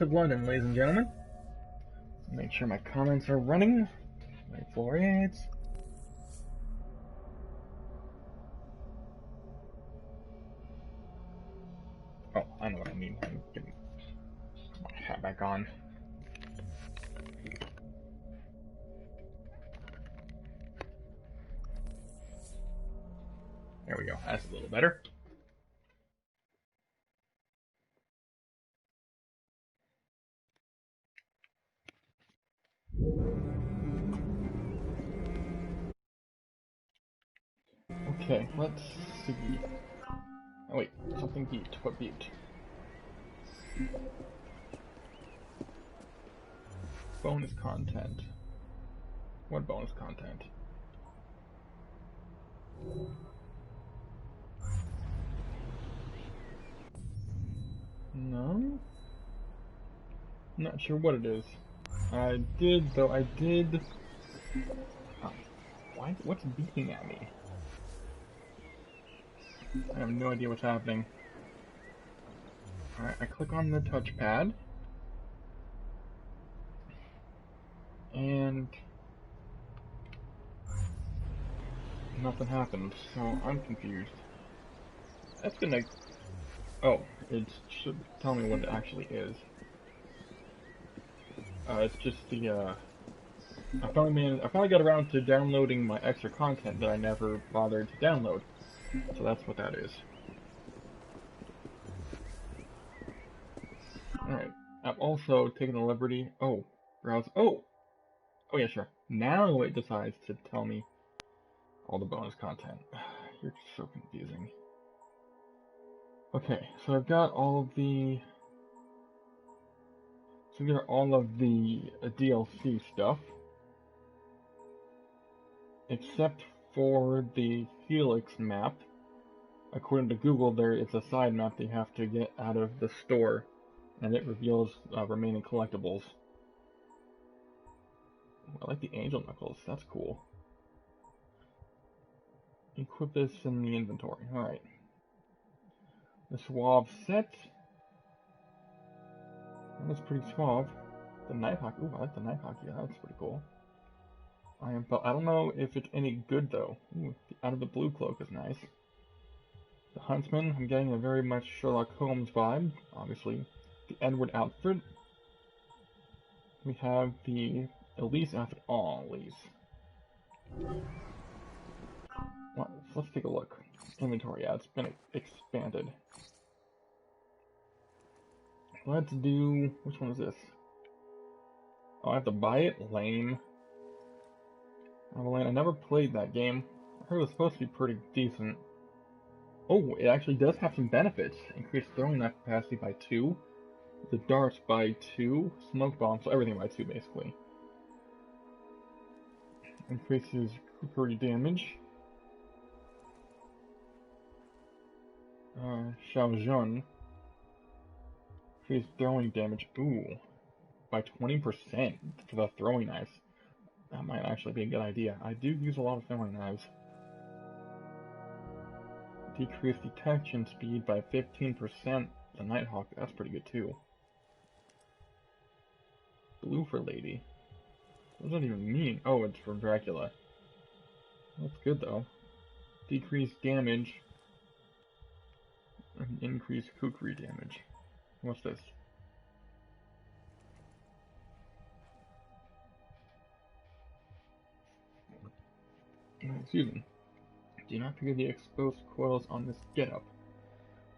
To London, ladies and gentlemen. Make sure my comments are running. Wait for it. Oh, I know what I mean. I'm getting my hat back on. There we go. That's a little better. Okay, let's see. Oh wait, something butte. What butte? Bonus content. What bonus content? No? Not sure what it is. I did. Oh, why? What's beeping at me? I have no idea what's happening. Alright, I click on the touchpad. And nothing happens, so I'm confused. That's gonna... Oh, it should tell me what it actually is. It's just the, I finally got around to downloading my extra content that I never bothered to download. So that's what that is. Alright, I've also taken the liberty... Oh, browse... Oh yeah, sure. Now it decides to tell me all the bonus content. You're so confusing. Okay, so I've got all of the... So these are all of the DLC stuff. Except for the Helix map. According to Google, there is a side map that you have to get out of the store, and it reveals remaining collectibles. I like the angel knuckles, that's cool. Equip this in the inventory, alright. The suave set. That's pretty suave. The Nighthawk, ooh, I like the Nighthawk, yeah, that's pretty cool. I don't know if it's any good though. Ooh, the out of the blue cloak is nice. The Huntsman, I'm getting a very much Sherlock Holmes vibe, obviously. The Edward outfit. We have the Elise outfit. Oh, Elise. Well, let's take a look. Inventory, yeah, it's been expanded. Let's do... Which one is this? Oh, I have to buy it? Lame. I never played that game. I heard it was supposed to be pretty decent. Oh, it actually does have some benefits. Increased throwing knife capacity by 2. The darts by 2. Smoke bomb, so everything by 2 basically. Increases cookery damage. Xiaojun. Increased throwing damage. Ooh. By 20% for the throwing knives. That might actually be a good idea. I do use a lot of throwing knives. Decrease detection speed by 15%. The Nighthawk, that's pretty good too. Blue for lady. What does that even mean? Oh, it's from Dracula. That's good though. Decrease damage. And increase kukri damage. What's this? Excuse me. Do not trigger the exposed coils on this getup.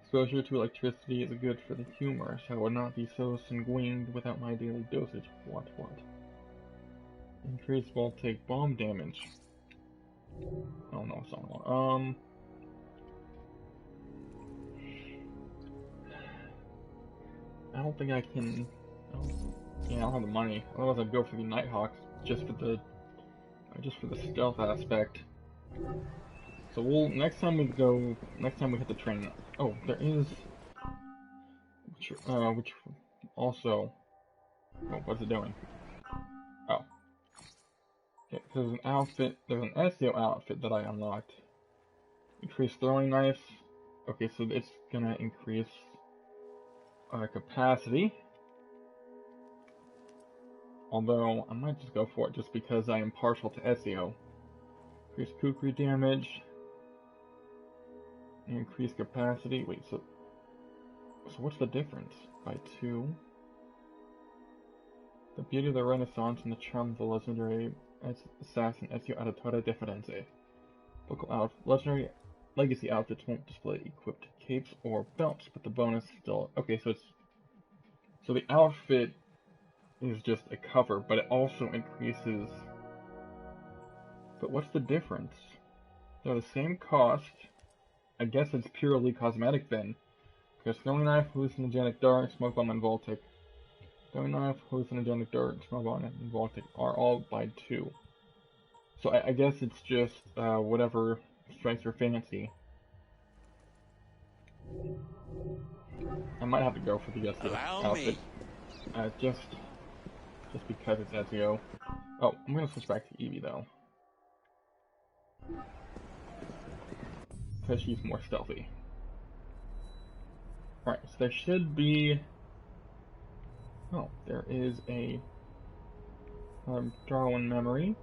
Exposure to electricity is good for the humor, so I would not be so sanguine without my daily dosage. What? Increase voltaic bomb damage. Oh no, it's not one. I don't think I can... Oh, yeah, I don't have the money. Otherwise I'd go for the Nighthawks, just for the stealth aspect. So next time we hit the train. Oh, there is... Which also... Oh, what's it doing? Oh. Okay, there's an SEO outfit that I unlocked. Increase throwing knives. Okay, so it's gonna increase capacity. Although, I might just go for it just because I am partial to Ezio. Increase kukri damage. Increase capacity. Wait, so what's the difference? By 2. The beauty of the Renaissance and the charm of the legendary assassin Ezio Auditore de Firenze. Legendary legacy outfits won't display equipped capes or belts, but the bonus still... Okay, so the outfit is just a cover, but it also increases... But what's the difference? They're the same cost. I guess it's purely cosmetic then. Because throwing knife, hallucinogenic dart, smoke bomb, and Voltic. Throwing knife, hallucinogenic dart, smoke bomb, and Voltic are all by 2. So I guess it's just whatever strikes your fancy. I might have to go for the Ezio outfit. Just because it's Ezio. Oh, I'm gonna switch back to Eevee though. Because she's more stealthy. Alright, so there should be... Oh, there is a Darwin memory.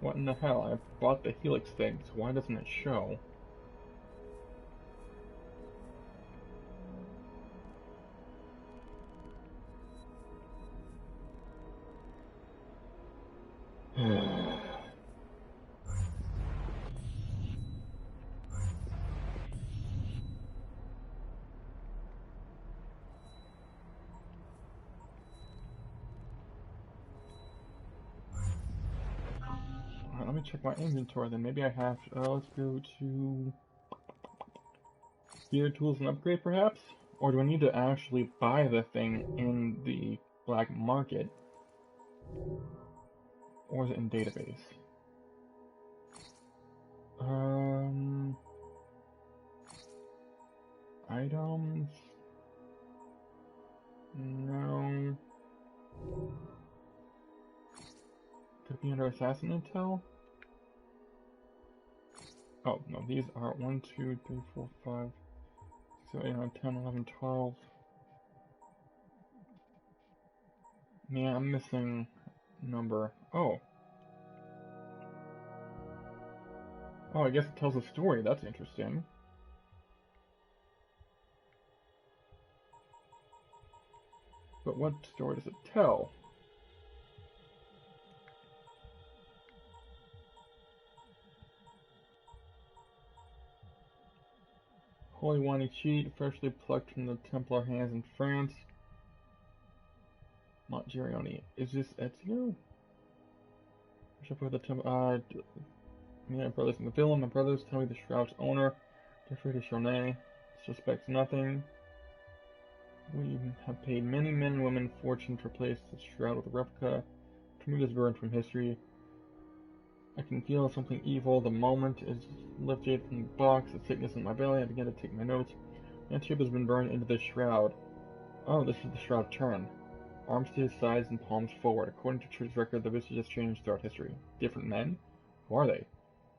What in the hell? I bought the Helix thing, so why doesn't it show? Let me check my inventory then. Maybe I have to, let's go to gear tools and upgrade perhaps? Or do I need to actually buy the thing in the black market? Or is it in database? Items? No. Could be under assassin intel? Oh, no, these are 1, 2, 3, 4, 5, 6, 7, 8, 9, 10, 11, 12. Yeah, I'm missing number. Oh. Oh, I guess it tells a story. That's interesting. But what story does it tell? Holy Wani cheat, freshly plucked from the Templar hands in France. Monterioni. Is this Ezio? Bishop of the Temple. Me and my brothers in the film. My brothers tell me the shroud's owner, Jeffrey de Chaunet, suspects nothing. We have paid many men and women fortune to replace the shroud with a replica. To remove this burden from history. I can feel something evil. The moment is lifted from the box. The sickness in my belly. I begin to take my notes. My tube has been burned into the shroud. Oh, this is the shroud turn. Arms to his sides and palms forward. According to church record, the visage has changed throughout history. Different men? Who are they?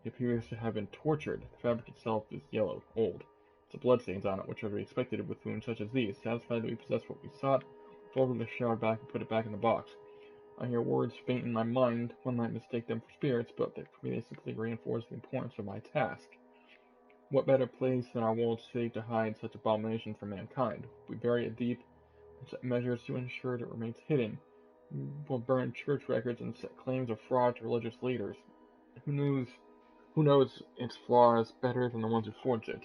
He appears to have been tortured. The fabric itself is yellowed, old. The bloodstains on it, which are to be expected with wounds such as these. Satisfied that we possess what we sought, folded the shroud back and put it back in the box. I hear words faint in my mind. One might mistake them for spirits, but for me they simply reinforce the importance of my task. What better place than our walled city to hide such abomination from mankind? We bury it deep and set measures to ensure it remains hidden. We will burn church records and set claims of fraud to religious leaders. Who knows its flaws better than the ones who forged it?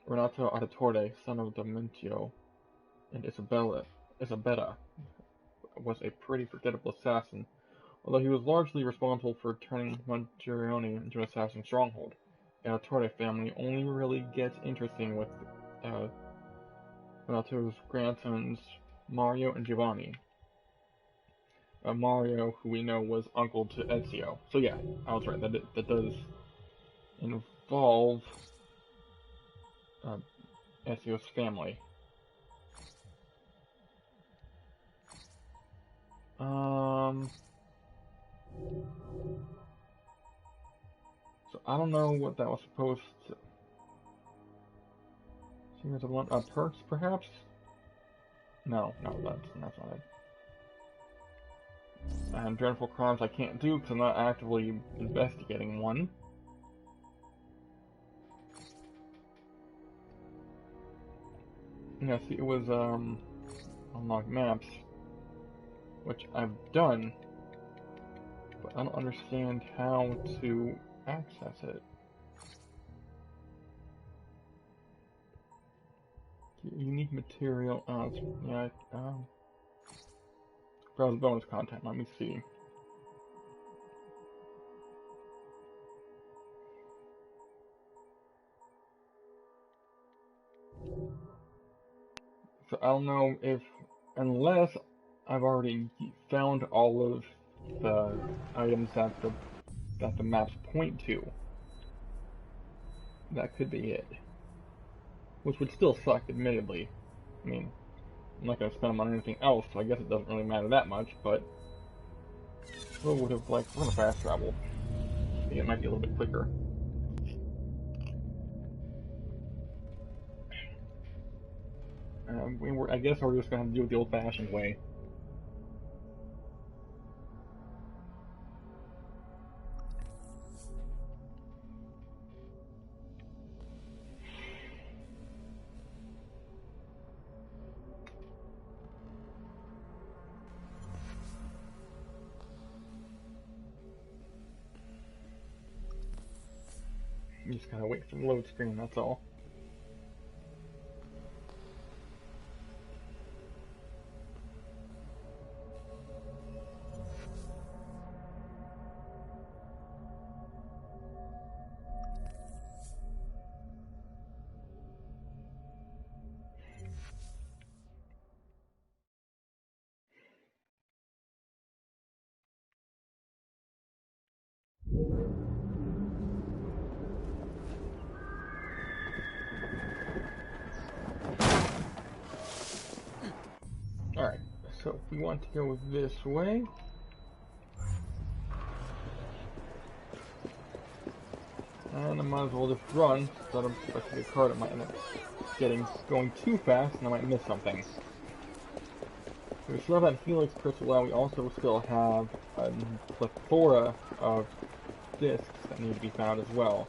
Renato Auditore, son of Domentio and Isabella, was a pretty forgettable assassin, although he was largely responsible for turning Monterioni into an assassin stronghold. The Auditore family only really gets interesting with Renato's grandsons Mario and Giovanni. Mario, who we know was uncle to Ezio. So yeah, I was right, that does involve Ezio's family. So I don't know what that was supposed to... Series of one perks, perhaps? No, that's not it. And dreadful crimes I can't do because I'm not actively investigating one. Yeah, see, it was unlock maps, which I've done, but I don't understand how to access it. Unique material. Yeah. Browse bonus content. Let me see. So I don't know if, unless I've already found all of the items that the maps point to, that could be it. Which would still suck, admittedly. I mean, I'm not gonna spend them on anything else, so I guess it doesn't really matter that much, but still would have, like, we're gonna fast travel. I think it might be a little bit quicker. I guess we're just gonna have to do it the old-fashioned way. You just gotta wait for the load screen, that's all. Alright, so if we want to go this way, and I might as well just run, instead of if I see a card it might end up going too fast and I might miss something. We still have that Helix crystal well, we also still have a plethora of discs that need to be found as well.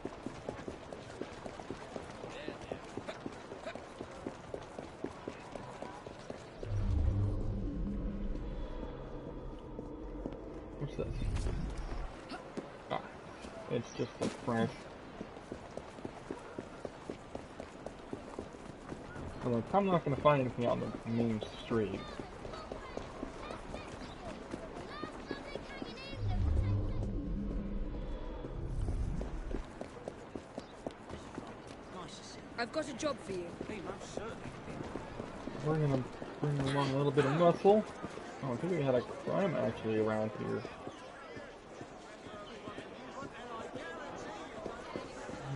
What's this? Ah, it's just a branch. I'm like, I'm not going to find anything out on the main street. I've got a job for you. We're going to bring along a little bit of muscle. Oh, I think we had a crime actually around here.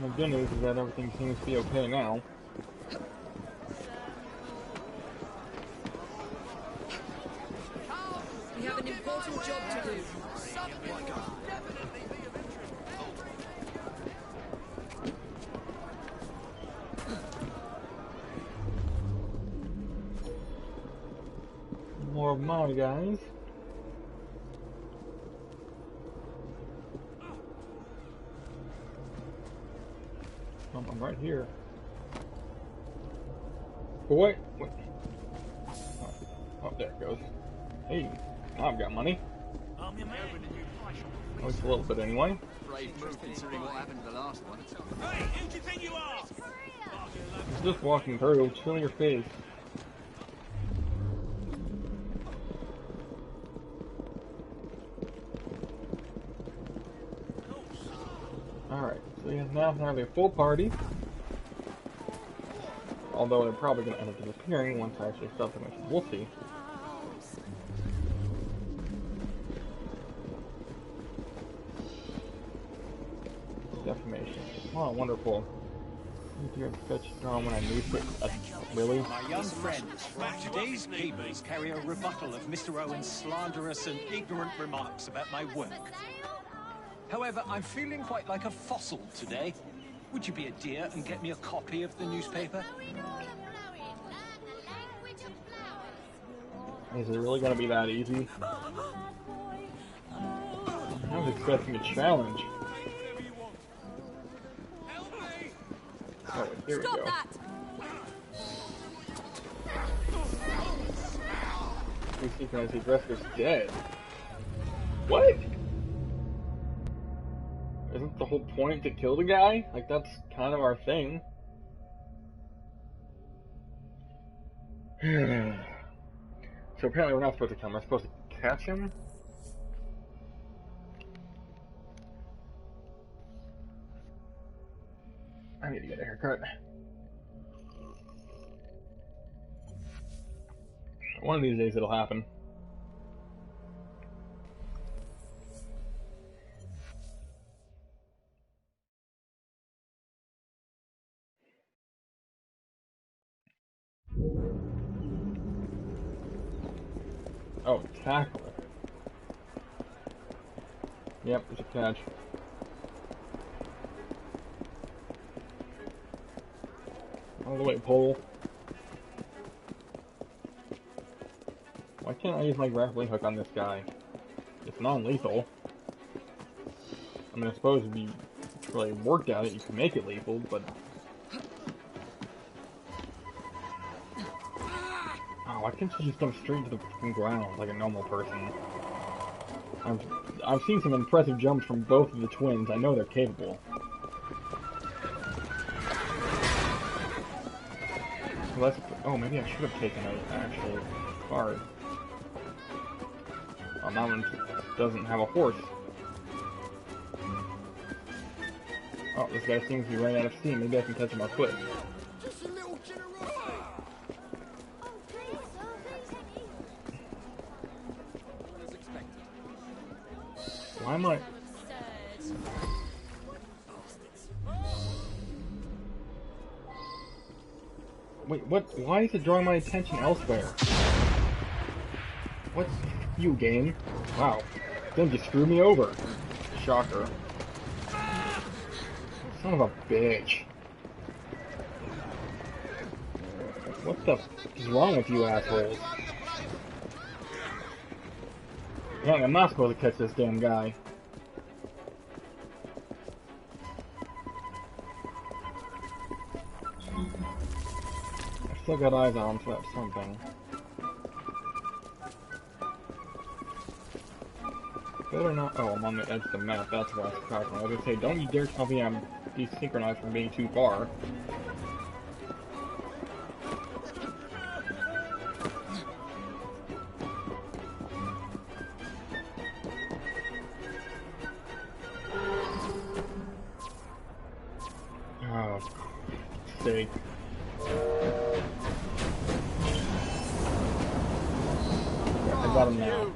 The good news is that everything seems to be okay now. We have an important job to do. More of my guys. I'm right here. Oh, wait. Oh, there it goes. Hey, now I've got money. At least a little bit anyway. Brave move considering what happened to the last one. Hey, who do you think you are? He's just walking through, chill your face. Alright, so we now have a full party. Although they're probably going to end up disappearing once I actually stop the mission. We'll see. Defamation. Oh, wonderful. You fetch drawn when I need it. Really? My young friends, today's papers carry a rebuttal of Mr. Owen's slanderous and ignorant remarks about my work. However, I'm feeling quite like a fossil today. Would you be a dear and get me a copy of the newspaper? Is it really gonna be that easy? I was expecting a challenge. Oh, wait, here Stop we go. that! We see can I see Dresker's dead. What? Isn't the whole point to kill the guy? Like, that's kind of our thing. So apparently we're not supposed to kill him, we're supposed to catch him? I need to get a haircut. One of these days it'll happen. Oh, tackle. Yep, it's a catch. All the way, pole. Why can't I use my grappling hook on this guy? It's non-lethal. I mean, I suppose if you really worked at it, you could make it lethal, but... Oh, why can't you just jump straight to the fucking ground like a normal person? I've seen some impressive jumps from both of the twins. I know they're capable. Well, that's... Oh, maybe I should have taken an actual card. Oh, that one doesn't have a horse. Oh, this guy seems to be running out of steam. Maybe I can catch him on foot. Just a little generosity. Why am I... Wait, what? Why is it drawing my attention elsewhere? What? You game? Wow. Then you screwed me over. Shocker. Son of a bitch. What the f is wrong with you assholes? Yeah, I'm not supposed to catch this damn guy. I still got eyes on him, so that's something. Better not. Oh, I'm on the edge of the map. That's why it's cracking. I was gonna say, don't you dare tell me I'm desynchronized from being too far. Oh, sake. I got him now.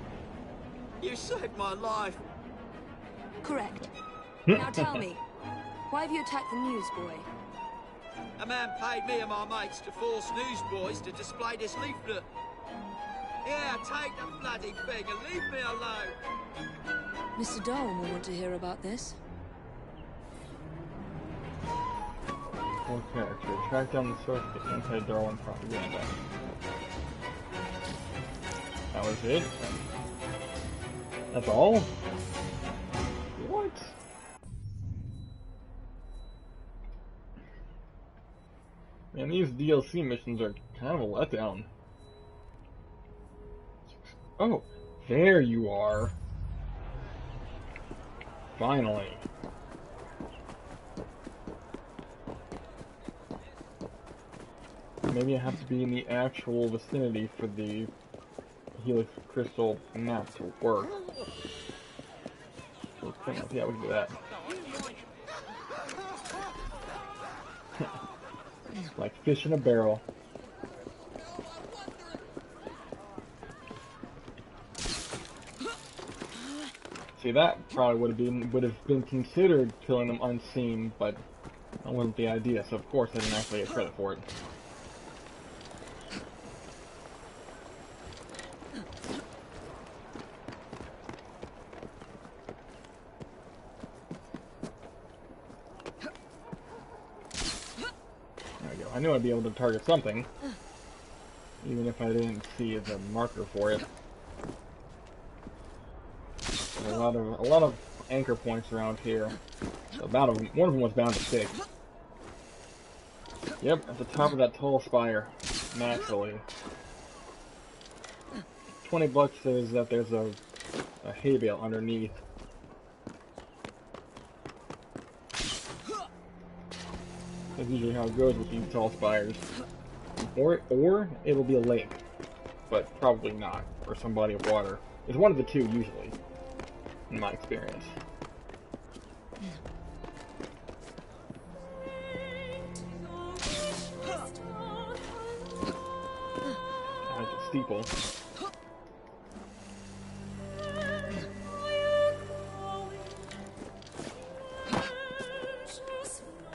You saved my life. Correct. Now tell me, why have you attacked the newsboy? A man paid me and my mates to force newsboys to display this leaflet. Yeah, take the bloody thing and leave me alone. Mr. Darwin will want to hear about this. Okay, so track down the source of the anti-Darwin propaganda. That was it? That's all? What? Man, these DLC missions are kind of a letdown. Oh, there you are. Finally. Maybe I have to be in the actual vicinity for the Helix Crystal map to work. So, yeah, we can do that. Like fish in a barrel. See, that probably would have been considered killing them unseen, but that wasn't the idea. So of course I didn't actually get credit for it. I knew I'd be able to target something, even if I didn't see the marker for it. There's a lot of anchor points around here. So one of them was bound to stick. Yep, at the top of that tall spire, naturally. 20 bucks says that there's a hay bale underneath. That's usually how it goes with these tall spires. Or it'll be a lake, but probably not, or some body of water. It's one of the two usually, in my experience. That's a steeple.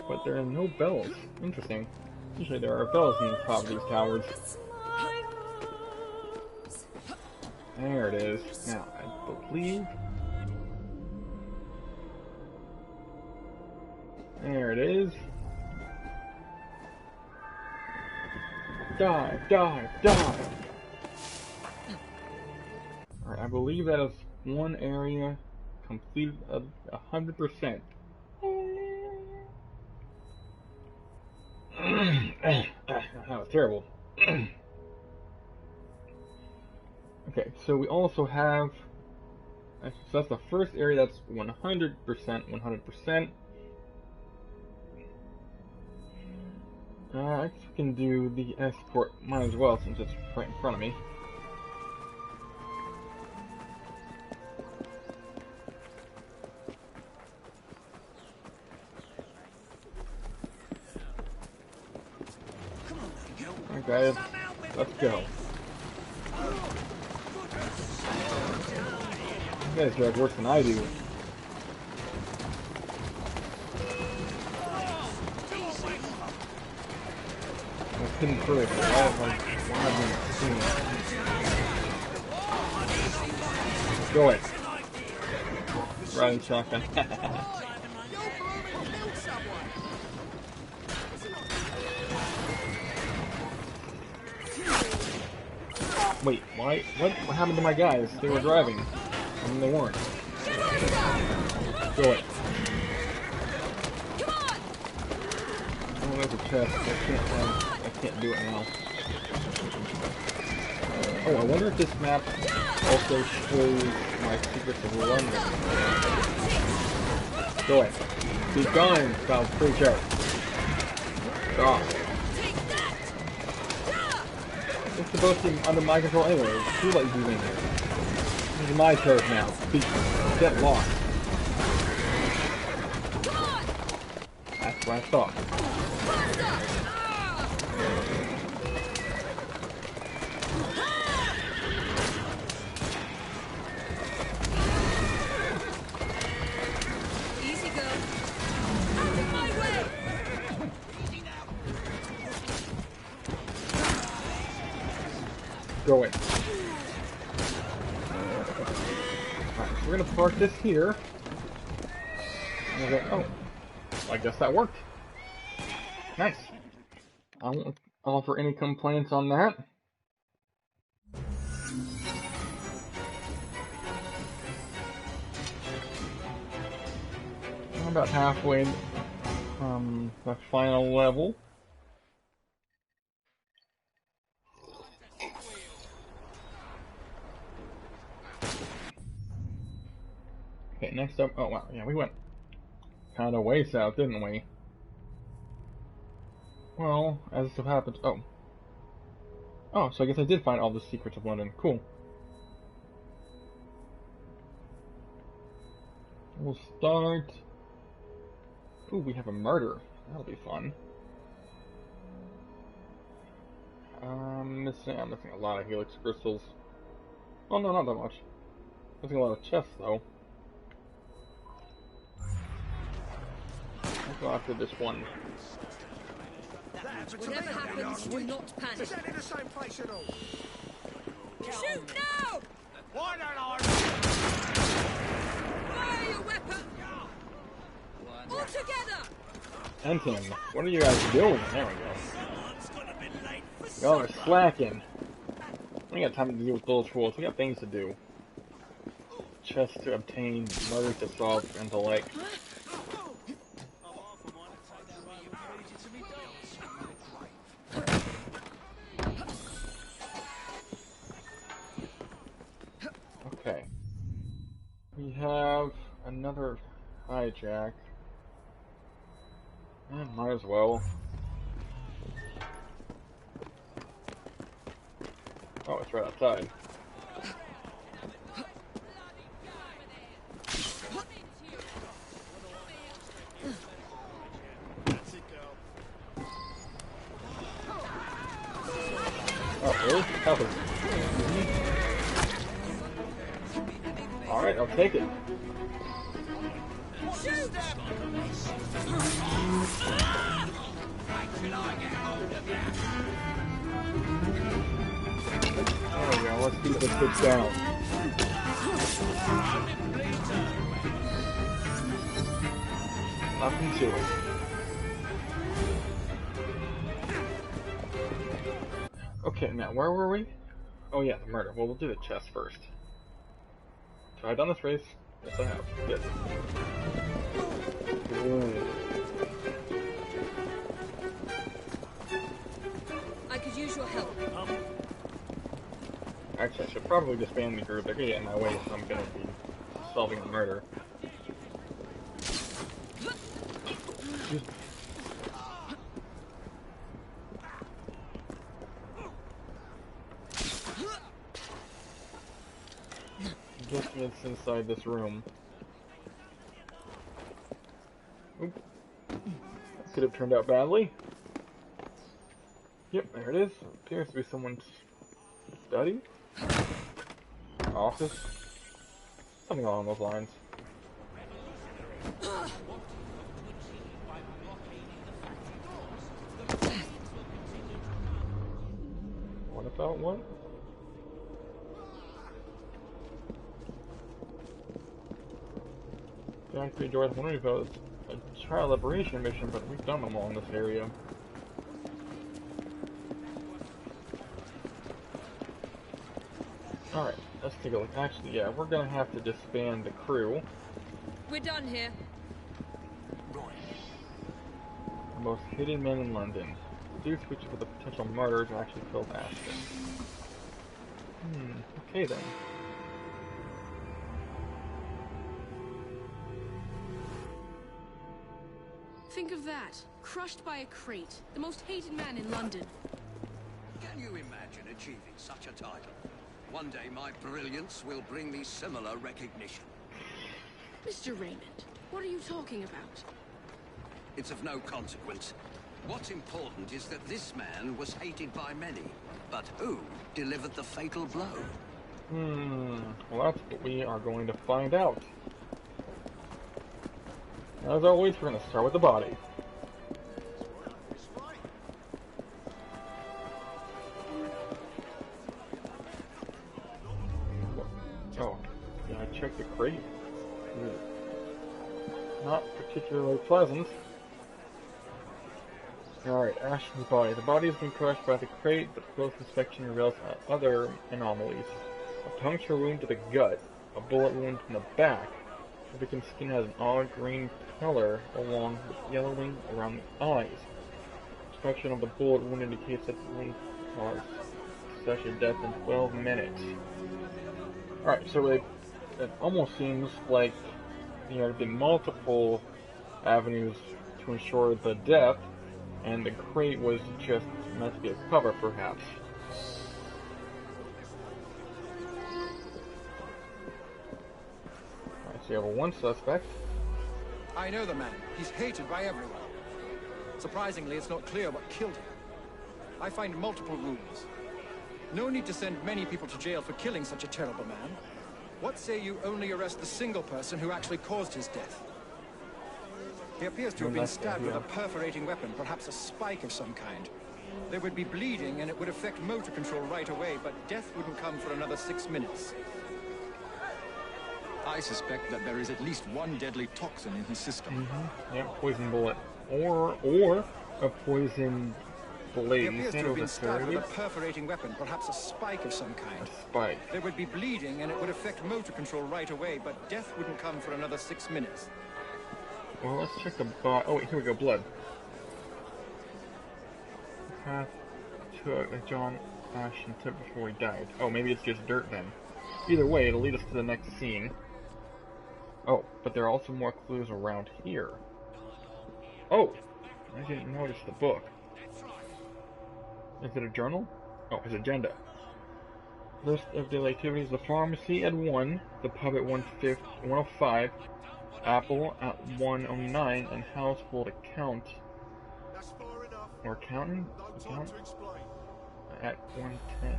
But there are no bells. Interesting. Usually there are bells in the top of these towers. There it is. Now, I believe... There it is. Dive, dive, dive! Alright, I believe that is one area completed 100%. That was terrible. Okay, so we also have... So that's the first area that's 100%, 100%. I can do the escort, might as well since it's right in front of me. Alright guys, let's go. You guys drive worse than I do. I couldn't throw it, but I have like 1 minute. Go it. Riding shotgun. Wait, why? What happened to my guys? They were driving. I mean, they weren't. Go it. Oh, there's a chest. I can't do it now. Oh, I wonder if this map also shows my secrets of London. Go it. Be gone, foul creature. Stop. It's supposed to be under my control anyway. It's too late to be in here. This is my turf now. Get lost. That's what I thought. Easy go. Out of my way. Go in. Alright, so we're gonna park this here. And we'll go, oh, I guess that worked. Nice. I won't offer any complaints on that. I'm about halfway from the final level. Okay, next up, oh wow, yeah, we went kind of way south, didn't we? Well, as so happens, oh, so I guess I did find all the secrets of London, cool. We'll start, ooh, we have a murder, that'll be fun. I'm missing a lot of helix crystals. Oh no, not that much. Missing a lot of chests though. I'll go after this one. Whatever happens, do not panic. Is that in the same place at all? Shoot now! Why don't I? Fire your weapon! All together! And him. What are you guys doing? There we go. Y'all are slacking. We got time to deal with those fools. We got things to do. Chests to obtain, murders to solve, and the like. Okay. We have another hijack. Might as well. Oh, it's right outside. Oh, really? That was easy. Alright, I'll take it. There we go, let's keep this bitch down. Nothing to it. Okay, now where were we? Oh yeah, the murder. Well, we'll do the chest first. Have I done this race? Yes, I have. Yes. Ooh. I could use your help. Actually, I should probably disband the group. They're gonna get in my way if I'm gonna be solving the murder. I'm guessing it's inside this room. Oop. That could have turned out badly. Yep, there it is. Appears to be someone's study? Office? Something along those lines. What about what? Actually, George, I'm wondering about a child liberation mission, but we've done them all in this area. Alright, let's take a look. Actually, yeah, we're gonna have to disband the crew. We're done here. The most hidden man in London. Do switch for the potential murders and actually kill Ashton. Okay then. Think of that. Crushed by a crate. The most hated man in London. Can you imagine achieving such a title? One day my brilliance will bring me similar recognition. Mr. Raymond, what are you talking about? It's of no consequence. What's important is that this man was hated by many. But who delivered the fatal blow? Well, that's what we are going to find out. As always, we're going to start with the body. Oh, yeah, I checked the crate. Not particularly pleasant. Alright, Ashton's body. The body has been crushed by the crate, but close inspection reveals other anomalies. A puncture wound to the gut, a bullet wound in the back. The victim's skin has an olive green color along with yellowing around the eyes. Inspection of the bullet wound indicates that the wound caused such a death in 12 minutes. Alright, so it almost seems like there have been multiple avenues to ensure the death, and the crate was just meant to be a cover, perhaps. Alright, so you have one suspect. I know the man. He's hated by everyone. Surprisingly, it's not clear what killed him. I find multiple wounds. No need to send many people to jail for killing such a terrible man. What say you only arrest the single person who actually caused his death? He appears to have been stabbed with a perforating weapon, perhaps a spike of some kind. There would be bleeding and it would affect motor control right away, but death wouldn't come for another 6 minutes. I suspect that there is at least one deadly toxin in his system. Yeah, poison bullet. or a poison He blaze. appears to And have been over stabbed with a 30. perforating weapon, perhaps a spike of some kind. A spike. There would be bleeding, and it would affect motor control right away, but death wouldn't come for another 6 minutes. Well, let's check the bot. Oh, wait, here we go. Blood. Path to John Ashton took before he died. Oh, maybe it's just dirt then. Either way, it'll lead us to the next scene. Oh, but there are also more clues around here. Oh! I didn't notice the book. Is it a journal? Oh, his agenda. List of daily activities: the pharmacy at 1, the pub at 1:05, Apple at 1:09, and household account That's far enough. or accountant No time to explain. at 1:10.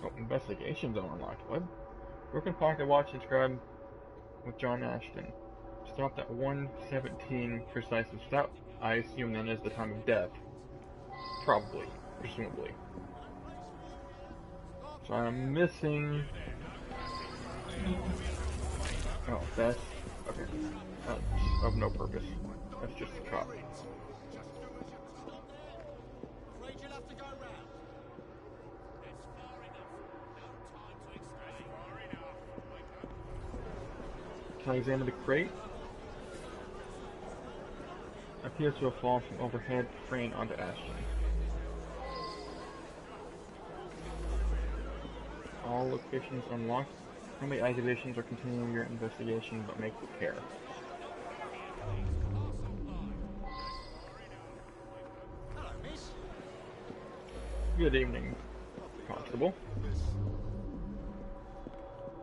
Oh, investigations are unlocked. What? Broken pocket watch inscribed with John Ashton. Stopped at 1:17 precisely. So that, I assume, then is the time of death. Probably. Presumably. So I'm missing... Oh, that's... Okay. That's of no purpose. That's just a cop. Can I examine the crate? Appears to have fallen from overhead crane onto Ashton. All locations unlocked. How many activations are continuing your investigation, but make with care. Good evening, Constable.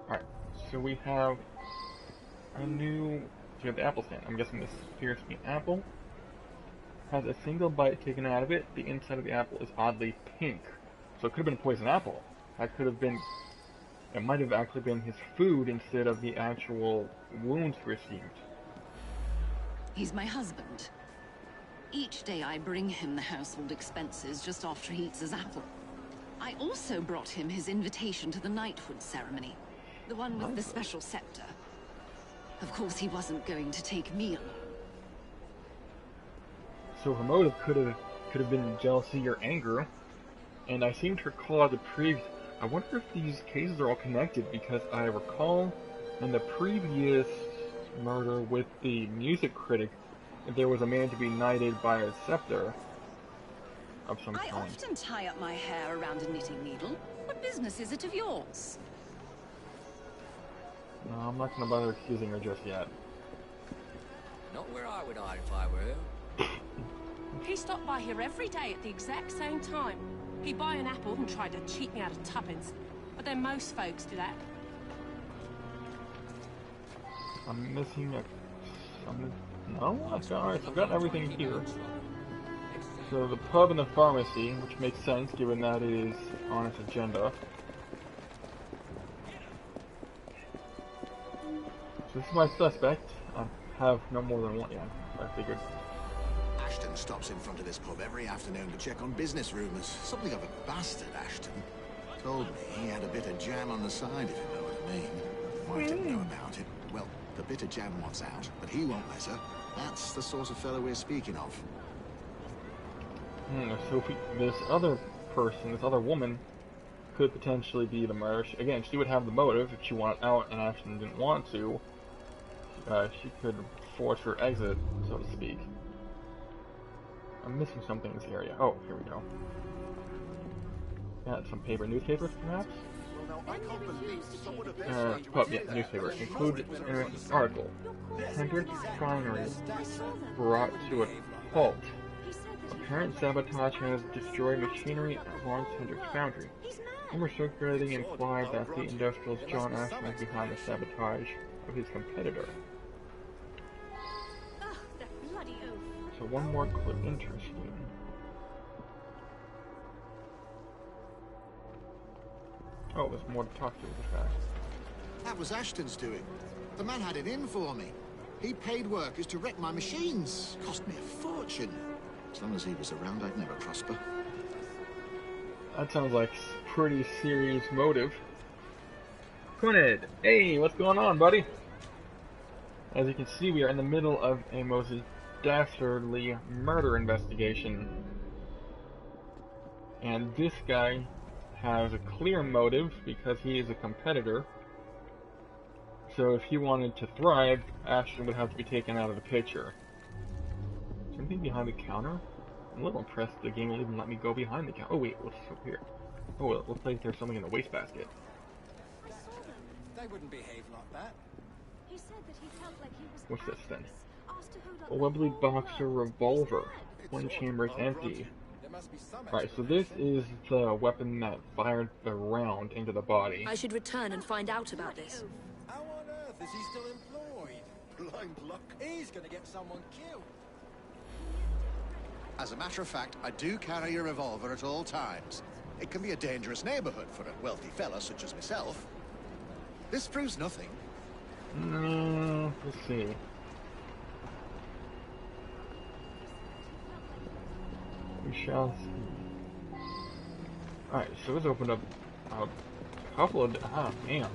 Alright, so we have a new... So we have the apple stand. I'm guessing this appears to be an apple. Has a single bite taken out of it. The inside of the apple is oddly pink. So it could have been a poison apple. That could have been... It might have actually been his food instead of the actual wounds received. He's my husband. Each day I bring him the household expenses just after he eats his apple. I also brought him his invitation to the knighthood ceremony. The one with the special scepter. Of course he wasn't going to take me along. So her motive could have been jealousy or anger. And I seem to recall the previous... I wonder if these cases are all connected, because I recall in the previous murder with the music critic, there was a man to be knighted by a scepter of some kind. I often tie up my hair around a knitting needle. What business is it of yours? No, I'm not going to bother accusing her just yet. Not where I would hide if I were her. He stopped by here every day at the exact same time. He'd buy an apple and try to cheat me out of tuppence. But then most folks do that. I'm missing a... No? Alright, so I've got everything here. So the pub and the pharmacy, which makes sense given that is on its agenda. So this is my suspect. I have no more than one, yeah, I figured. Ashton stops in front of this pub every afternoon to check on business rumours. Something of a bastard, Ashton. Told me he had a bit of jam on the side, if you know what I mean. Wife didn't know about it. Well, the bit of jam wants out, but he won't let her. That's the sort of fellow we're speaking of. So this other person, this other woman, could potentially be the murderer. Again, she would have the motive if she wanted out and Ashton didn't want to. She could force her exit, so to speak. I'm missing something in this area. Oh, here we go. Got some paper, newspapers, perhaps? Well, now, I can't believe someone of their stage Pub, yeah, newspaper. Include an article. Hendrick's Finery brought to a halt. Apparent sabotage has destroyed machinery at Lawrence Hendrick's foundry. Rumors circulating implied that the industrialist John Ashton was behind the sabotage of his competitor. So one more clue. Interesting. Oh, there's more to talk to with this guy. That was Ashton's doing. The man had it in for me. He paid workers to wreck my machines. Cost me a fortune. As long as he was around, I'd never prosper. That sounds like pretty serious motive. Kunid, hey, what's going on, buddy? As you can see, we are in the middle of a most dastardly murder investigation. And this guy has a clear motive because he is a competitor. So if he wanted to thrive, Ashton would have to be taken out of the picture. Is there anything behind the counter? I'm a little impressed the game will even let me go behind the counter. Oh wait, what's up here? Oh, it looks like there's something in the wastebasket. I saw them. They wouldn't behave like that. He said that he felt like he was What's this then? asked to hold up A the Webley whole Boxer world. revolver. It's One sort of chamber is hard empty. run. There must be some Right, so this explanation. is the weapon that fired the round into the body. I should return and find out about this. How on earth is he still employed? Blind luck. He's gonna get someone killed. As a matter of fact, I do carry a revolver at all times. It can be a dangerous neighborhood for a wealthy fella such as myself. This proves nothing. Let's see. We shall see. Alright, so let's open up a couple of... Ah, man.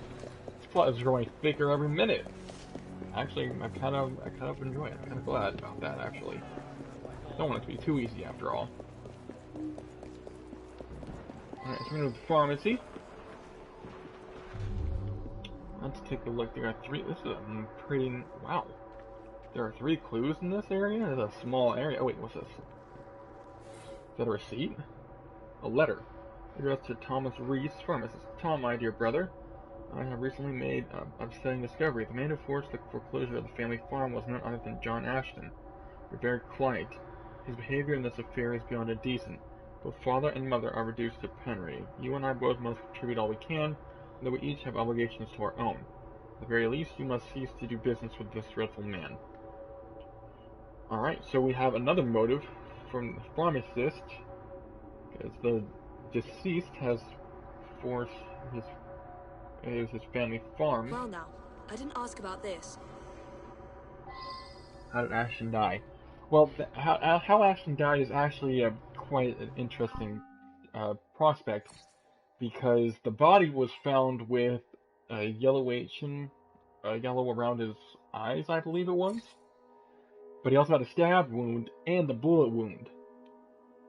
This plot is growing thicker every minute. Actually, I kind of enjoy it. I'm kind of glad about that, actually. Don't want it to be too easy, after all. Alright, so we're going to the pharmacy. Let's take a look. There are three... This is a pretty... Wow. There are 3 clues in this area? It's a small area. Oh, wait, what's this? Is that a receipt? A letter. Addressed to Thomas Reese, pharmacist. Tom, my dear brother, I have recently made an upsetting discovery. The man who forced the foreclosure of the family farm was none other than John Ashton. You're very quiet. His behavior in this affair is beyond indecent. Both father and mother are reduced to penury. You and I both must contribute all we can, though we each have obligations to our own. At the very least, you must cease to do business with this dreadful man. Alright, so we have another motive from the pharmacist, because the deceased has forced his family farm. Well now, I didn't ask about this. How did Ashton die? Well, how Ashton died is actually quite an interesting prospect, because the body was found with a yellow around his eyes, I believe it was. But he also had a stab wound and the bullet wound.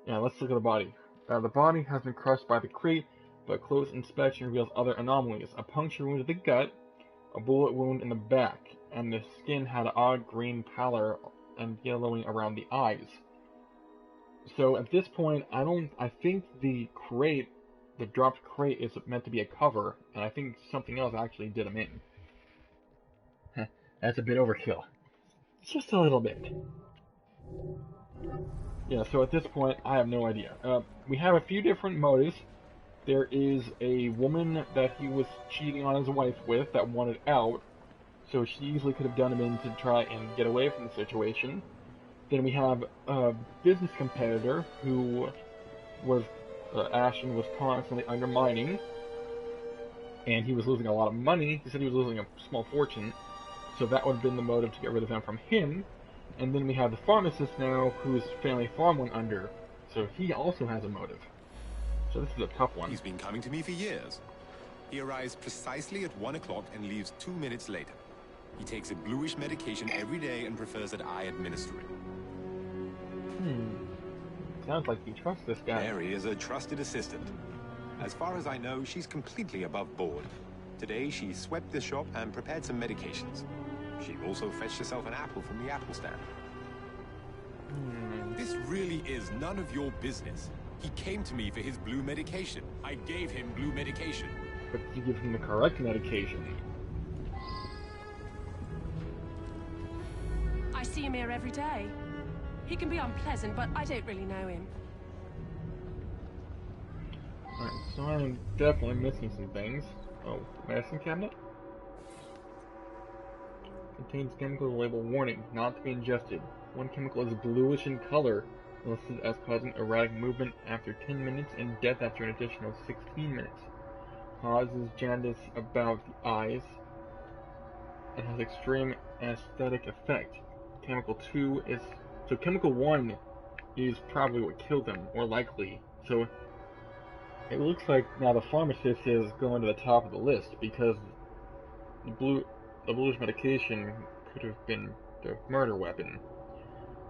Yeah, let's look at the body. The body has been crushed by the crate, but close inspection reveals other anomalies. A puncture wound to the gut, a bullet wound in the back, and the skin had an odd green pallor and yellowing around the eyes. So at this point, I think the crate, the dropped crate, is meant to be a cover, and I think something else actually did him in. That's a bit overkill. Just a little bit. Yeah, so at this point, I have no idea. We have a few different motives. There is a woman that he was cheating on his wife with that wanted out, so she easily could have done him in to try and get away from the situation. Then we have a business competitor who was Ashton was constantly undermining, and he was losing a lot of money. He said he was losing a small fortune, so that would have been the motive to get rid of him from him. And then we have the pharmacist now, whose family farm went under, so he also has a motive. So this is a tough one. He's been coming to me for years. He arrives precisely at 1 o'clock and leaves 2 minutes later. He takes a bluish medication every day and prefers that I administer it. Sounds like you trust this guy. Mary is a trusted assistant. As far as I know, she's completely above board. Today, she swept the shop and prepared some medications. She also fetched herself an apple from the apple stand. This really is none of your business. He came to me for his blue medication. I gave him blue medication. But you give him the correct medication. I see him here every day. He can be unpleasant, but I don't really know him. Alright, so I'm definitely missing some things. Oh, medicine cabinet? Contains chemicals labeled warning, not to be ingested. One chemical is bluish in color, listed as causing erratic movement after 10 minutes and death after an additional 16 minutes. Causes jaundice about the eyes and has extreme aesthetic effect. Chemical 1 is probably what killed him, or likely. So it looks like now the pharmacist is going to the top of the list because the bluish medication could have been the murder weapon.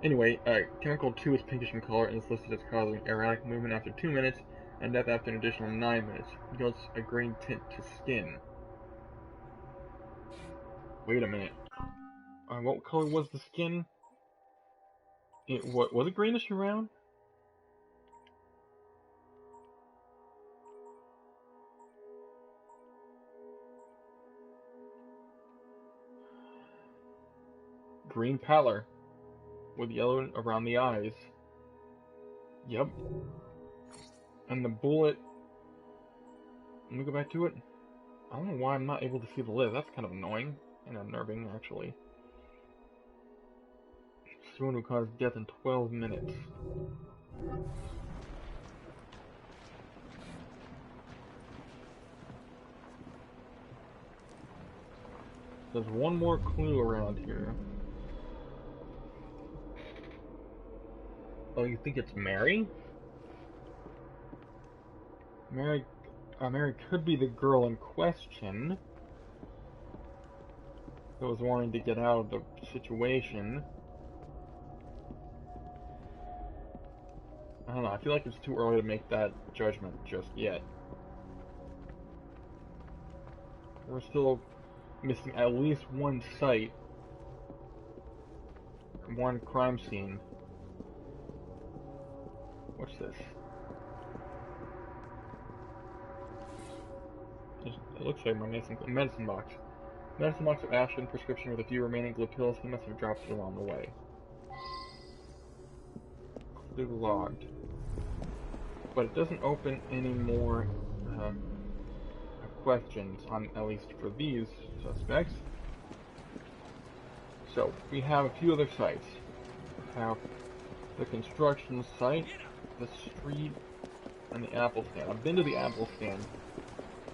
Anyway, chemical 2 is pinkish in color and is listed as causing erratic movement after 2 minutes and death after an additional 9 minutes. Yields a green tint to skin. Wait a minute. What color was the skin? Was it greenish around? Green pallor with yellow around the eyes. Yep. And the bullet. Let me go back to it. I don't know why I'm not able to see the lid. That's kind of annoying and unnerving, actually. This wound will cause death in 12 minutes. There's one more clue around here. Oh, you think it's Mary? Mary could be the girl in question that was wanting to get out of the situation. I don't know, I feel like it's too early to make that judgment just yet. We're still missing at least one site, one crime scene. What's this? It looks like my medicine box. Medicine box of Ashton, prescription with a few remaining blue pills. He must have dropped it along the way. Clue logged. But it doesn't open any more questions, on at least for these suspects. So, we have a few other sites. We have the construction site, the street, and the apple stand. I've been to the apple stand,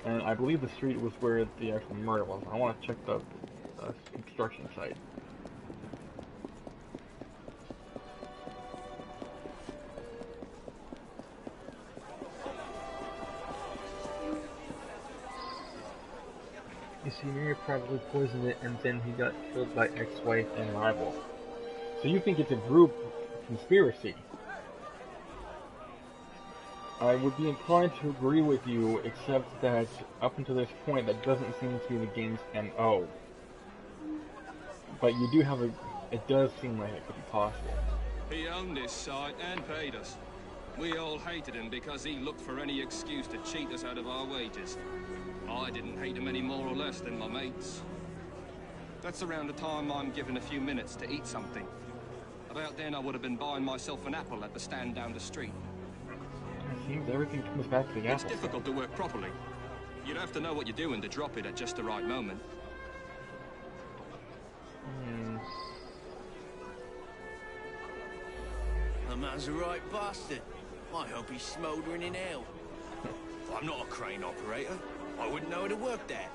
and I believe the street was where the actual murder was. I want to check the construction site. You see, Mary probably poisoned it, and then he got killed by ex-wife and rival. So you think it's a group conspiracy? I would be inclined to agree with you, except that up until this point, that doesn't seem to be the game's MO. But you do have it does seem like it could be possible. He owned this site and paid us. We all hated him because he looked for any excuse to cheat us out of our wages. I didn't hate him any more or less than my mates. That's around the time I'm given a few minutes to eat something. About then I would have been buying myself an apple at the stand down the street. It seems everything comes back to the apple. It's difficult to work properly. You'd have to know what you're doing to drop it at just the right moment. The man's a right bastard. I hope he's smouldering in hell. I'm not a crane operator. I wouldn't know how to work that.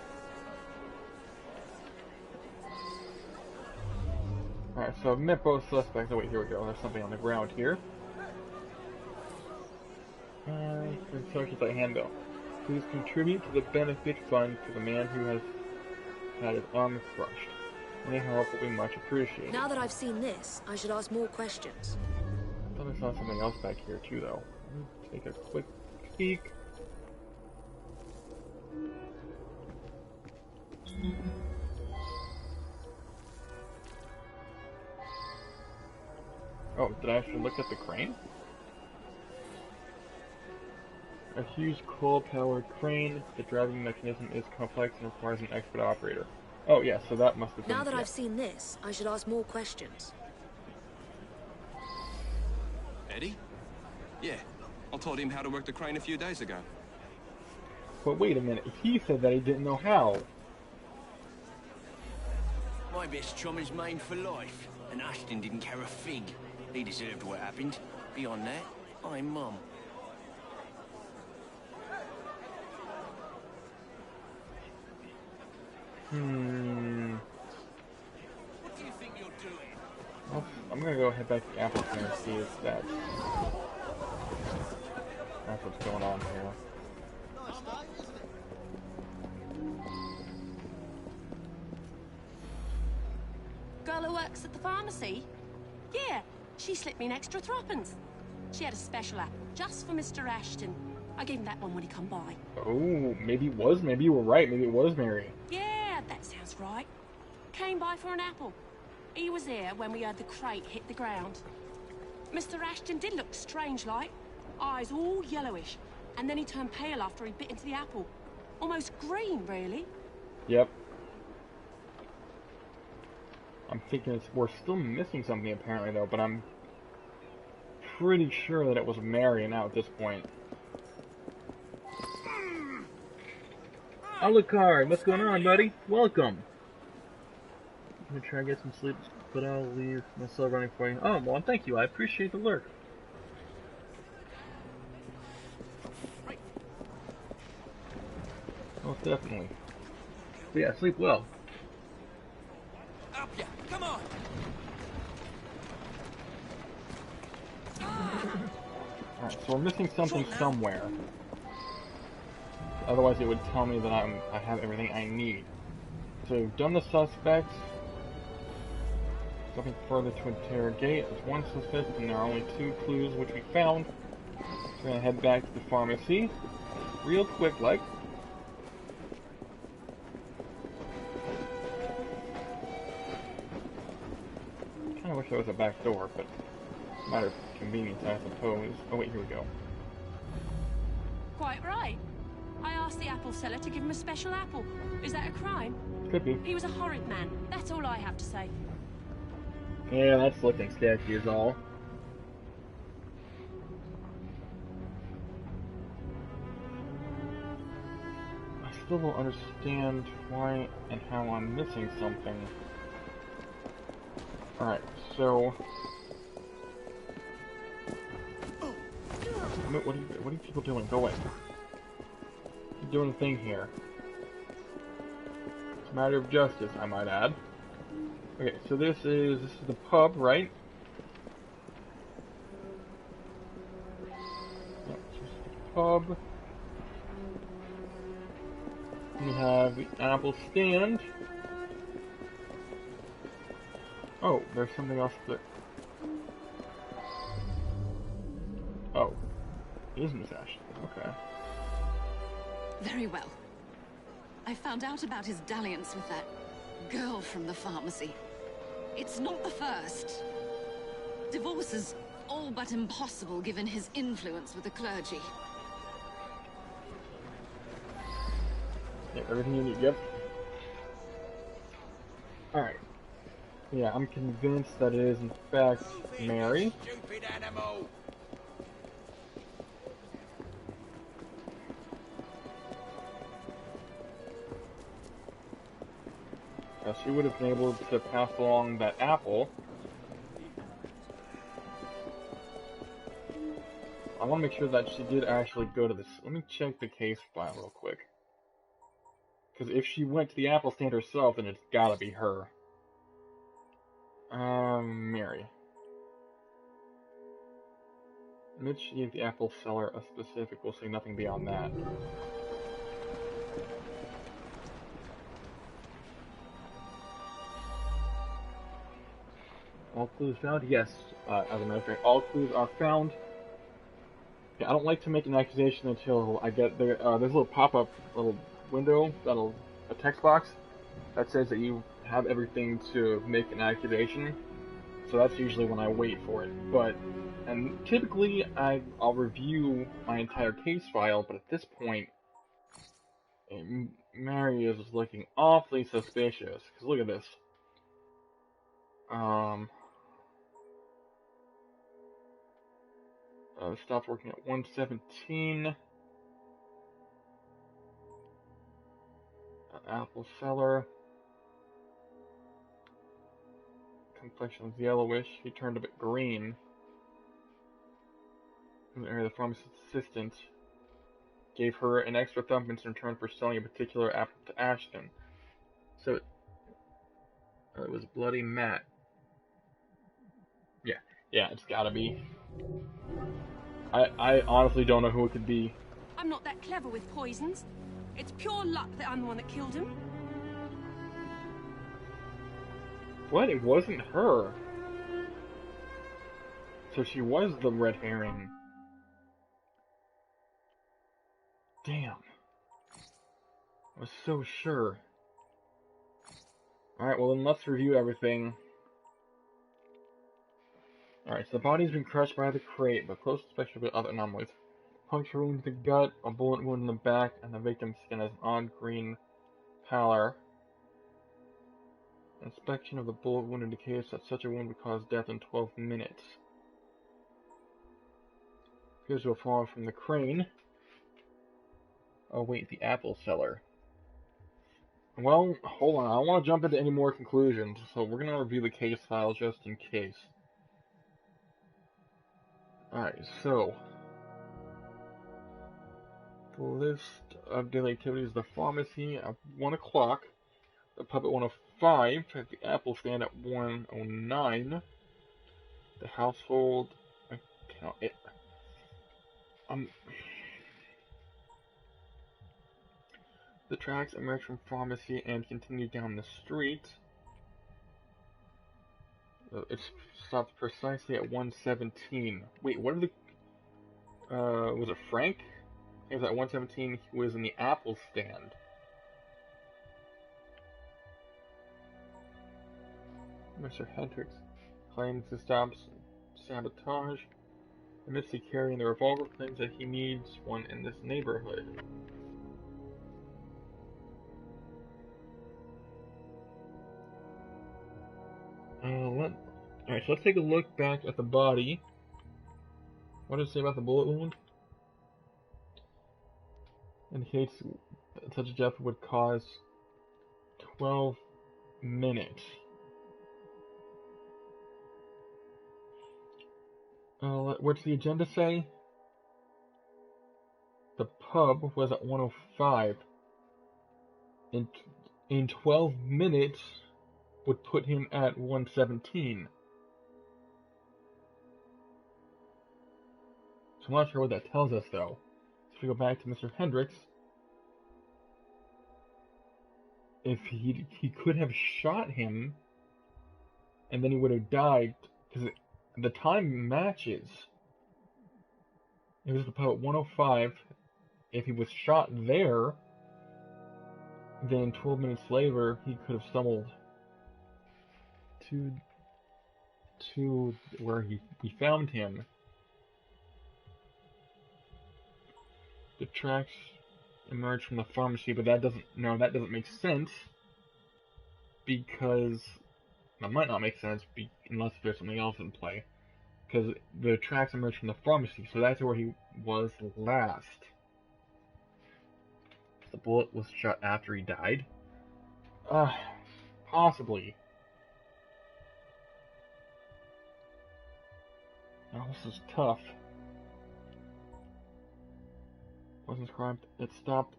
Alright, so I've met both suspects. Oh wait, here we go. There's something on the ground here. Instructions I hand though. Please contribute to the benefit fund for the man who has had his arm crushed. Any help will be much appreciated. Now that I've seen this, I should ask more questions. I thought I saw something else back here too though. Let me take a quick peek. Oh, did I actually look at the crane? A huge coal-powered crane. The driving mechanism is complex and requires an expert operator. Oh, yeah, so that must have been... Now that I've seen this, I should ask more questions. Eddie? Yeah, I taught him how to work the crane a few days ago. But wait a minute, he said that he didn't know how. My best chum is maimed for life, and Ashton didn't care a fig. He deserved what happened. Beyond that, I'm mum. What do you think you're doing? Well, I'm gonna go head back to Appleton and see if that's what's going on here. pharmacy? Yeah, she slipped me an extra threepence. She had a special apple just for Mr. Ashton. I gave him that one when he come by. Oh, maybe it was. Maybe you were right. Maybe it was Mary. Yeah, that sounds right. Came by for an apple. He was there when we heard the crate hit the ground. Mr. Ashton did look strange-like. Eyes all yellowish. And then he turned pale after he bit into the apple. Almost green, really. Yep. I'm thinking we're still missing something apparently though, but I'm pretty sure that it was Mary now at this point. Alucard, what's going on, buddy? Welcome. I'm gonna try and get some sleep, but I'll leave my cell running for you. Oh, well, thank you. I appreciate the lurk. Oh, definitely. But yeah, sleep well. Up ya! Come on! Alright, so we're missing something somewhere. Otherwise it would tell me that I have everything I need. So we've done the suspects. Something further to interrogate. There's one suspect and there are only 2 clues which we found. So we're gonna head back to the pharmacy. Real quick like. Kinda wish there was a back door, but it's a matter of convenience I suppose. Oh wait, here we go. Quite right. I asked the apple seller to give him a special apple. Is that a crime? Could be. He was a horrid man. That's all I have to say. Yeah, that's looking sketchy is all. I still don't understand why and how I'm missing something. Alright, so... What are you people doing? Go away. You're doing a thing here. It's a matter of justice, I might add. Okay, so this is the pub, right? Yep, this is the pub. We have the apple stand. Oh, there's something else that... Oh. It is Miss Ashton, okay. Very well. I found out about his dalliance with that girl from the pharmacy. It's not the first. Divorce is all but impossible given his influence with the clergy. Yeah, everything you need, yep. Alright. Yeah, I'm convinced that it is in fact Mary. Stupid animal! She would have been able to pass along that apple. I want to make sure that she did actually go to this. Let me check the case file real quick. Because if she went to the apple stand herself, then it's gotta be her. Mary. Mitch gave the apple seller a specific. We'll say nothing beyond that. All clues found? Yes. As a matter of fact, all clues are found. Yeah, I don't like to make an accusation until I get there. There's a little pop-up, little window, a text box that says that you have everything to make an accusation. So that's usually when I wait for it. And typically I'll review my entire case file, but at this point, Mary is looking awfully suspicious. Cause look at this. Stopped working at 117. Apple seller. Complexion was yellowish. He turned a bit green. The pharmacist assistant gave her an extra thumbprint in return for selling a particular apple to Ashton. So it was bloody Matt. Yeah, it's gotta be. I honestly don't know who it could be. I'm not that clever with poisons. It's pure luck that I'm the one that killed him. What? It wasn't her. So she was the red herring. Damn. I was so sure. Alright, well then let's review everything. Alright, so the body's been crushed by the crate, but close inspection of other anomalies. Puncture wound to the gut, a bullet wound in the back, and the victim's skin has an odd green pallor. Inspection of the bullet wound indicates that such a wound would cause death in 12 minutes. Appears to have fallen from the crane. Oh wait, the apple cellar. Well, hold on, I don't want to jump into any more conclusions, so we're going to review the case file just in case. Alright, so... the list of daily activities: the pharmacy at 1 o'clock, the pub at 1:05, at the apple stand at 1:09, the household... I cannot... the tracks emerge from pharmacy and continue down the street. It's stopped precisely at 1:17. Wait, what are the... was it Frank? It was at 1:17, he was in the apple stand. Mr. Hendricks claims to stop sabotage. Amidst carrying the revolver, claims that he needs one in this neighborhood. Alright, so let's take a look back at the body. What does it say about the bullet wound? Indicates that such a death would cause 12 minutes. What's the agenda say? The pub was at 1:05. In 12 minutes would put him at 1:17. So I'm not sure what that tells us, though. So if we go back to Mr. Hendricks, if he could have shot him, and then he would have died, because the time matches. It was the pub at 1:05. If he was shot there, then 12 minutes later he could have stumbled to where we found him. The tracks emerged from the pharmacy, but that doesn't make sense, because that might not make sense unless there's something else in play. Because the tracks emerged from the pharmacy, so that's where he was last. The bullet was shot after he died? Possibly. Oh, this is tough. Wasn't described. It stopped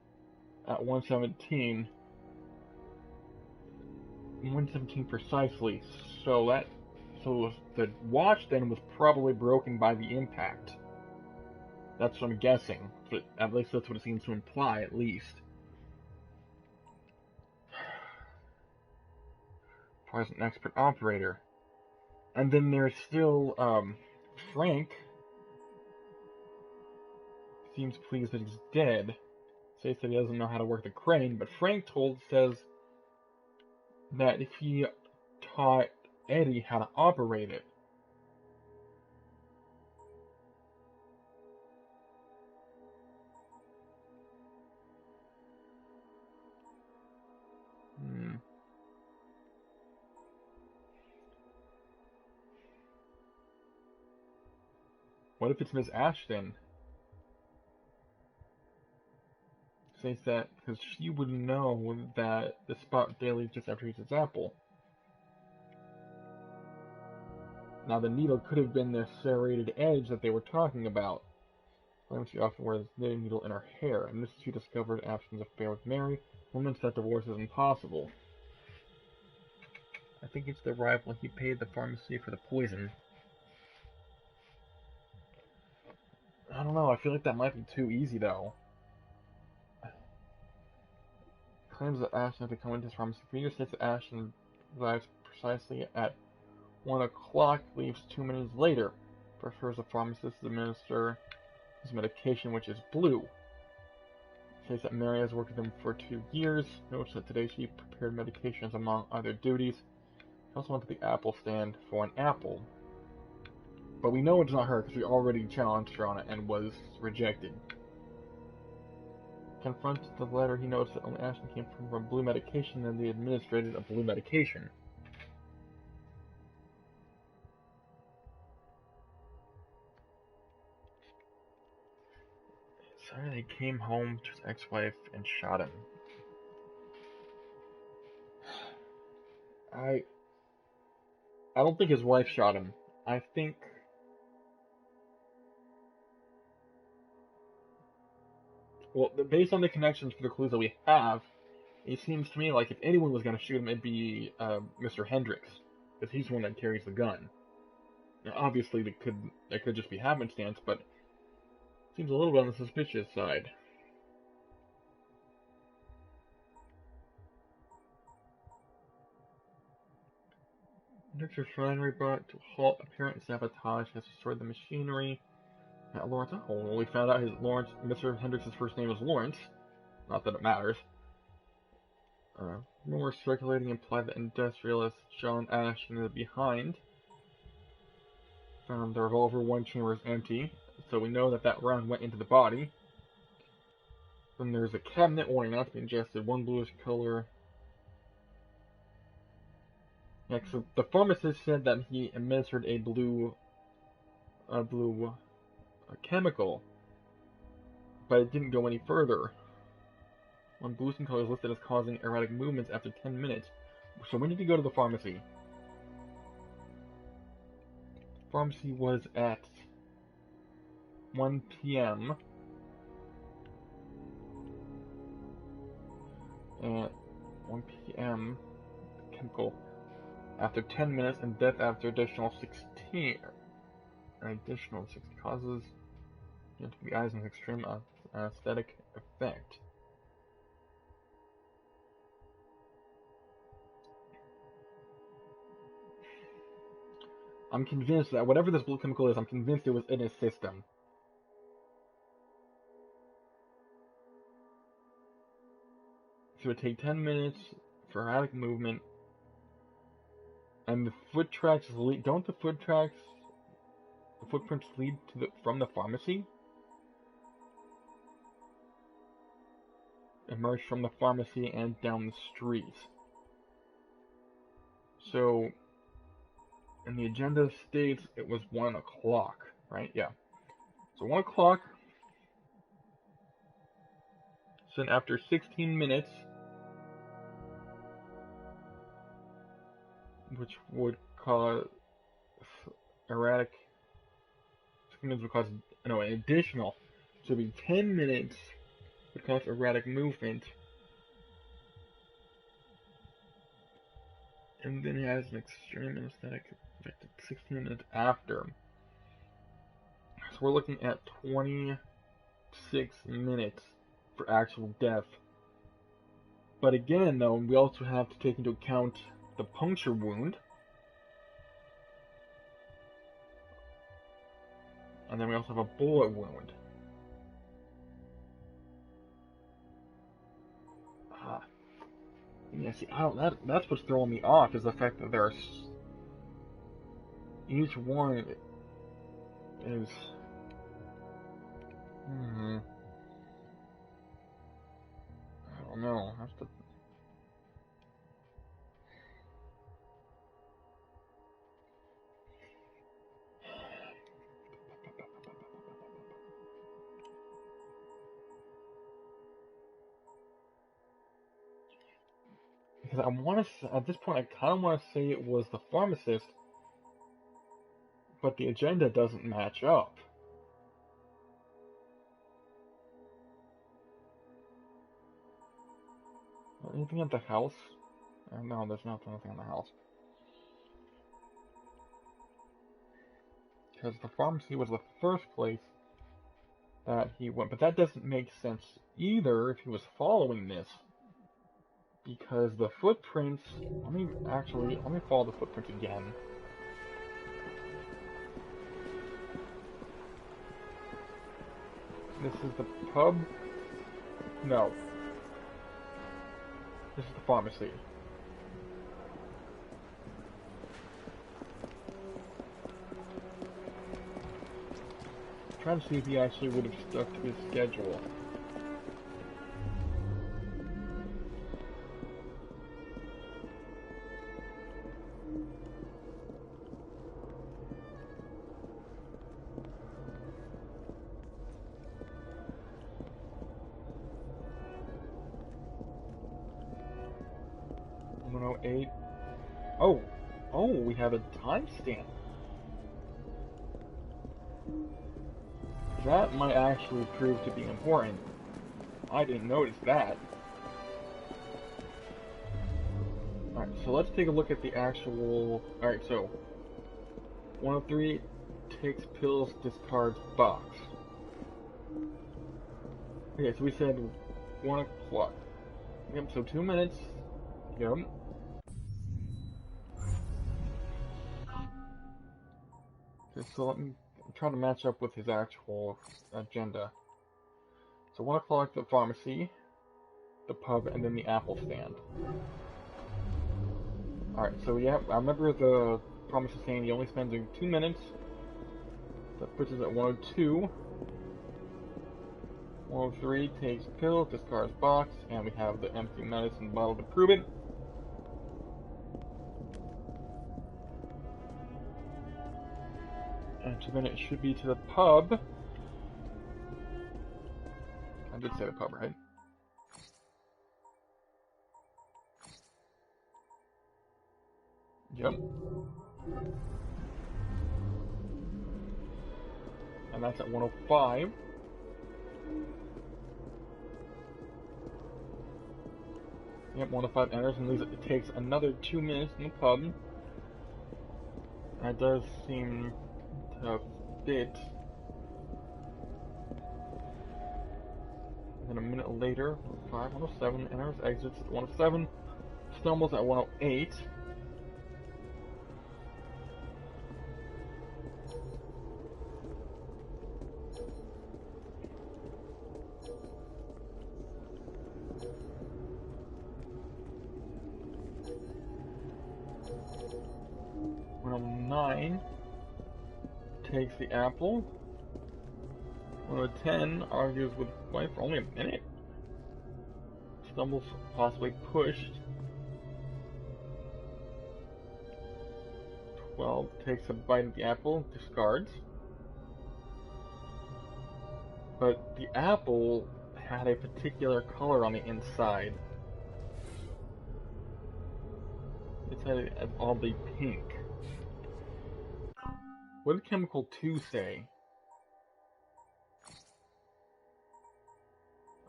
at 1:17. 1:17 precisely. So the watch then was probably broken by the impact. That's what I'm guessing. But at least that's what it seems to imply, at least. As an expert operator. And then there's still, Frank. Seems pleased that he's dead. Says that he doesn't know how to work the crane, but Frank says that if he taught Eddie how to operate it. What if it's Miss Ashton? Says that because she would know that the spot daily just after he eats his apple. Now the needle could have been the serrated edge that they were talking about. Claims she often wears the needle in her hair, and this she discovered after Ashton's affair with Mary. Woman said divorce is impossible. I think it's the rival. He paid the pharmacy for the poison. I don't know, I feel like that might be too easy, though. Claims that Ashton had to come into his pharmacy. Peter states that Ashton lives precisely at 1 o'clock, leaves 2 minutes later. Prefers the pharmacist to administer his medication, which is blue. Says that Mary has worked with him for 2 years. Notes that today she prepared medications among other duties. She also went to the apple stand for an apple. But we know it's not her because we already challenged her on it and was rejected. Confronted the letter, he noticed that only Ashton came from a blue medication and they administered a blue medication. Saturday came home to his ex-wife and shot him. I don't think his wife shot him. I think... Well, based on the connections for the clues that we have, it seems to me like if anyone was going to shoot him, it'd be Mr. Hendricks, because he's the one that carries the gun. Now, obviously, it could just be happenstance, but it seems a little bit on the suspicious side. Hendricks' refinery brought to a halt. Apparent sabotage has destroyed the machinery at Lawrence. Oh, well, we found out Mr. Hendricks' first name is Lawrence. Not that it matters. Rumors circulating imply that industrialist John Ashton is behind. Found the revolver, one chamber is empty, so we know that round went into the body. Then there's a cabinet warning not to be ingested, one bluish color. Yeah, so the pharmacist said that he administered a blue chemical, but it didn't go any further. One bluish in color is listed as causing erratic movements after 10 minutes. So when did he go to the pharmacy? The pharmacy was at 1 p.m. And 1 p.m. chemical after 10 minutes and death after additional 16. An additional 6 causes the eyes an extreme aesthetic effect. I'm convinced that whatever this blue chemical is, I'm convinced it was in his system. So it would take 10 minutes for erratic movement. And the foot tracks lead. Don't the footprints lead from the pharmacy? Emerge from the pharmacy and down the street. So, and the agenda states it was 1 o'clock, right? Yeah. So 1 o'clock. So then after 16 minutes, which would cause erratic, 16 minutes would cause, no, an additional, so it'd be 10 minutes would cause erratic movement. And then it has an extreme anesthetic effect 16 minutes after. So we're looking at 26 minutes for actual death. But again, though, we also have to take into account the puncture wound. And then we also have a bullet wound. Yeah, see, that's what's throwing me off, is the fact that there's... Each one is... I don't know. I have to... Because I want to... At this point, I kind of want to say it was the pharmacist, but the agenda doesn't match up. Anything at the house? No, there's not anything in the house. Because the pharmacy was the first place that he went. But that doesn't make sense either if he was following this. Because the footprints, let me follow the footprints again. This is the pub? No. This is the pharmacy. I'm trying to see if he actually would have stuck to his schedule. Oh, we have a timestamp. That might actually prove to be important. I didn't notice that. Alright, so let's take a look at the actual... Alright, so 103 takes pills, discards box. Okay, so we said 1 o'clock. Yep, so 2 minutes. Yep. Okay, so I'm trying to match up with his actual agenda. So 1 o'clock, the pharmacy, the pub, and then the apple stand. Alright, so yeah, I remember the pharmacist saying he only spends 2 minutes. That puts us at 102. 103 takes pill, discards box, and we have the empty medicine bottle to prove it. And so then it should be to the pub. I did say the pub, right? Yep. And that's at 105. Yep, 105 enters and leaves it. It takes another 2 minutes in the pub. That does seem to fit. And then a minute later, 105, 107, enters, exits at 107, stumbles at 108. Takes the apple. 110 argues with wife for only a minute. Stumbles, possibly pushed. 12 takes a bite of the apple, discards. But the apple had a particular color on the inside. It said it as oddly pink. What did Chemical 2 say?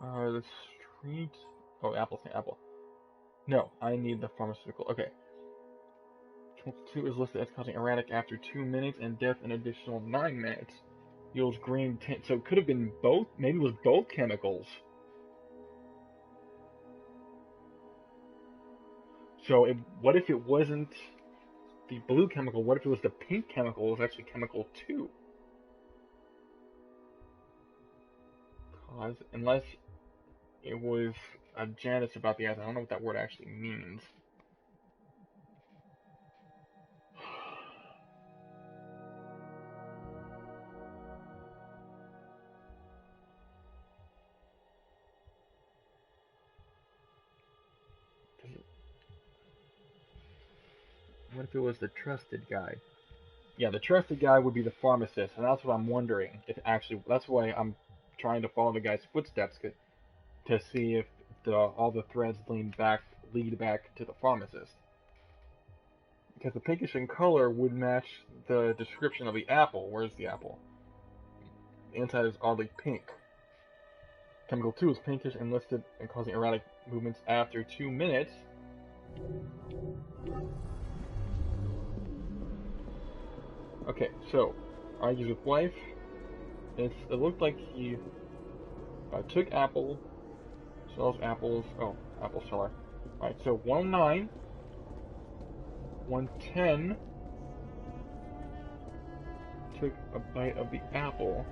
The street... Oh, apple. No, I need the pharmaceutical. Okay. Chemical 2 is listed as causing erratic after 2 minutes and death an additional 9 minutes. Yields green tint. So it could have been both? Maybe it was both chemicals. So what if it wasn't the blue chemical? What if it was the pink chemical? It was actually Chemical 2. Unless it was a Janus about the acid. I don't know what that word actually means. What if it was the trusted guy? Yeah, the trusted guy would be the pharmacist, and that's what I'm wondering. If actually, that's why I'm trying to follow the guy's footsteps to see if all the threads lead back to the pharmacist. Because the pinkish in color would match the description of the apple. Where's the apple? The inside is oddly pink. Chemical 2 is pinkish and listed and causing erratic movements after 2 minutes. Okay, so, argues with wife. It looked like he took apple, sells apples. Oh, apple seller. Alright, so 109, 110, took a bite of the apple.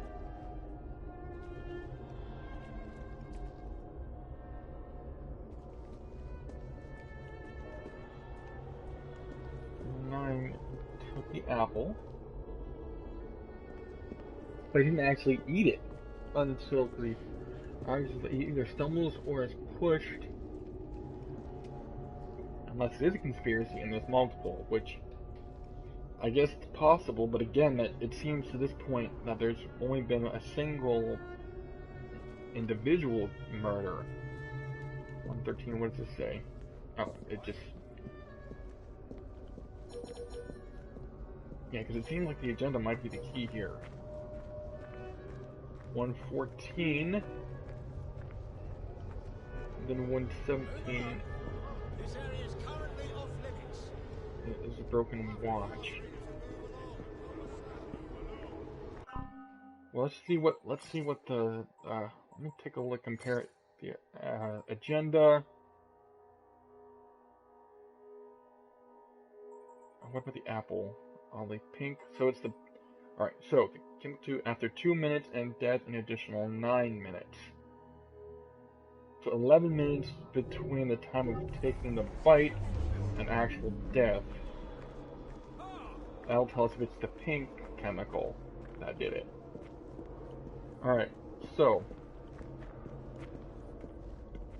Took the apple, but he didn't actually eat it until he either stumbles or is pushed, unless it is a conspiracy and there's multiple, which I guess it's possible, but again, it seems to this point that there's only been a single individual murder. 113, what does this say? Oh, it just... Yeah, because it seems like the agenda might be the key here. 114, then 117. This area is currently off limits. There's a broken watch. Well, let's see what the let me take a look, compare it, the agenda. What about the apple? The pink. So it's the... Alright, so, after 2 minutes and death an additional 9 minutes. So 11 minutes between the time of taking the bite and actual death. That'll tell us if it's the pink chemical that did it. Alright, so...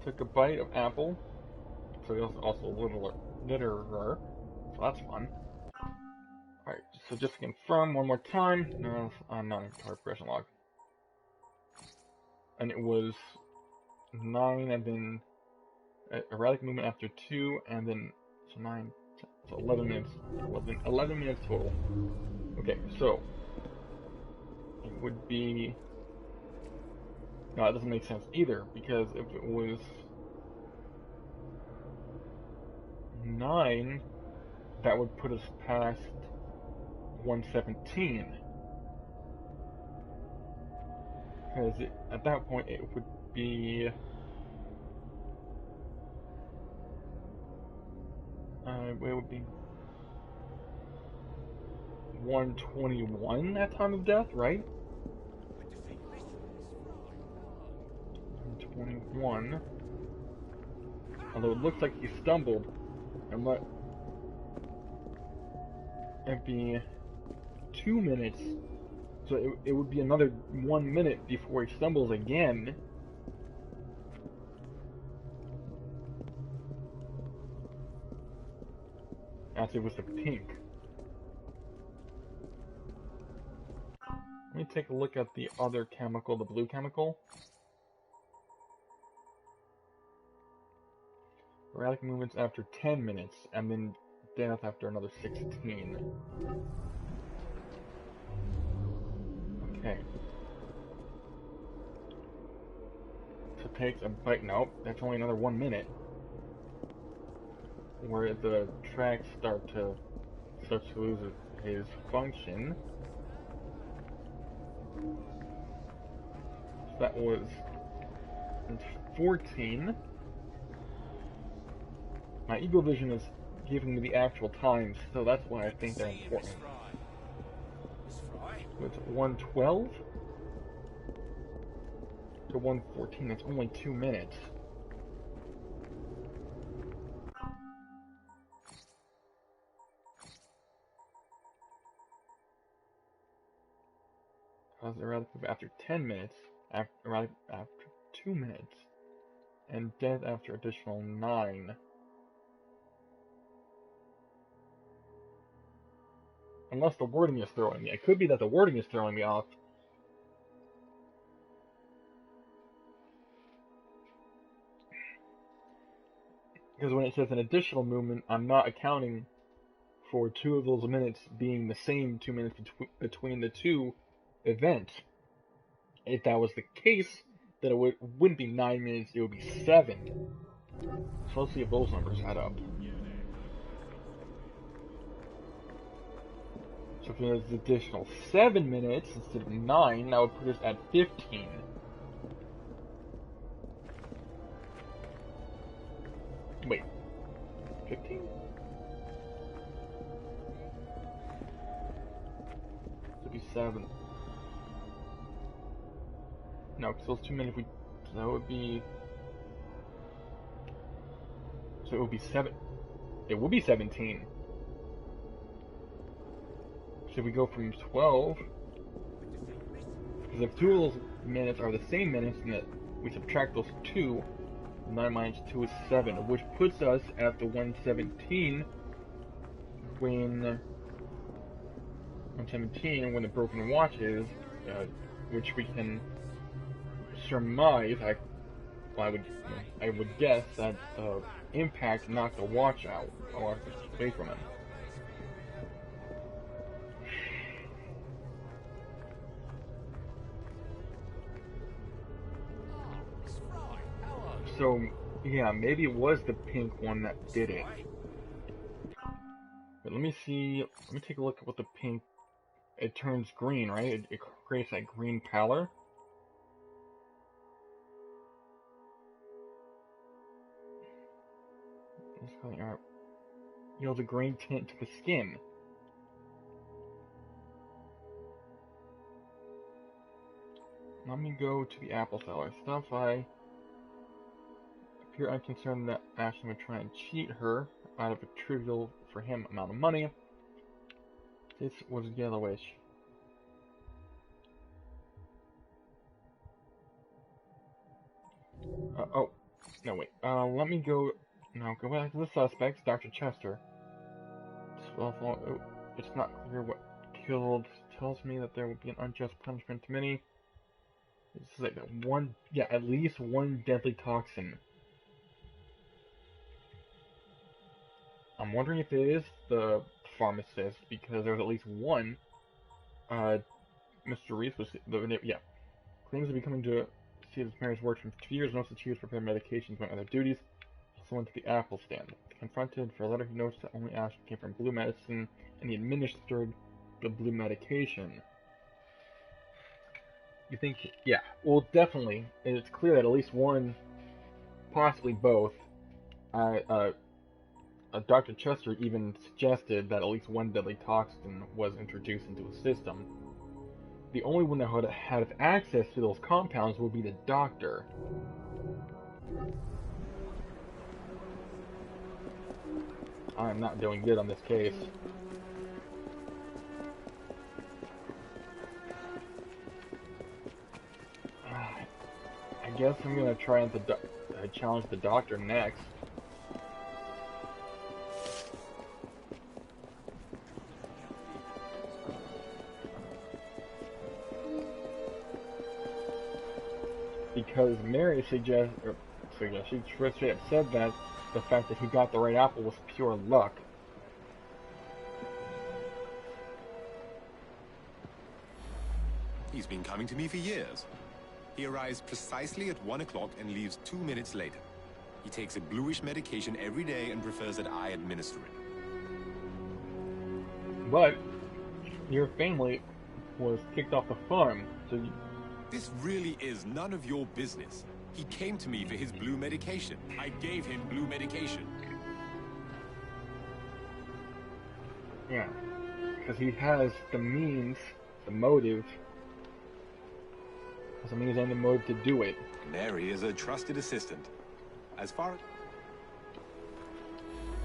Took a bite of apple. So he was also a litterer. So that's fun. Alright, so just to confirm one more time, no, non-progression log. And it was 9 and then erratic movement after 2 and then, so 9, so 11 minutes, 11 minutes total. Okay, so, it would be, no, that doesn't make sense either, because if it was 9, that would put us past 117. Because at that point it would be... it would be 121 at time of death, right? 121. Although it looks like he stumbled, and let it be 2 minutes, so it would be another 1 minute before he stumbles again. As it was the pink. Let me take a look at the other chemical, the blue chemical. Erratic movements after 10 minutes, and then death after another 16. Okay. So takes a bite. Nope, that's only another 1 minute. Where the tracks starts to lose his function. So that was 14. My Eagle Vision is giving me the actual times, so that's why I think they're important. So it's 112 to 114. That's only 2 minutes. Erratic after 10 minutes, erratic after 2 minutes, and death after additional 9. Unless the wording is throwing me. It could be that the wording is throwing me off. Because when it says an additional movement, I'm not accounting for 2 of those minutes being the same 2 minutes between the two events. If that was the case, then it wouldn't be 9 minutes, it would be 7. So let's see if those numbers add up. So if there's an additional 7 minutes instead of 9, that would put us at 15. Wait. 15? Should be 7. No, because those too many if we... So that would be... So it would be 7... It would be 17. Should we go from 12? Because if 2 of those minutes are the same minutes, and that we subtract those 2, 9 minus 2 is 7, which puts us at the 117 when... 117 when the broken watch is, which we can surmise, I would guess that Impact knocked the watch out, or away from him. So, yeah, maybe it was the pink one that did it. But let me see, let me take a look at what the pink, it turns green, right? It creates that green pallor. Yields a green tint to the skin. Let me go to the apple seller. Stuff I appear unconcerned that Ashton would try and cheat her out of a trivial for him amount of money. This was yellowish. Oh, no wait. Let me go. No, go back to the suspects. Dr. Chester. It's not clear what killed. Tells me that there would be an unjust punishment to many. It's like one, yeah, at least one deadly toxin. I'm wondering if it is the pharmacist because there's at least one. Mr. Reese was yeah, claims to be coming to see his parents worked for 2 years. Notes that she was preparing medications among other duties. Also went to the apple stand. Confronted for a letter, he noticed that only ash came from blue medicine, and he administered the blue medication. You think? Yeah. Well, definitely. And it's clear that at least one, possibly both. Dr. Chester even suggested that at least one deadly toxin was introduced into his system. The only one that would have access to those compounds would be the doctor. I'm not doing good on this case. I guess I'm gonna try and challenge the doctor next. Because Mary she straight up said that the fact that he got the right apple was pure luck. He's been coming to me for years. He arrives precisely at 1 o'clock and leaves 2 minutes later. He takes a bluish medication every day and prefers that I administer it. But your family was kicked off the farm, so you... This really is none of your business. He came to me for his blue medication. I gave him blue medication. Yeah, because he has the means, the motive. Has the means and the motive to do it. Mary is a trusted assistant. As far as...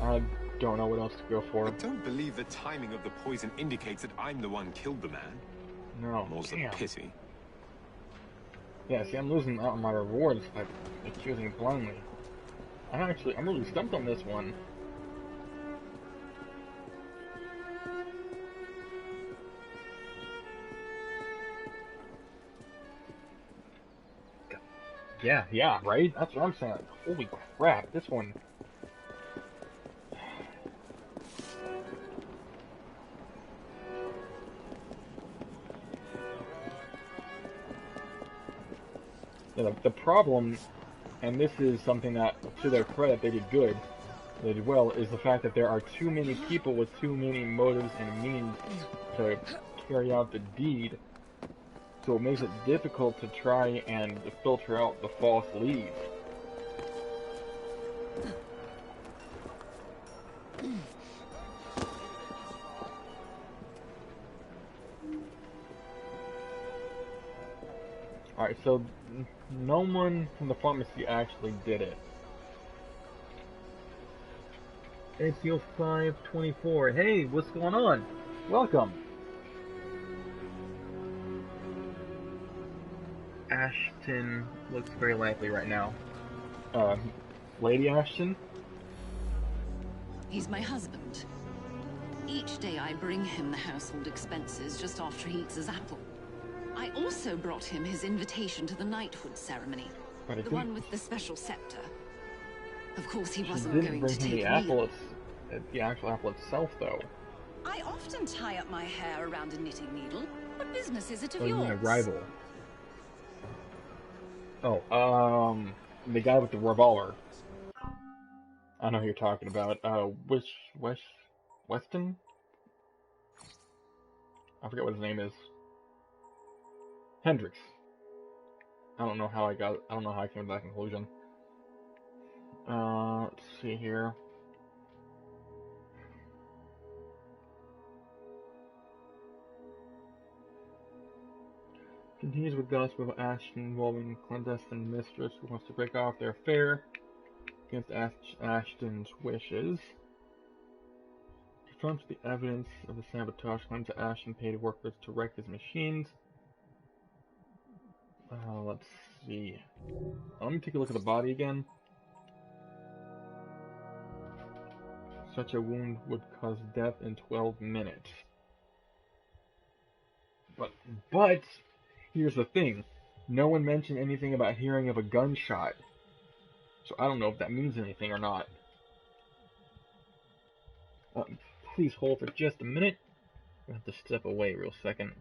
I don't know what else to go for. I don't believe the timing of the poison indicates that I'm the one killed the man. No, More's a pity. Yeah, see, I'm losing out on my rewards by choosing blindly. I'm really stumped on this one. Yeah, right? That's what I'm saying. Holy crap, this one... Yeah, the problem, and this is something that, to their credit, they did good, they did well, is the fact that there are too many people with too many motives and means to carry out the deed. So it makes it difficult to try and filter out the false leads. Alright, so no one from the pharmacy actually did it. ACO 524. Hey, what's going on? Welcome. Ashton looks very lively right now. Lady Ashton? He's my husband. Each day I bring him the household expenses just after he eats his apple. I also brought him his invitation to the knighthood ceremony. The one with the special scepter. Of course, he wasn't going to take me. The actual apple itself, though. I often tie up my hair around a knitting needle. What business is it of Oh, yours? my rival. Oh, the guy with the revolver. I know who you're talking about. Weston? I forget what his name is. Hendricks. I don't know how I came to that conclusion. Let's see here. Continues with gossip of Ashton involving a clandestine mistress who wants to break off their affair against Ashton's wishes. Confronts the evidence of the sabotage claims that Ashton paid workers to wreck his machines. Let's see. Let me take a look at the body again. Such a wound would cause death in 12 minutes. But here's the thing. No one mentioned anything about hearing of a gunshot. So I don't know if that means anything or not. Please hold for just a minute. I have to step away real second.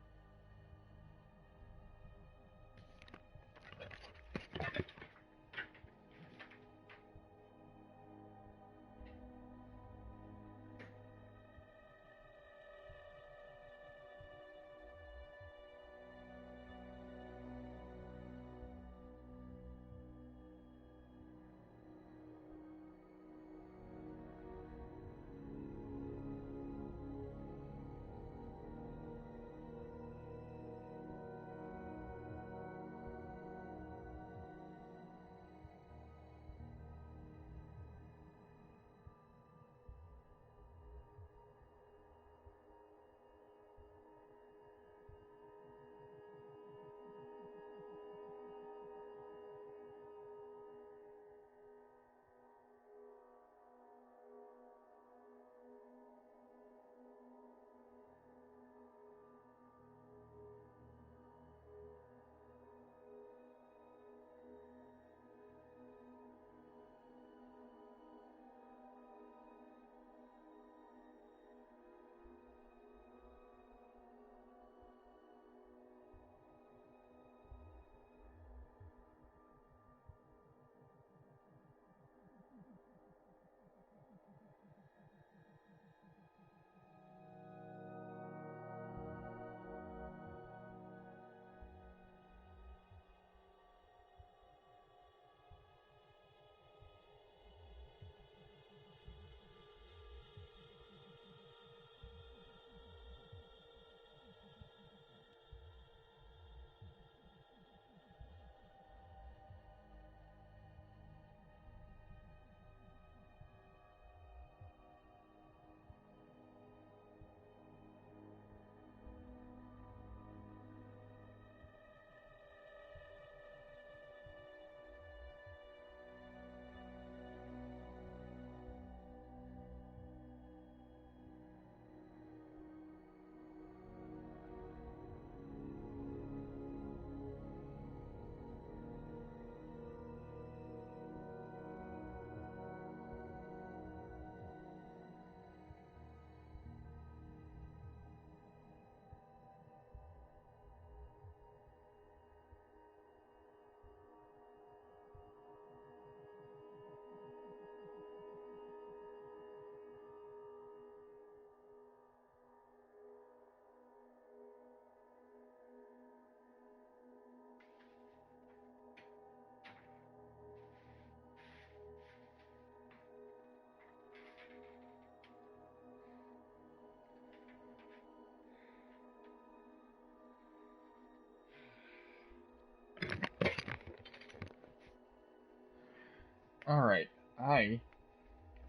Alright, I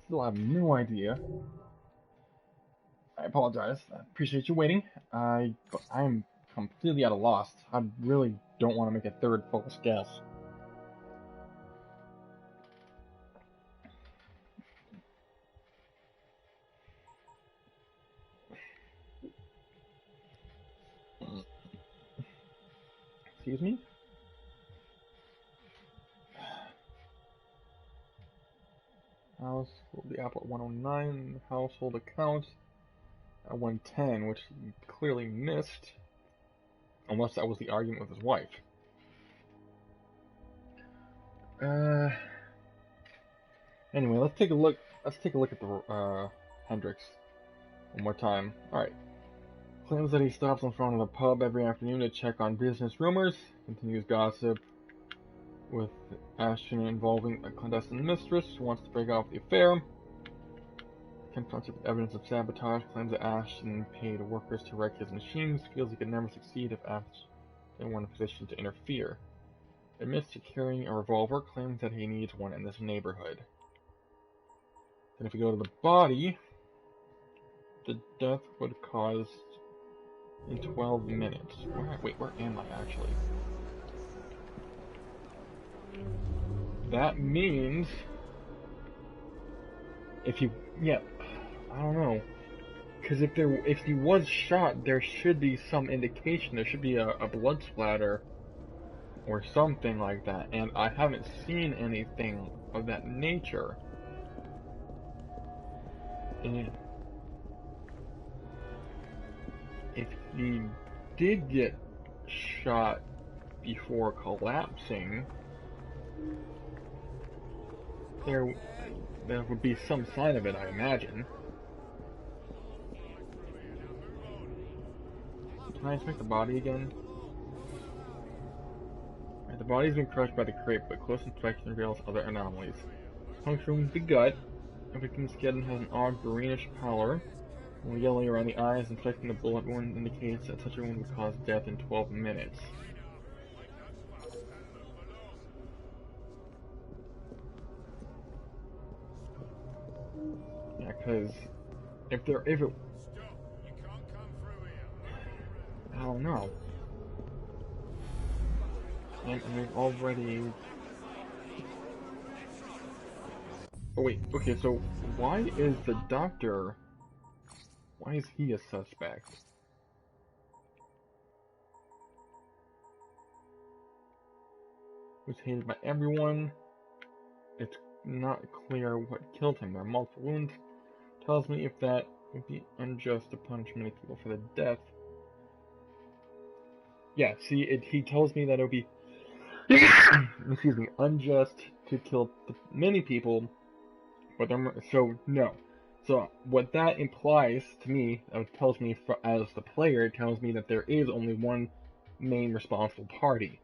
still have no idea. I apologize. I appreciate you waiting. I'm completely at a loss. I really don't want to make a third false guess. Excuse me? Household, the apple at 109, household accounts at 110, which he clearly missed. Unless that was the argument with his wife. Anyway, let's take a look at the, Hendrix one more time. Alright. Claims that he stops in front of the pub every afternoon to check on business rumors. Continues gossip with Ashton involving a clandestine mistress who wants to break off the affair. Confronted with evidence of sabotage, claims that Ashton paid workers to wreck his machines, feels he could never succeed if Ashton were in a position to interfere. Admits to carrying a revolver, claims that he needs one in this neighborhood. Then if we go to the body, the death would cause in 12 minutes. Where am I actually? That means if he, I don't know, because if he was shot, there should be some indication. There should be a blood splatter or something like that, and I haven't seen anything of that nature. And if he did get shot before collapsing, there would be some sign of it, I imagine. Can I inspect the body again? Right, the body's been crushed by the crate, but close inspection reveals other anomalies. Puncturing the gut, the victim's skin has an odd greenish pallor. Yellow around the eyes, inspecting the bullet wound indicates that such a wound would cause death in 12 minutes. Yeah, because if it, I don't know. And we've already. Oh wait, okay, so why is the doctor? Why is he a suspect? Was hated by everyone. It's not clear what killed him. There are multiple wounds. Tells me if that would be unjust to punish many people for the death. Yeah, see, he tells me that it would be excuse me, unjust to kill many people, but so no. So what that implies to me, tells me as the player, it tells me that there is only one main responsible party.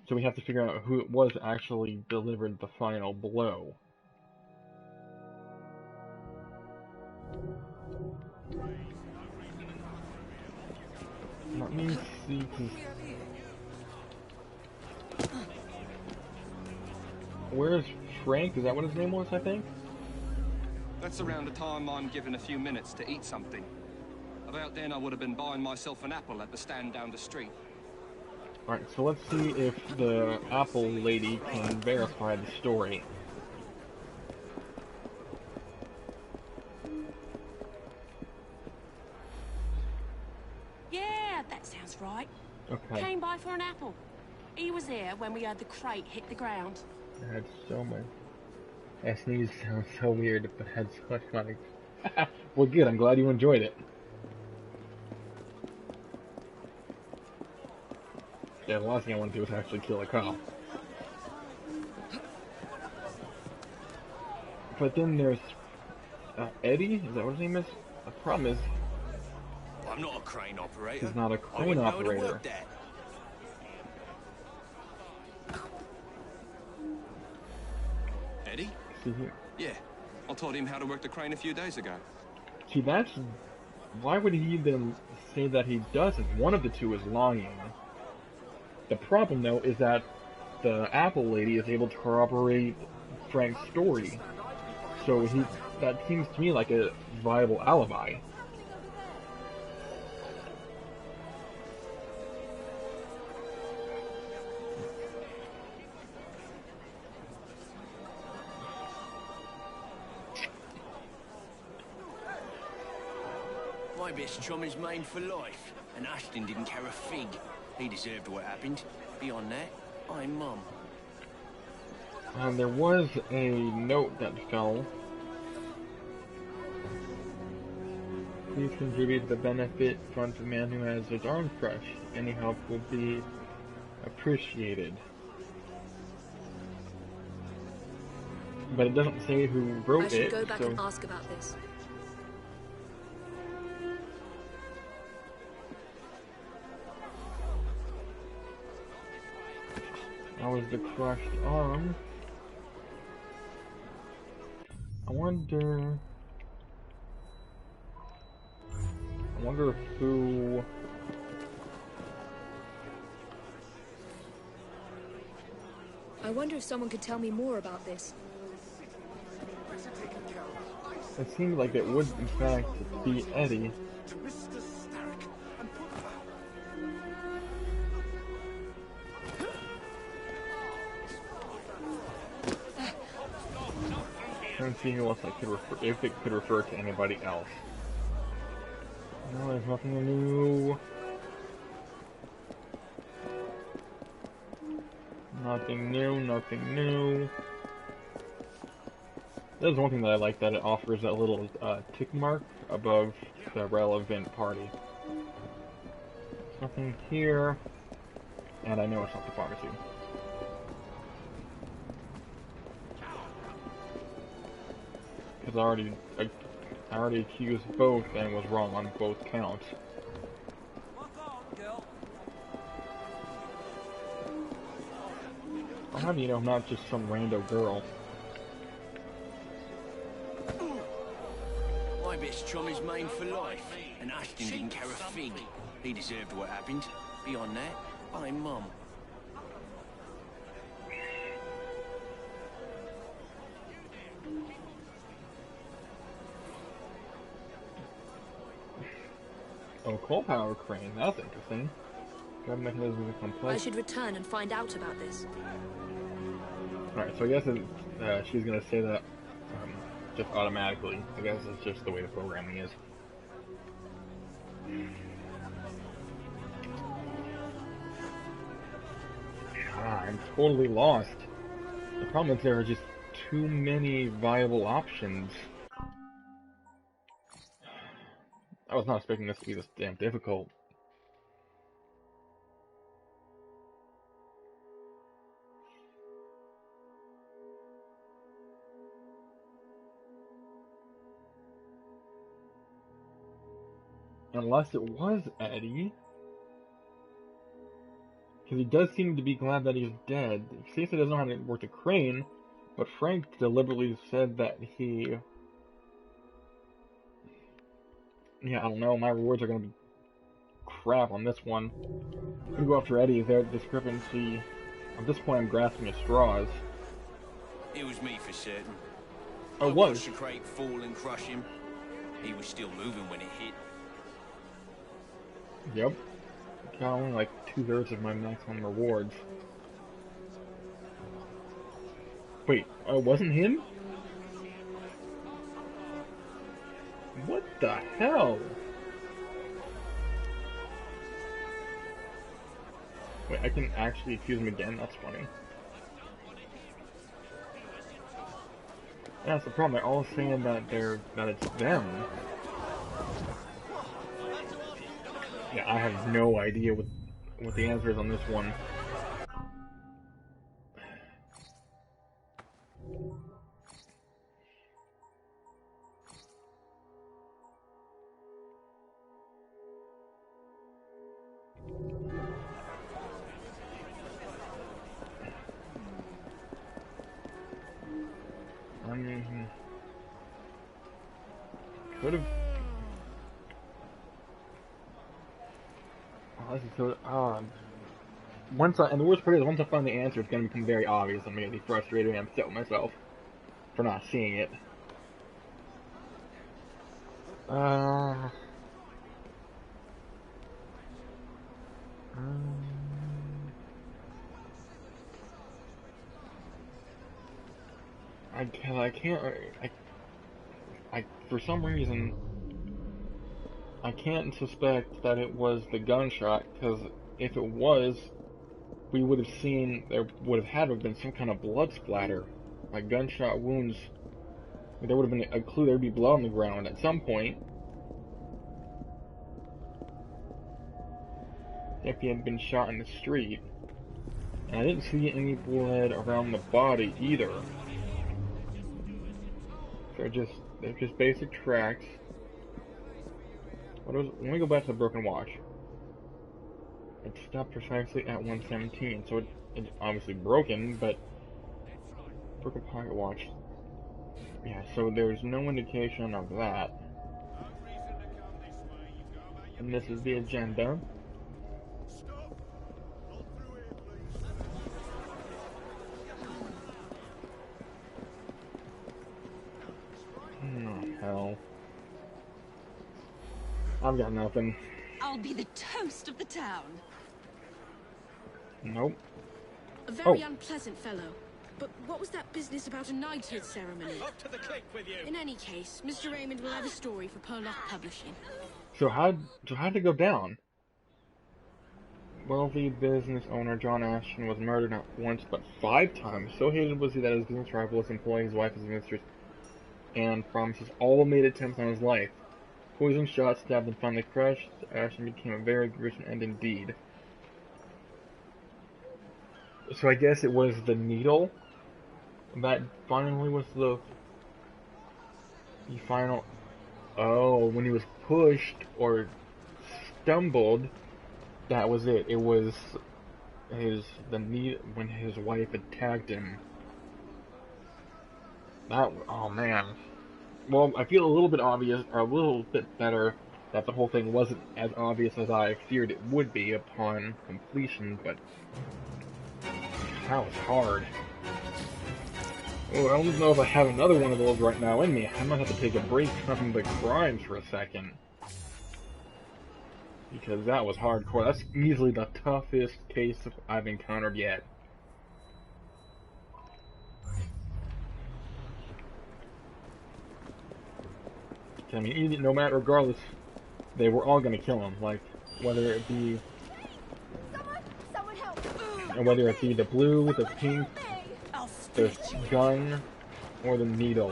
So we have to figure out who it was that actually delivered the final blow. Let me see. Where's Frank? Is that what his name was, I think? That's around the time I'm given a few minutes to eat something. About then I would have been buying myself an apple at the stand down the street. Alright, so let's see if the apple lady can verify the story. Yeah, that sounds right. Okay. Came by for an apple. He was there when we heard the crate hit the ground. I had so much. That sneeze sounds so weird, but had so much fun. Well, good. I'm glad you enjoyed it. Yeah, the last thing I want to do is actually kill a cop. But then there's Eddie. Is that what his name is? The problem is, I'm not a crane operator. he's not a crane operator. Eddie? See here. Yeah, I taught him how to work the crane a few days ago. See, that's... Why would he then say that he doesn't? One of the two is lying. The problem, though, is that the Apple lady is able to corroborate Frank's story. So that seems to me like a viable alibi. My best chum is maimed for life, and Ashton didn't care a fig. He deserved what happened. Beyond that, I'm mum. There was a note that fell. Please contribute to the benefit fund to the man who has his arm crushed. Any help will be appreciated. But it doesn't say who wrote it. I should go back so... and ask about this. That was the crushed arm. I wonder who... I wonder if someone could tell me more about this. It seems like it would, in fact, be Eddie. Let's see who else I could refer, if it could refer to anybody else. No, there's nothing new. Nothing new, nothing new. There's one thing that I like, that it offers that little tick mark above the relevant party. There's nothing here, and I know it's not the pharmacy. Because I already accused both and was wrong on both counts. How do you know I'm not just some rando girl? My best chum is maimed for life, and Ashton didn't care a fig. He deserved what happened. Beyond that, I'm mum. Oh, coal power crane. That's interesting. Got mechanisms are complex. I should return and find out about this. Alright, so I guess she's gonna say that just automatically. I guess it's just the way the programming is. I'm totally lost. The problem is there are just too many viable options. I was not expecting this to be this damn difficult. Unless it was Eddie. Because he does seem to be glad that he's dead. He says he doesn't know how to work the crane, but Frank deliberately said that he... Yeah, I don't know, my rewards are gonna be crap on this one. I'm gonna go after Eddie. Is there a discrepancy? At this point, I'm grasping at straws. It was me for certain. Oh, I it was? watched the crate fall and crush him. He was still moving when it hit. Yep. Got only like 2/3 of my maximum rewards. Wait, it wasn't him? What the hell? Wait, I can actually accuse him again? That's funny. That's the problem, they're all saying that it's them. Yeah, I have no idea what the answer is on this one. I mean, could have. Oh, this is so odd. And the worst part is, once I find the answer, it's gonna become very obvious. I'm gonna be frustrated and upset with myself for not seeing it. For some reason, I can't suspect that it was the gunshot, because if it was, we would have seen, there would have had to have been some kind of blood splatter. Like gunshot wounds, there would have been a clue there would be blood on the ground at some point. If he had been shot in the street. And I didn't see any blood around the body either. They're just basic tracks. Let me go back to the broken watch. It stopped precisely at 117, so it's obviously broken, but broken pocket watch. Yeah, so there's no indication of that. And this is the agenda. Oh, hell. I've got nothing. I'll be the toast of the town. Nope. A very unpleasant fellow. But what was that business about a knighthood ceremony? Up to the click with you. In any case, Mr. Raymond will have a story for Perlock Publishing. So how'd it go down? Wealthy business owner John Ashton was murdered not once but 5 times. So hated was he that his business rival was employing his wife as a mistress and promises all made attempts on his life. Poison shot, stabbed, and finally crushed. Ashton became a very gruesome end indeed. So I guess it was the needle that finally was the final. Oh, when he was pushed or stumbled, that was it. It was when his wife attacked him. Oh man. Well, I feel a little bit obvious, or a little bit better, that the whole thing wasn't as obvious as I feared it would be upon completion, but that was hard. Oh, I don't know if I have another one of those right now in me. I might have to take a break from the crimes for a second. Because that was hardcore. That's easily the toughest case I've encountered yet. I mean, no matter, regardless, they were all gonna kill him. Like, whether it be, Someone help! and whether it be the blue, the pink, the gun, or the needle.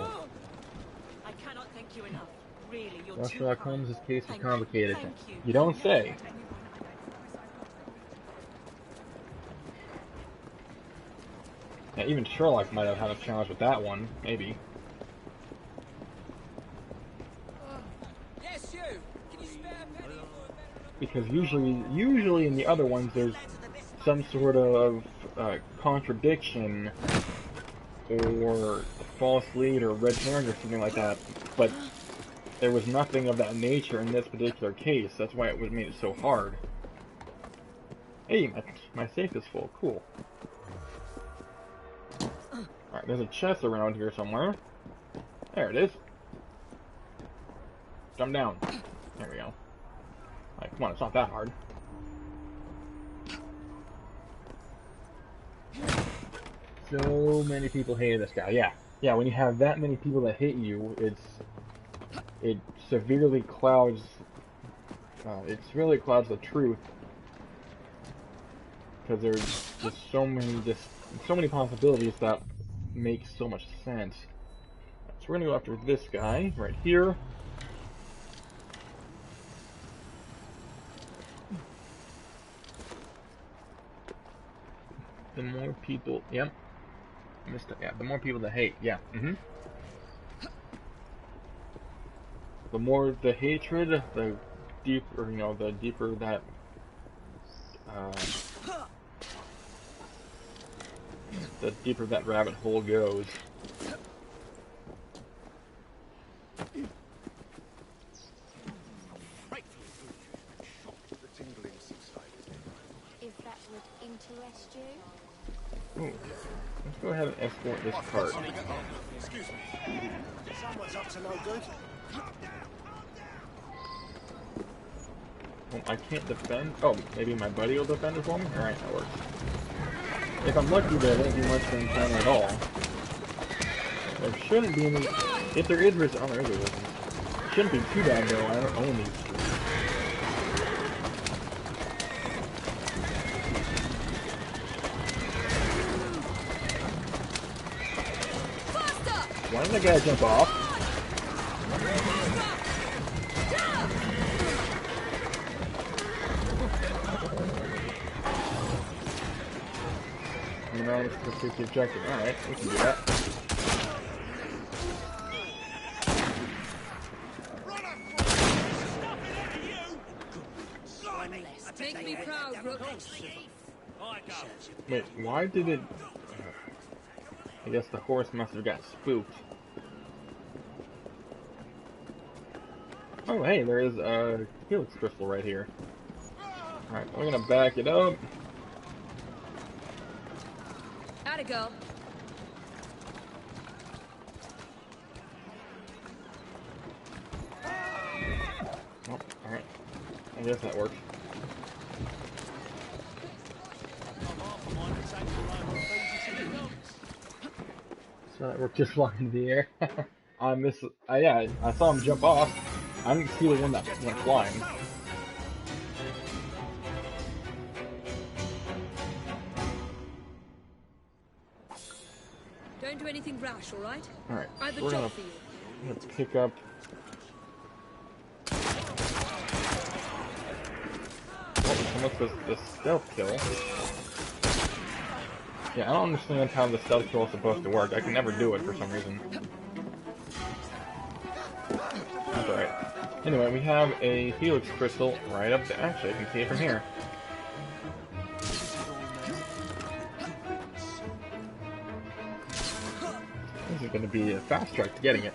I cannot thank you enough. Really, you're Well, too Sherlock kind. Holmes' case is complicated. Thank you. You don't say. Yeah, even Sherlock might have had a challenge with that one, maybe. Yes, you. Can you spare a penny for a better... Because usually in the other ones, there's some sort of contradiction or false lead or red herring or something like that. But there was nothing of that nature in this particular case. That's why it made it so hard. Hey, my safe is full. Cool. Alright, there's a chest around here somewhere. There it is. Jump down. There we go. Like, come on, it's not that hard. So many people hated this guy. Yeah, when you have that many people that hate you, it severely clouds, the truth. Because there's just so many possibilities that make so much sense. So we're gonna go after this guy right here. The more people, yep. The more people that hate, yeah. The more the hatred, the deeper, the deeper that, the deeper that rabbit hole goes. If that would to arrest you? Ooh. Let's go ahead and escort this cart. Excuse me. Someone's up to no good. Well, I can't defend. Oh, maybe my buddy will defend it for me? Alright, that works. If I'm lucky, there won't be much to encounter at all. There shouldn't be any. If there is resistance. Oh, there is resistance. Shouldn't be too bad though. I don't own these. Why did the guy jump off? You know, it's the 50 objective. Alright, we can do that. Make me proud, Rook. Wait, why did it... I guess the horse must have got spooked. Oh, hey, there is a helix crystal right here. Alright, we're gonna back it up. Atta girl. Oh, alright. I guess that works. So that worked just flying in the air. Yeah, I saw him jump off. I didn't see the one that went flying. Don't do anything rash, all right? Alright, I have a we're job gonna, for you. I'm gonna pick up. Oh, what's the stealth kill? Yeah, I don't understand how the stealth kill is supposed to work. I can never do it for some reason. That's alright. Anyway, we have a helix crystal right up there. Actually, I can see it from here. This is going to be a fast track to getting it.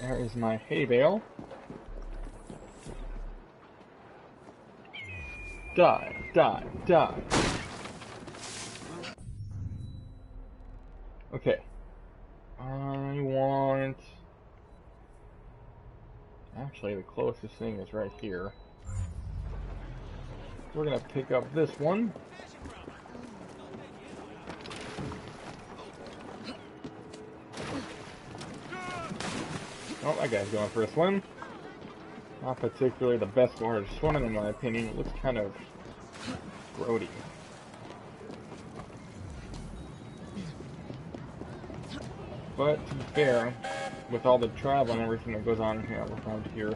There is my hay bale. Die, die, die. Okay. I want... Actually, the closest thing is right here. We're gonna pick up this one. Oh, that guy's going for a swim. Not particularly the best water to swim in my opinion. It looks kind of grody. But to be fair, with all the travel and everything that goes on here around here,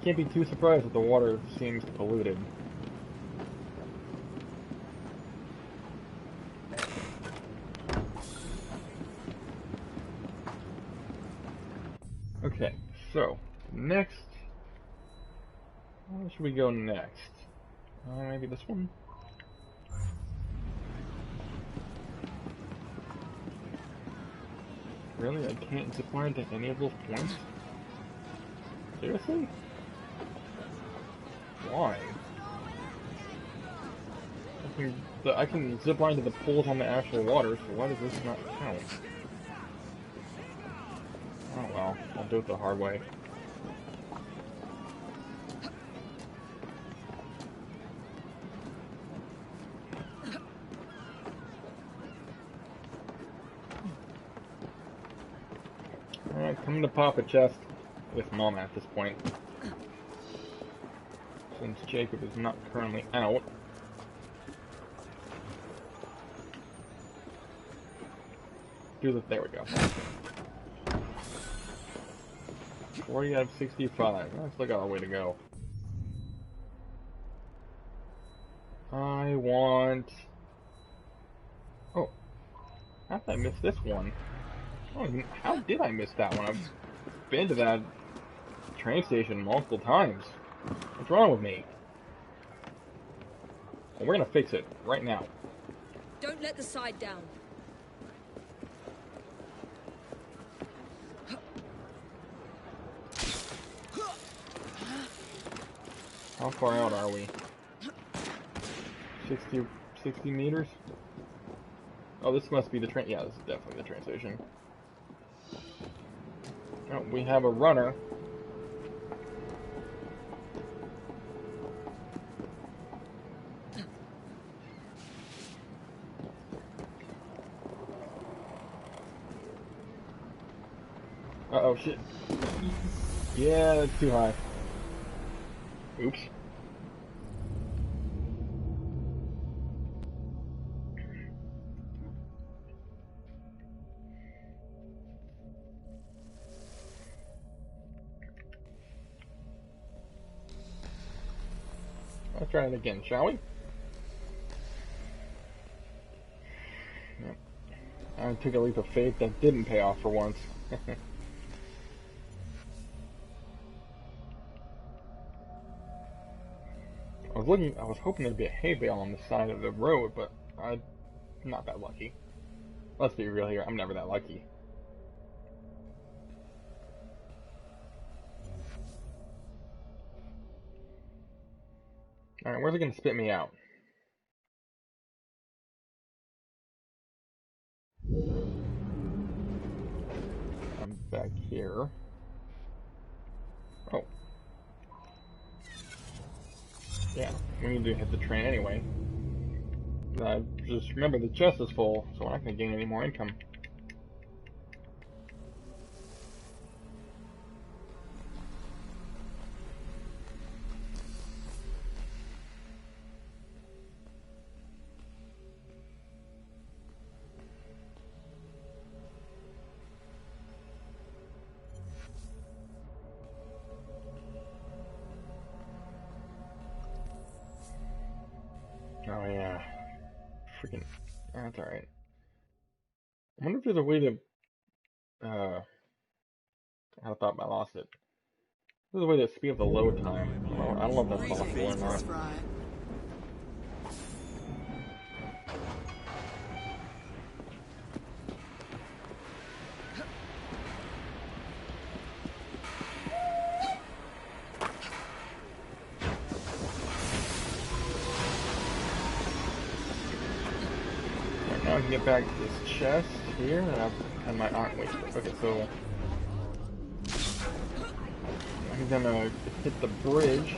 can't be too surprised that the water seems polluted. Okay, so next, where should we go next? Maybe this one? Really? I can't zip line to any of those points? Seriously? Why? I can zip line to the pools on the actual water, so why does this not count? Oh well, I'll do it the hard way. Alright, coming to pop a chest with Mom at this point. Since Jacob is not currently out. There we go. 40 out of 65. I still got a way to go. I want... Oh. How did I miss this one? Oh, how did I miss that one? I've been to that train station multiple times. What's wrong with me? Well, we're gonna fix it right now. Don't let the side down. How far out are we? 60 meters? Oh, this must be the train. Yeah, this is definitely the train station. Oh, we have a runner. Uh-oh, shit. Yeah, that's too high. Oops. Let's try it again, shall we? Yep. I took a leap of faith that didn't pay off for once. I was hoping there'd be a hay bale on the side of the road, but I'm not that lucky. Let's be real here, I'm never that lucky. Alright, where's it gonna spit me out? I'm back here. Oh. Yeah, we need to hit the train anyway. Just remember the chest is full, so we're not gonna gain any more income. Oh yeah. Freaking. That's alright. I wonder if there's a way to. I thought I lost it. There's a way to speed up the load time. I don't know if that's possible or not. Right, now I can get back to this chest here, and my wait. Okay, so I'm gonna hit the bridge.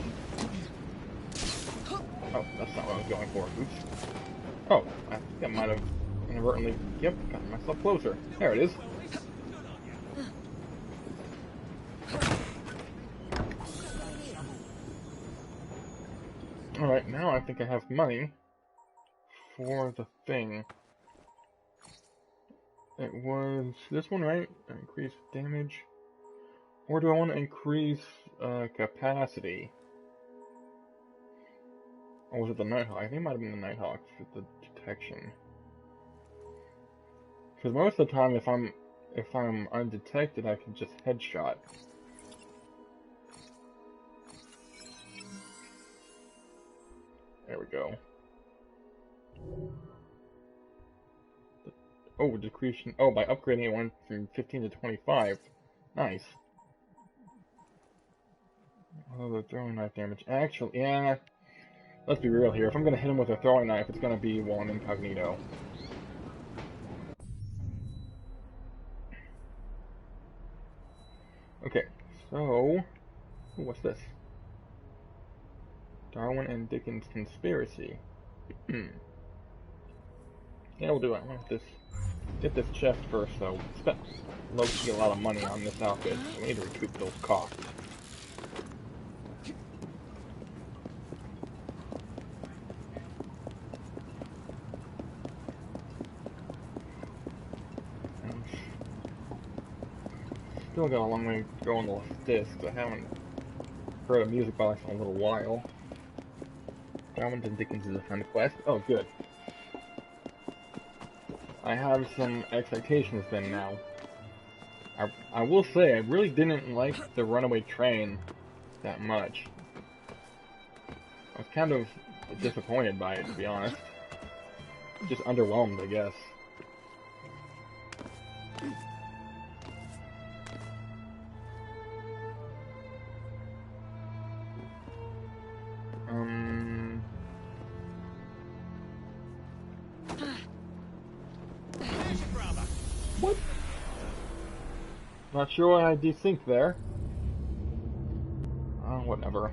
Oh, that's not what I was going for. Oops. Oh, I think I might have inadvertently, yep, got myself closer. There it is. Alright, now I think I have money for the thing. It was this one, right? Increase damage. Or do I want to increase capacity? Or was it the Nighthawk? I think it might have been the Nighthawk for the detection. Because most of the time, if I'm undetected, I can just headshot. There we go. Oh, decreasing. Oh, by upgrading it went from 15 to 25. Nice. Oh, the throwing knife damage. Actually, yeah. Let's be real here. If I'm gonna hit him with a throwing knife, it's gonna be while I'm incognito. Okay, so what's this? Darwin and Dickens conspiracy. Yeah, we'll do it. I want this. Get this chest first, though. Spent low-key a lot of money on this outfit, so we need to recoup those costs. And still got a long way to go on the disc. I haven't heard a music box in a little while. Darwin and Dickens is a fun quest. Oh, good. I have some expectations then now. I will say, I really didn't like the runaway train that much. I was kind of disappointed by it, to be honest. Just underwhelmed, I guess. Not sure what I desync there. Oh, whatever.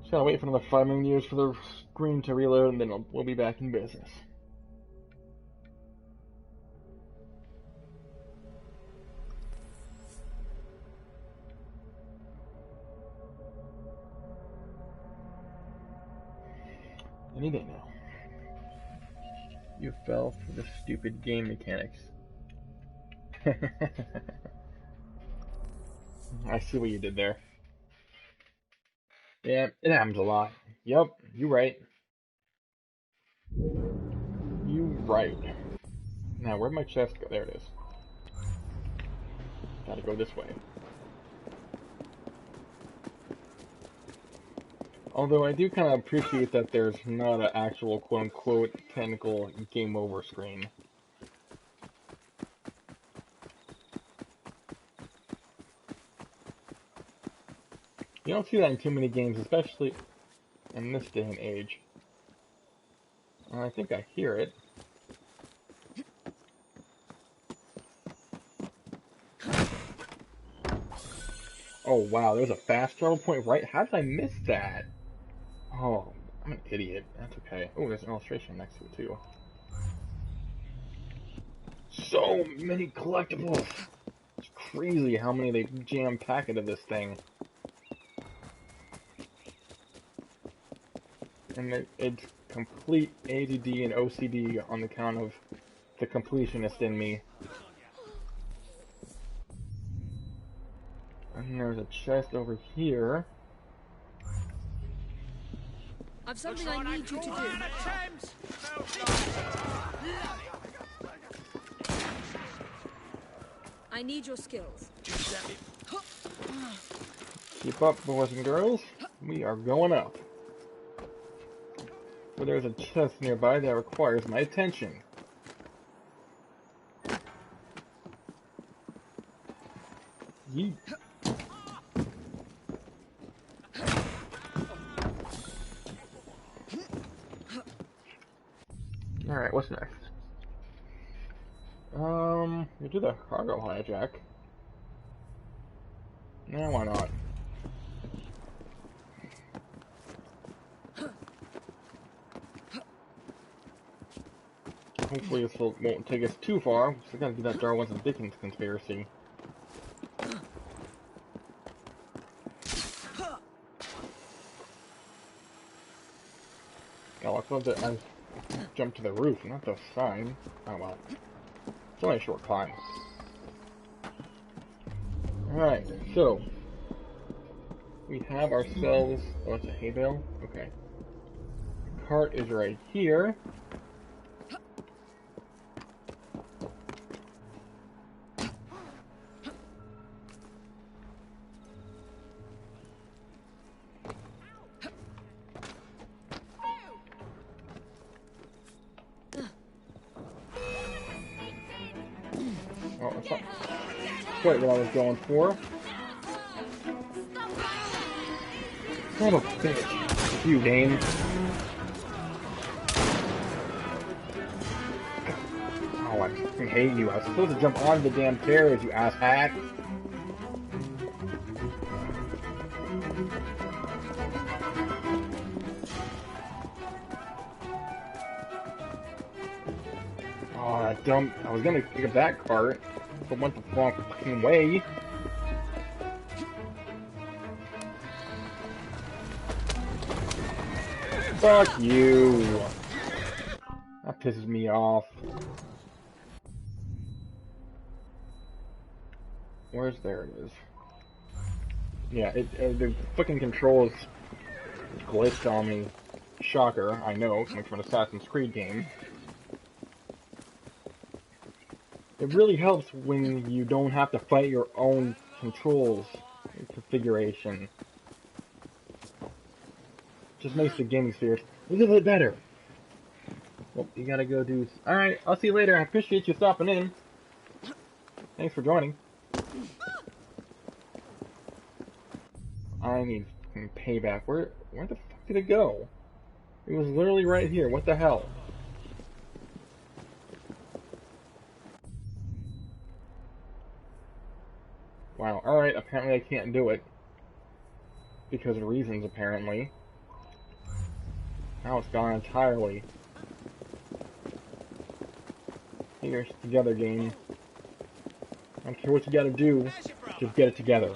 Just gotta wait for another 5 million years for the screen to reload, and then we'll be back in business. Any day now. You fell for the stupid game mechanics. I see what you did there. Yeah, it happens a lot. Yep, you right. You right. Now, where'd my chest go? There it is. Gotta go this way. Although I do kind of appreciate that there's not an actual quote-unquote technical game over screen. You don't see that in too many games, especially in this day and age. I think I hear it. Oh wow, there's a fast travel point right? How did I miss that? Oh, I'm an idiot. That's okay. Oh, there's an illustration next to it too. So many collectibles! It's crazy how many they jam-pack into this thing. And it's complete ADD and OCD on the count of the completionist in me. And there's a chest over here. I've something I need you to do. I need your skills. Keep up, boys and girls. We are going up. But there's a chest nearby that requires my attention. Yeet. Alright, what's next? We do the cargo hijack. Nah, why not? Hopefully this won't take us too far. We're gonna do that Darwin's and Dickens conspiracy. I love that I jumped to the roof, not the sign. Oh well. It's only a short climb. Alright, so we have ourselves, oh, it's a hay bale? Okay. The cart is right here. Oh, that's not quite what I was going for. Son of a bitch. You, game. Oh, I fucking hate you. I was supposed to jump on the damn stairs, you asshat. Oh, that dumb. I was gonna pick up that cart, but went the wrong fucking way. Fuck you. That pisses me off. Where's there it is? Yeah, the fucking controls glitched on me. Shocker, I know, coming from an Assassin's Creed game. It really helps when you don't have to fight your own controls configuration. Just makes the gaming experience a little bit better. Well, you gotta go do... Alright, I'll see you later. I appreciate you stopping in. Thanks for joining. I need payback. Where the fuck did it go? It was literally right here. What the hell? Wow, alright, apparently I can't do it. Because of reasons, apparently. Now it's gone entirely. Here, together, game. I don't care what you gotta do, just get it together.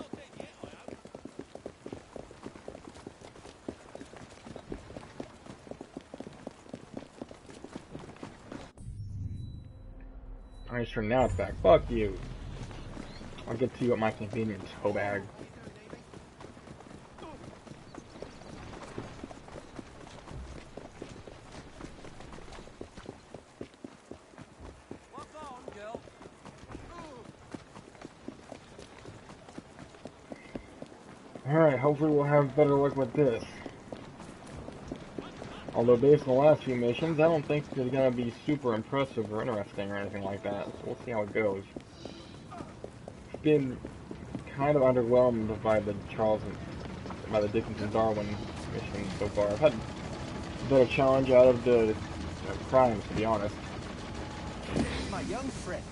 Alright, sure, now it's back. Fuck you. I'll get to you at my convenience, hoe bag. Alright, hopefully we'll have better luck with this. Although based on the last few missions, I don't think they're gonna be super impressive or interesting or anything like that, so we'll see how it goes. It's been kind of underwhelmed by the Dickens and Darwin mission so far. I've had a better challenge out of the crimes, to be honest. My young friend,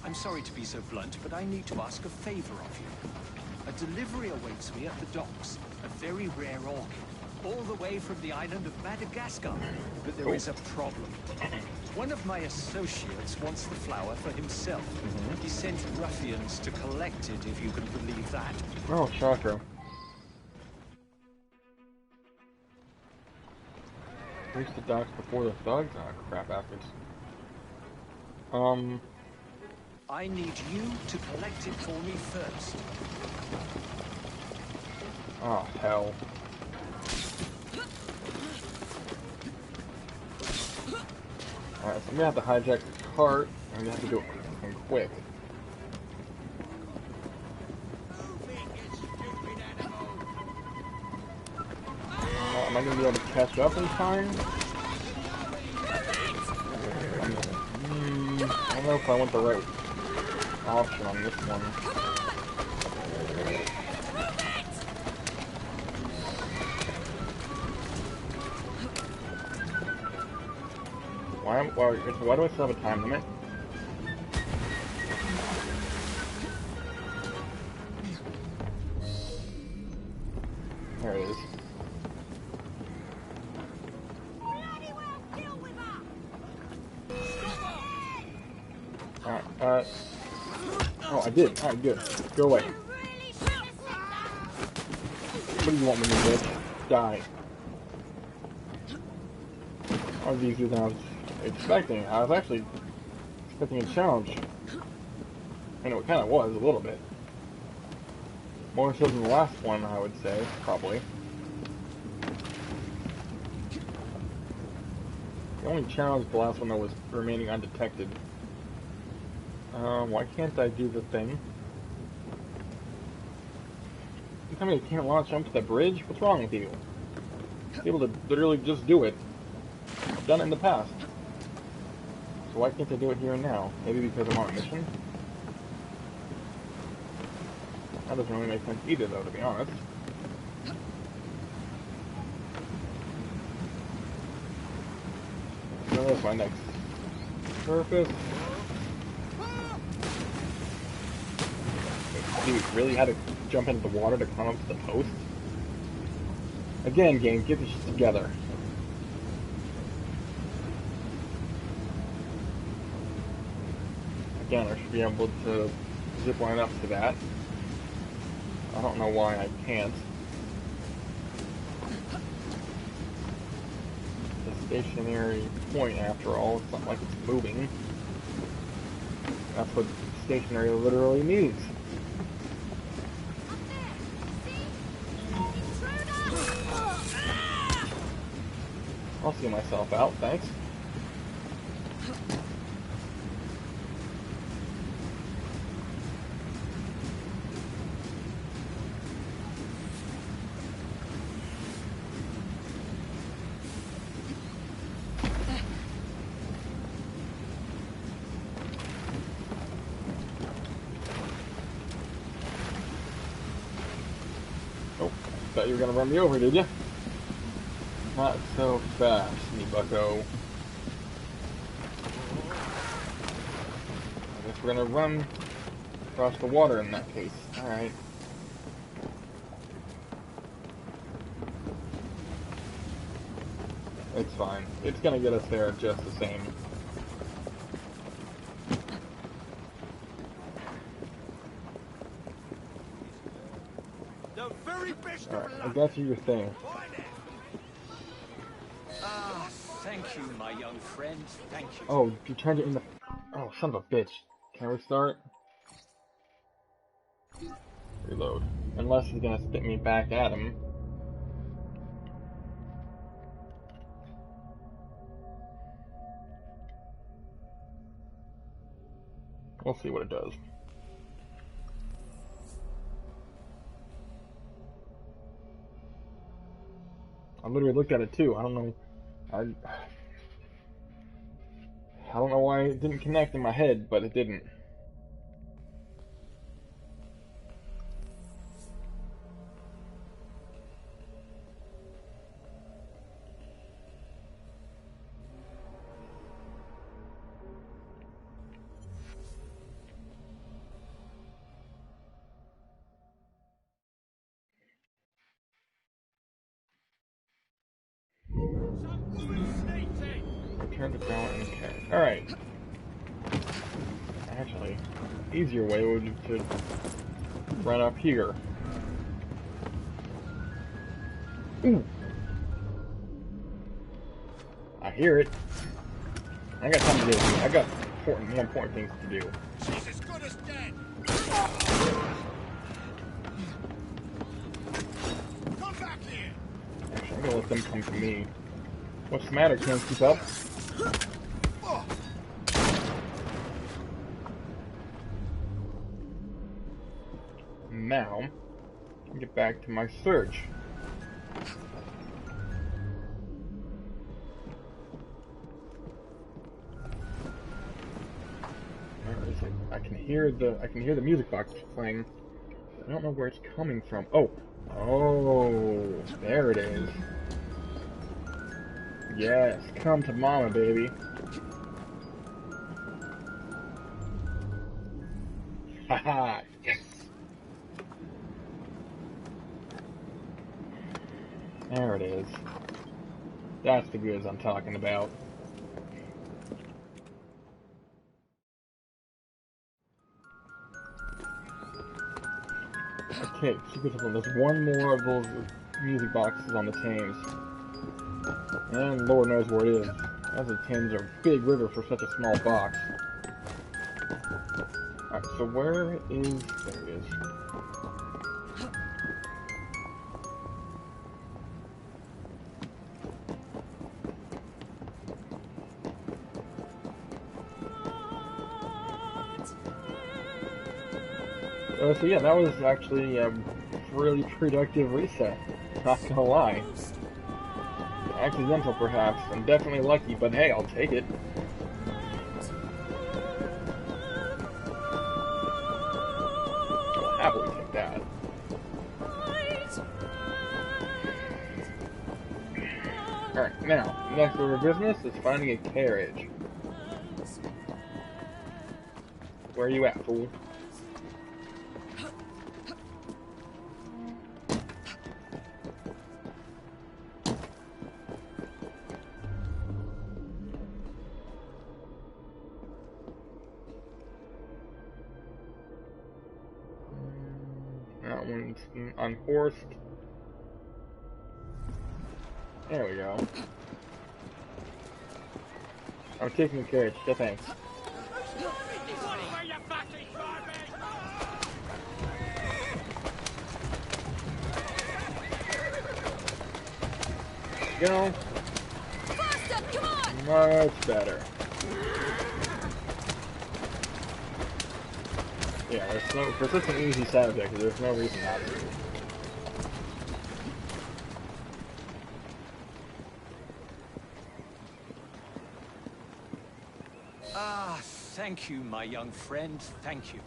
I'm sorry to be so blunt, but I need to ask a favor of you. A delivery awaits me at the docks, a very rare orchid, all the way from the island of Madagascar. But there is a problem. One of my associates wants the flower for himself. He sent ruffians to collect it, if you can believe that. Oh, shocker. Reach the docks before the thugs? Oh, crap bastards. I need you to collect it for me first. Oh, hell. Alright, so I'm gonna have to hijack the cart. I'm gonna have to do it quick. Am I gonna be able to catch up in time? I don't know if I went the right option on this one. Why do I still have a time limit? There it is. Alright, oh, I did. Alright, good. Go away. What do you want me to do, bitch? Die. That was easier than I was expecting. I was actually expecting a challenge. I know it kind of was, a little bit. More so than the last one, I would say, probably. The only challenge the last one, though, was remaining undetected. Why can't I do the thing? You tell me I can't launch jump to the bridge? What's wrong with you? Be able to literally just do it. I've done it in the past. So why can't I do it here and now? Maybe because I'm on a mission? That doesn't really make sense either, though, to be honest. So that's my next purpose. Dude, really had to jump into the water to climb up to the post? Again, game, get this shit together. Again, I should be able to zip line up to that. I don't know why I can't. It's a stationary point, after all. It's not like it's moving. That's what stationary literally means. I'll see myself out, thanks. Oh, thought you were gonna run me over, did you? Not so fast, me bucko. I guess we're gonna run across the water in that case. Alright. It's fine. It's gonna get us there just the same. Alright, I got you your thing. Ah, thank you, my young friend. Thank you. Oh, you turned it in the... Oh, son of a bitch. Can I restart? Reload. Unless he's gonna spit me back at him. We'll see what it does. I literally looked at it too. I don't know. I don't know why it didn't connect in my head, but it didn't. Return to ground and carry. Alright. Actually, easier way would be to run up here. Ooh! I hear it. I got time to do. I got more important things to do. She's as good as dead. Come back here. Actually, I'm gonna let them come to me. What's the matter? Can't keep up? Now, get back to my search. Where is it? I can hear the music box playing. I don't know where it's coming from. Oh, there it is. Yes, come to mama, baby. Haha, yes. There it is. That's the goods I'm talking about. Okay, there's one more of those music boxes on the Thames. And Lord knows where it is. As the Thames are a big river for such a small box. Alright, so where is... There it is. So yeah, that was actually a really productive reset. Not gonna lie. Accidental, perhaps, and definitely lucky, but hey, I'll take it. I'll happily take that. Alright, now, next order of business is finding a carriage. Where are you at, fool? That one's unhorsed. There we go. I'm taking the carriage. Yeah, thanks. Go. Faster, come on! Much better. Yeah, there's no, for such an easy side object, there's no reason not to. Ah, thank you, my young friend, thank you.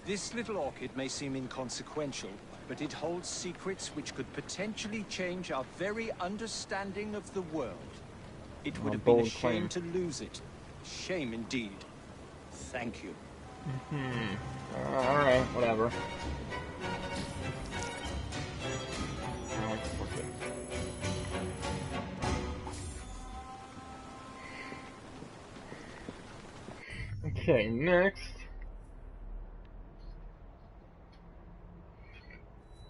This little orchid may seem inconsequential, but it holds secrets which could potentially change our very understanding of the world. It would have been a shame to lose it. Shame indeed. Thank you. Alright, whatever. Okay, next.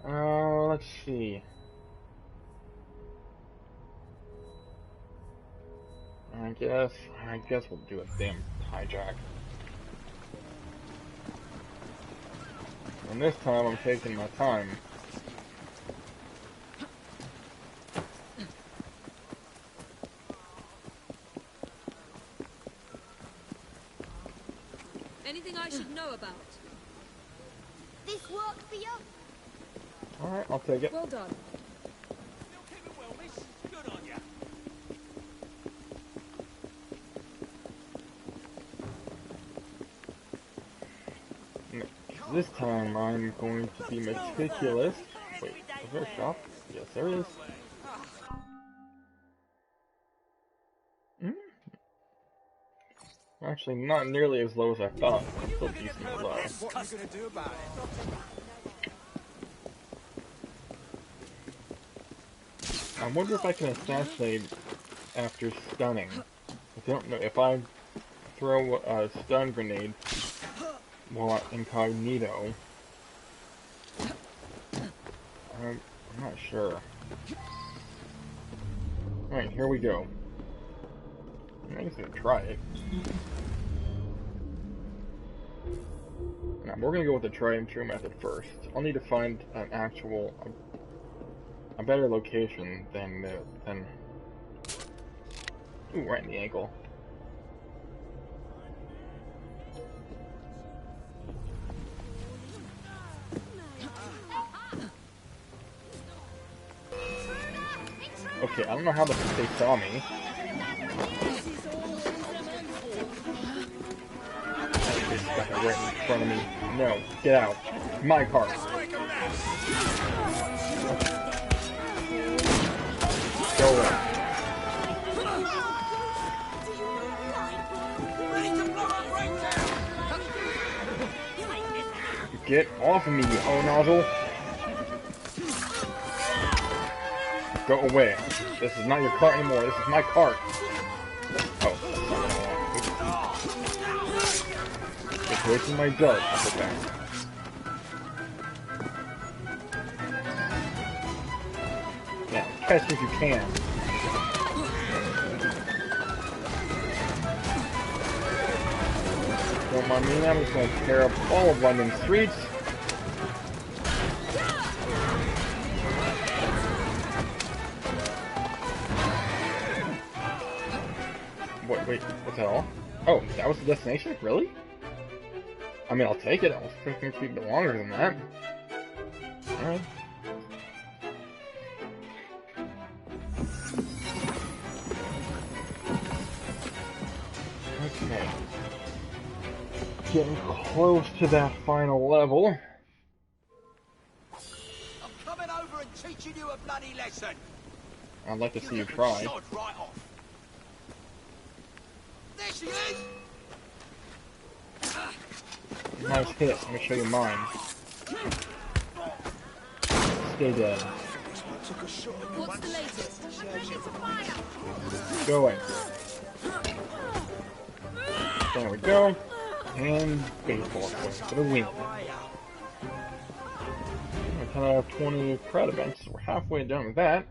Let's see. I guess we'll do a damn hijack. And this time I'm taking my time. Anything I should know about? This work for you? Alright, I'll take it. Well done. Good on ya. This time I'm going to be meticulous. Wait, is there a shop? Yes, there is. Actually, not nearly as low as I thought. It's still decently low. What are you going to do about it? I wonder if I can assassinate after stunning. I don't know. If I throw a stun grenade while incognito, I'm not sure. Alright, here we go. I'm just gonna try it. Now, we're gonna go with the tried and true method first. I'll need to find an actual, a better location than, ooh, right in the ankle. Okay, I don't know how they saw me. They stuck it right in front of me. No, get out. My car. Go away. Get off of me, you nozzle. Go away. This is not your cart anymore. This is my cart. Oh, that's not what I want. It's wasting my dart. I'll put that. Now, catch if you can. Don't mind me, I'm just going to tear up all of London streets. Wait, what's that all? Oh, that was the destination? Really? I mean, I'll take it. I was expecting it to be a bit longer than that. Alright. Okay. Getting close to that final level. I'm coming over and teaching you a bloody lesson. I'd like to see you try. Sod right off. There she is! Nice hit. Let me show you mine. Stay dead. What's the latest? I'm ready to fire. Go away. There we go. And baseball points for the win. 10 out of 20 crowd events. We're halfway done with that.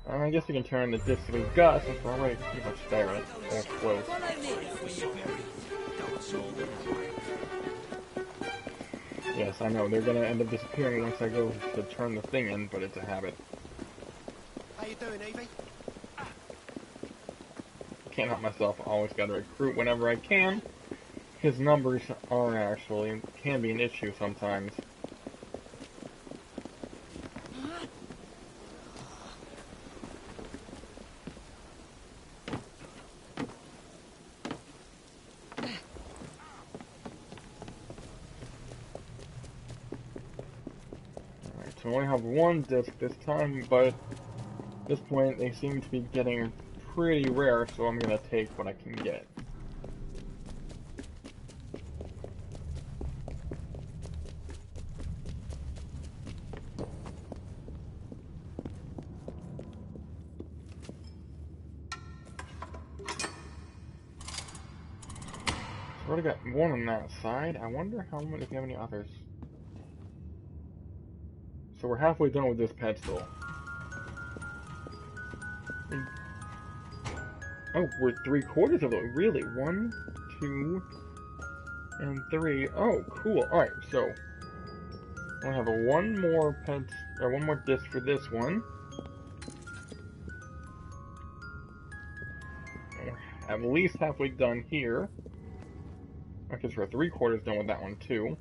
I guess we can turn the disc that we've got since we're already pretty much there. That's close. Yes, I know. They're gonna end up disappearing once I go to turn the thing in, but it's a habit. How you doing, Evie? Can't help myself. I always gotta recruit whenever I can. His numbers are actually, can be an issue sometimes. I only have one disc this time, but at this point they seem to be getting pretty rare, so I'm gonna take what I can get. already got one on that side. I wonder how many, if you have any others. So we're halfway done with this pedestal. Oh, we're 3/4 of it. Really? 1, 2, and 3. Oh, cool. Alright, so I have one more one more disc for this one. We're at least halfway done here. I guess we're 3/4 done with that one too.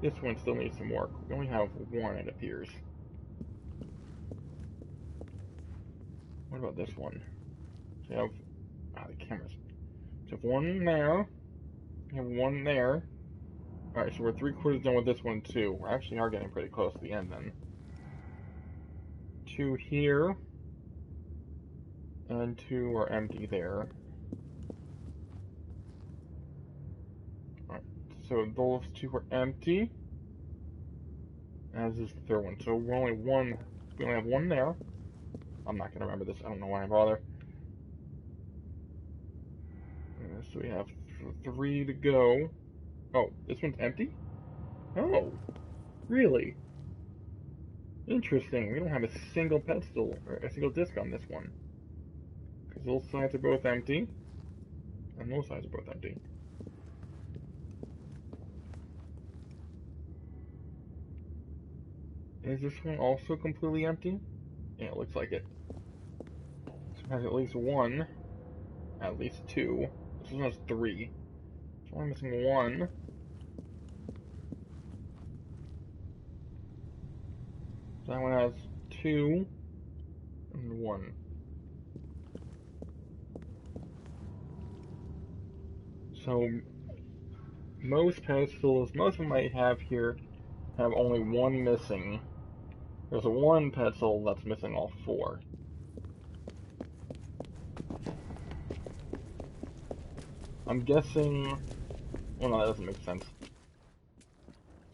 This one still needs some work. We only have one, it appears. What about this one? So we have the cameras. So we have one there. We have one there. Alright, so we're 3/4 done with this one too. We actually are getting pretty close to the end then. 2 here. And 2 are empty there. Alright, so those 2 are empty. As is the third one. So we only have one there. I'm not gonna remember this, I don't know why I bother. So we have 3 to go. Oh, this one's empty? Oh, really? Interesting. We don't have a single pedestal, or a single disc on this one. Because those sides are both empty. And those sides are both empty. Is this one also completely empty? Yeah, it looks like it. This one has at least 1. At least 2. This one has 3. So I'm missing 1. That one has 2. And 1. So most pedestals, most of them I have here, have only 1 missing. There's a 1 pedestal that's missing all 4. I'm guessing... Well, no, that doesn't make sense.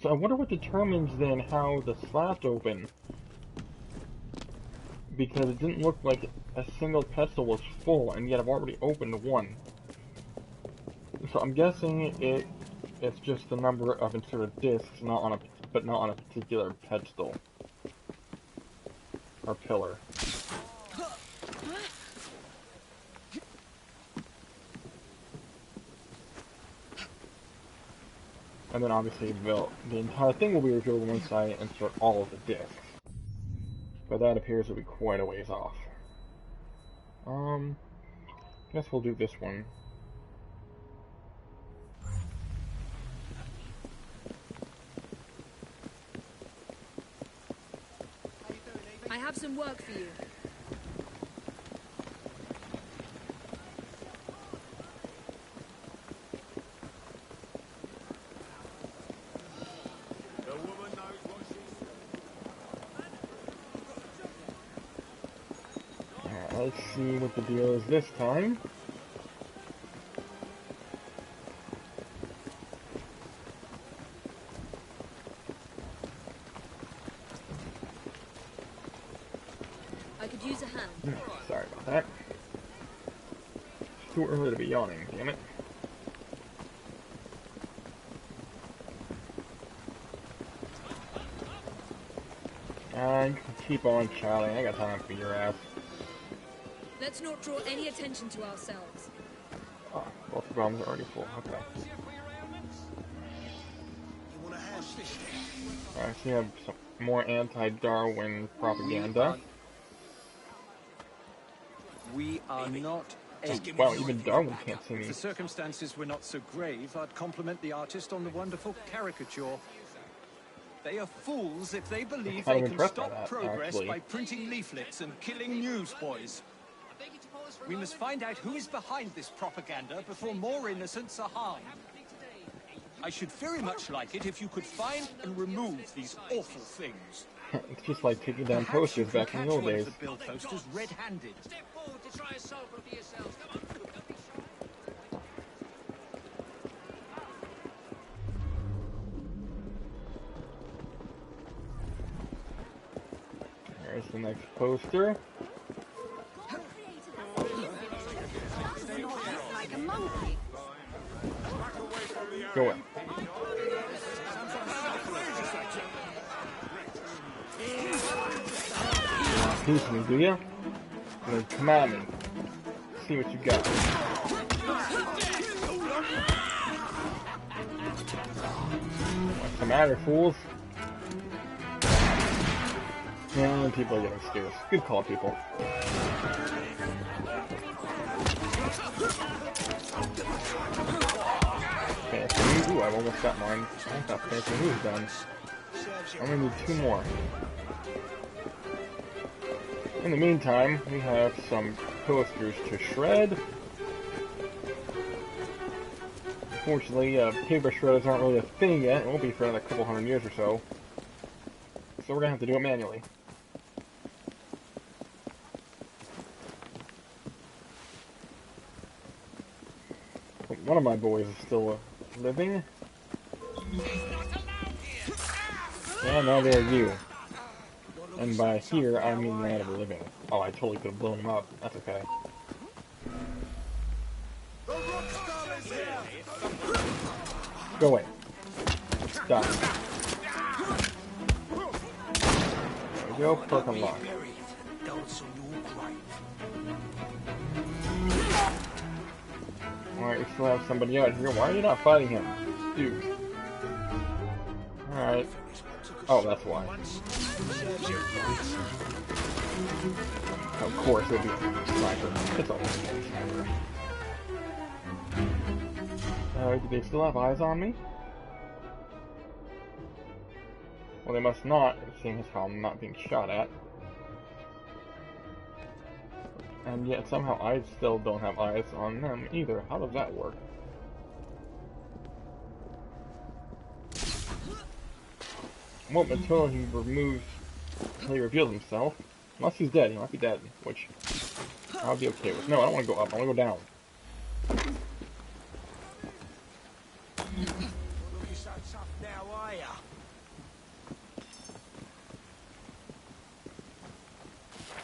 So I wonder what determines then how the slats open. Because it didn't look like a single pedestal was full, and yet I've already opened 1. So I'm guessing it's just the number of inserted discs, but not on a particular pedestal or pillar. And then obviously the entire thing will be revealed once I insert all of the discs. But that appears to be quite a ways off. Guess we'll do this one. I have some work for you. Let's see what the deal is this time. I could use a hand. Sorry about that. It's too early to be yawning, damn it. You can keep on chatting, I got time for your ass. Let's not draw any attention to ourselves. Oh, both the bombs are already full, okay. I see you have some more anti-Darwin propaganda. We are not able. Wow, even Darwin can't see me. If the circumstances were not so grave, I'd compliment the artist on the wonderful caricature. They are fools if they believe they can stop progress by printing leaflets and killing newsboys. We must find out who is behind this propaganda before more innocents are harmed. I should very much like it if you could find and remove these awful things. It's just like taking down posters back in the old days. The bill posters red-handed. Step forward to try a solve for yourselves. Come on, don't be shy. There's the next poster. Go in. Piece me, do you? Then come at me. See what you got. What's the matter, fools? And people are getting scarce. Good call, people. Fancy moves. Ooh, I've almost got mine. I got fancy moves done. I'm gonna need 2 more. In the meantime, we have some posters to shred. Unfortunately, paper shredders aren't really a thing yet. It won't be for another couple hundred years or so. So we're gonna have to do it manually. One of my boys is still living. And now there you. And by here, I mean not living. Oh, I totally could have blown him up. That's okay. Go away. Stop. There we go. Perk unlocked. Alright, we still have somebody out here. Why are you not fighting him? Dude. Alright. Oh, that's why. Of course, it'll be a sniper. It's always a sniper. Do they still have eyes on me? Well, they must not, seeing as how I'm not being shot at. And yet, somehow, I still don't have eyes on them either. How does that work? Well, until he reveals himself. Unless he's dead, he might be dead, which I'll be okay with. No, I don't want to go up, I want to go down.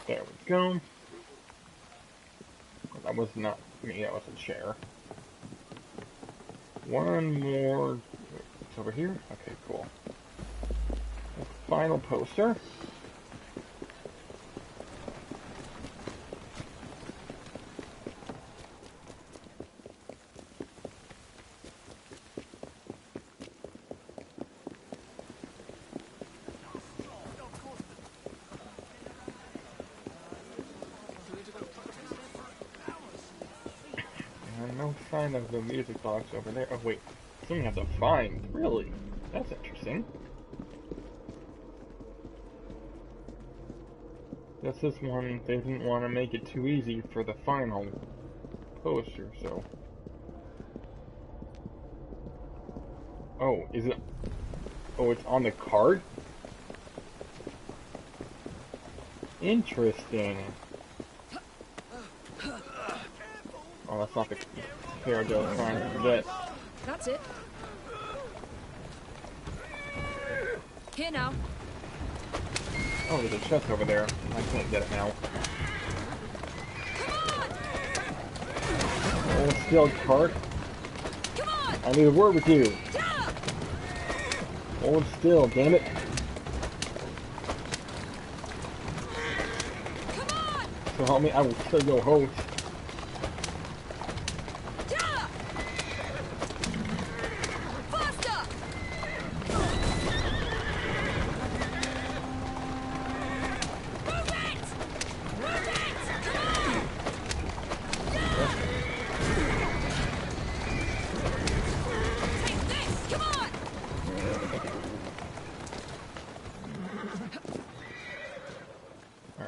There we go. That was not me, that was a chair. One more. It's over here? Okay, cool. The final poster. No sign of the music box over there. Oh wait, something I have to find. Really? That's interesting. Guess this one, they didn't want to make it too easy for the final poster, so... Oh, is it... Oh, it's on the card? Interesting. Oh, that's not the character I was trying to get. That's it. Here now. Oh, there's a chest over there. I can't get it now. Oh, still cart. I need a word with you. Hold still, damn it. So help me, I will kill your host.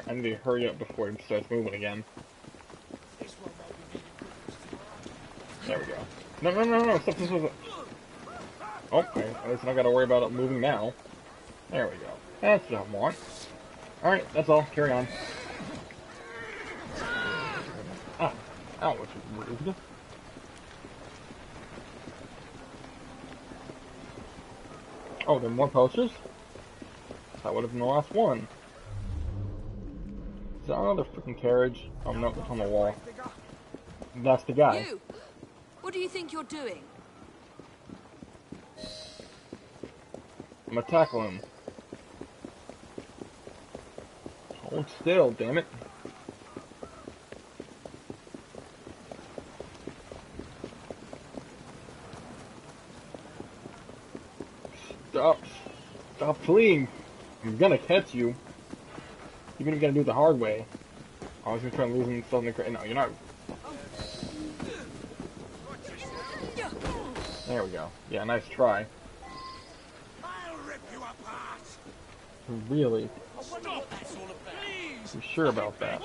I need to hurry up before he starts moving again. There we go. No, stop this. Oh, okay. At least I don't gotta worry about it moving now. There we go. That's what I want. Alright, that's all. Carry on. Ah, ow, which is rude. Oh, there are more posters? That would have been the last one. Is that another freaking carriage? Oh no, it's on the wall. That's the guy. You! What do you think you're doing? I'm gonna tackle him. Hold still, damn it. Stop fleeing. I'm gonna catch you. Even if you're gonna do it the hard way. I was gonna try and lose himself in the crate. No, you're not. There we go. Yeah, nice try. I'll rip you apart. Really? Stop. That's all about. You sure about that?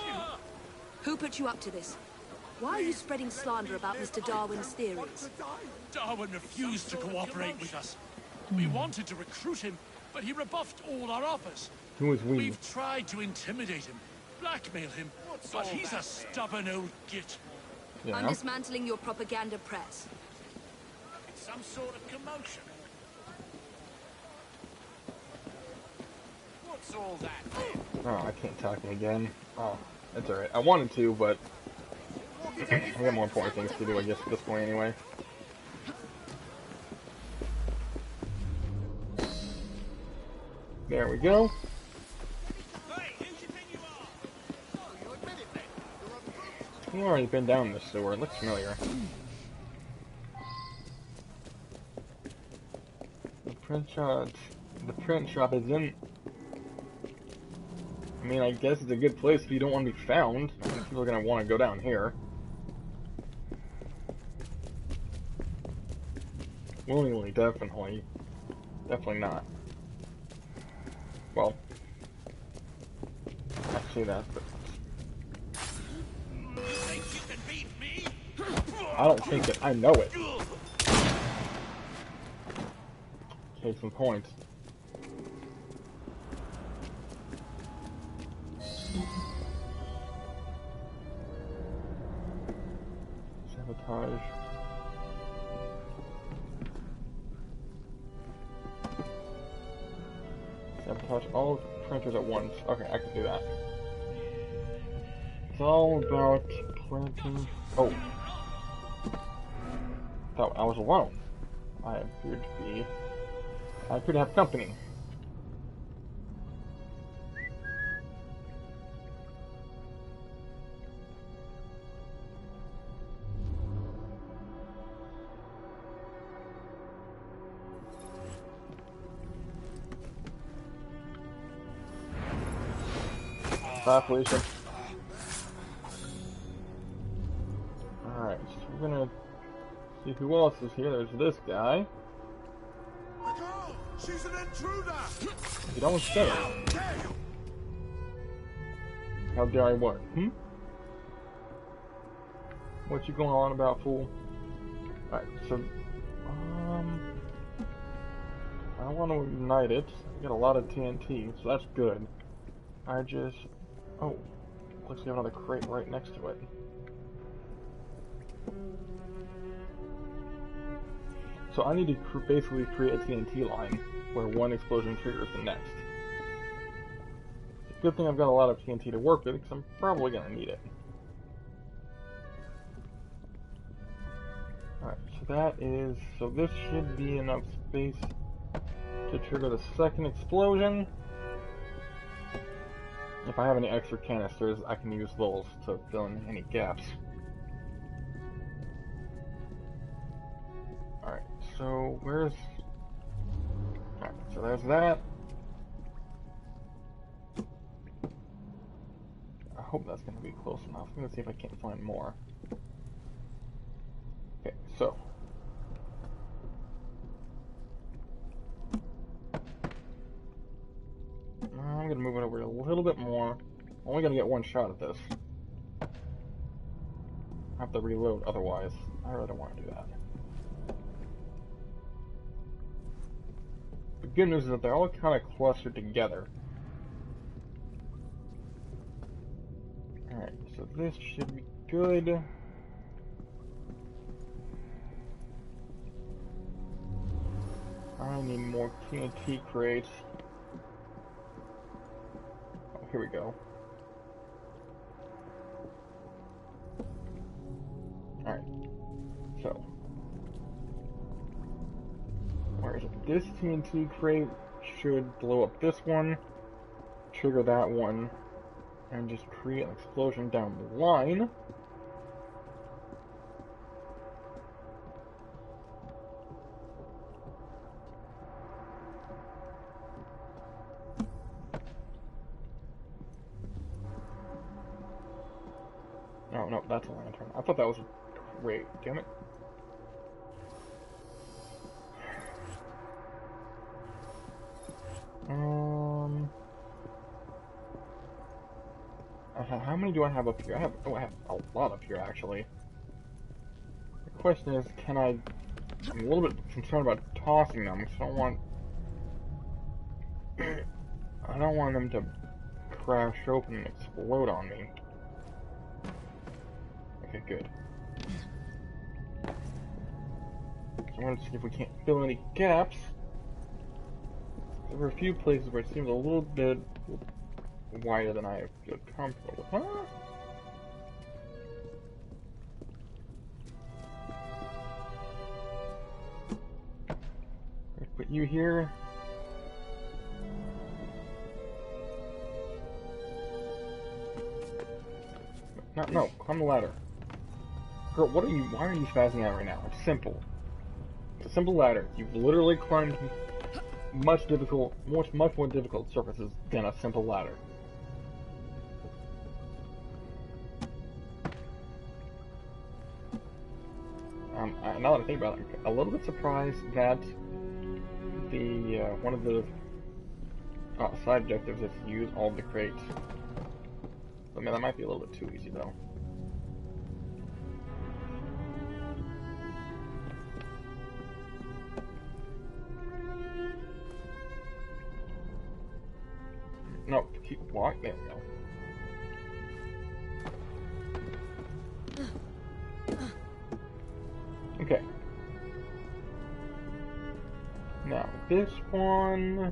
Who put you up to this? Why are you spreading slander about Mr. Darwin's theories? Darwin refused to cooperate with us. We wanted to recruit him, but he rebuffed all our offers. Who is we? We've tried to intimidate him, blackmail him, but he's a stubborn old git. Yeah. I'm dismantling your propaganda press. It's some sort of commotion. What's all that? Oh, I can't tackle again. Oh, that's alright. I wanted to, but I got more important things to do, I guess, at this point anyway. There we go. We've already been down this sewer. It looks familiar. The print shop isn't. I mean, I guess it's a good place if you don't want to be found. I think people are gonna want to go down here. Willingly, definitely. Definitely not. Well, I say that, but I don't think it. I know it. Take some points. Sabotage. Sabotage all printers at once. Okay, I can do that. It's all about planting. Oh. Thought I was alone. I appear to have company. Bye, Felicia. Alright, so we're gonna see who else is here. There's this guy. The girl! She's an intruder! You don't say. How dare you! How dare I what? What you going on about, fool? Alright, so I want to ignite it. I got a lot of TNT, so that's good. Oh, looks like we have another crate right next to it. So I need to basically create a TNT line where one explosion triggers the next. It's a good thing I've got a lot of TNT to work with because I'm probably going to need it. Alright, so this should be enough space to trigger the second explosion. If I have any extra canisters, I can use those to fill in any gaps. Alright, so where's... Alright, so there's that. I hope that's going to be close enough. I'm going to see if I can't find more. Okay, so... I'm going to move it over a little bit more. I'm only going to get one shot at this. I have to reload otherwise. I really don't want to do that. The good news is that they're all kind of clustered together. Alright, so this should be good. I need more TNT crates. Oh, here we go. Alright, so where is it? This TNT crate should blow up this one, trigger that one, and just create an explosion down the line. Oh, no, that's a lantern. I thought that was a crate. Damn it. How many do I have up here? I have a lot up here, actually. The question is, I'm a little bit concerned about tossing them, because I don't want them to crash open and explode on me. Okay, good. So I want to see if we can't fill any gaps. There were a few places where it seems a little bit wider than I feel comfortable with. Huh? Let's put you here. No, climb the ladder. Girl, why are you spazzing out right now? It's simple. It's a simple ladder. You've literally climbed much more difficult surfaces than a simple ladder. Now that I think about it, I'm a little bit surprised that the one of the side objectives is to use all of the crates. I mean, that might be a little bit too easy, though. No, keep walking. There we go. Okay. Now, this one...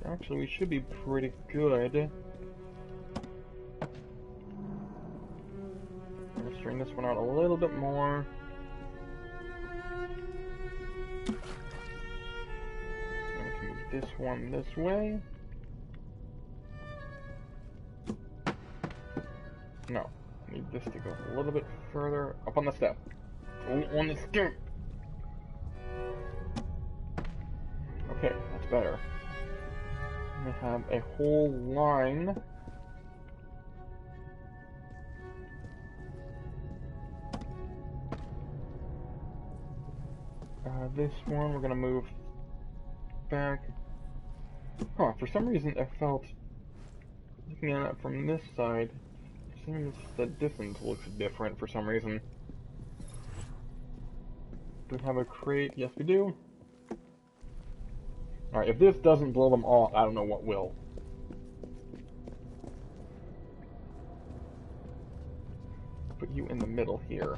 Actually, we should be pretty good. Let's string this one out a little bit more. And we can move this one this way. No. I need this to go a little bit further up on the step. On the step! Okay, that's better. We have a whole line. This one we're gonna move back. Huh, for some reason I felt, looking at it from this side, it seems the distance looks different for some reason. Do we have a crate? Yes, we do. Alright, if this doesn't blow them all, I don't know what will. Put you in the middle here.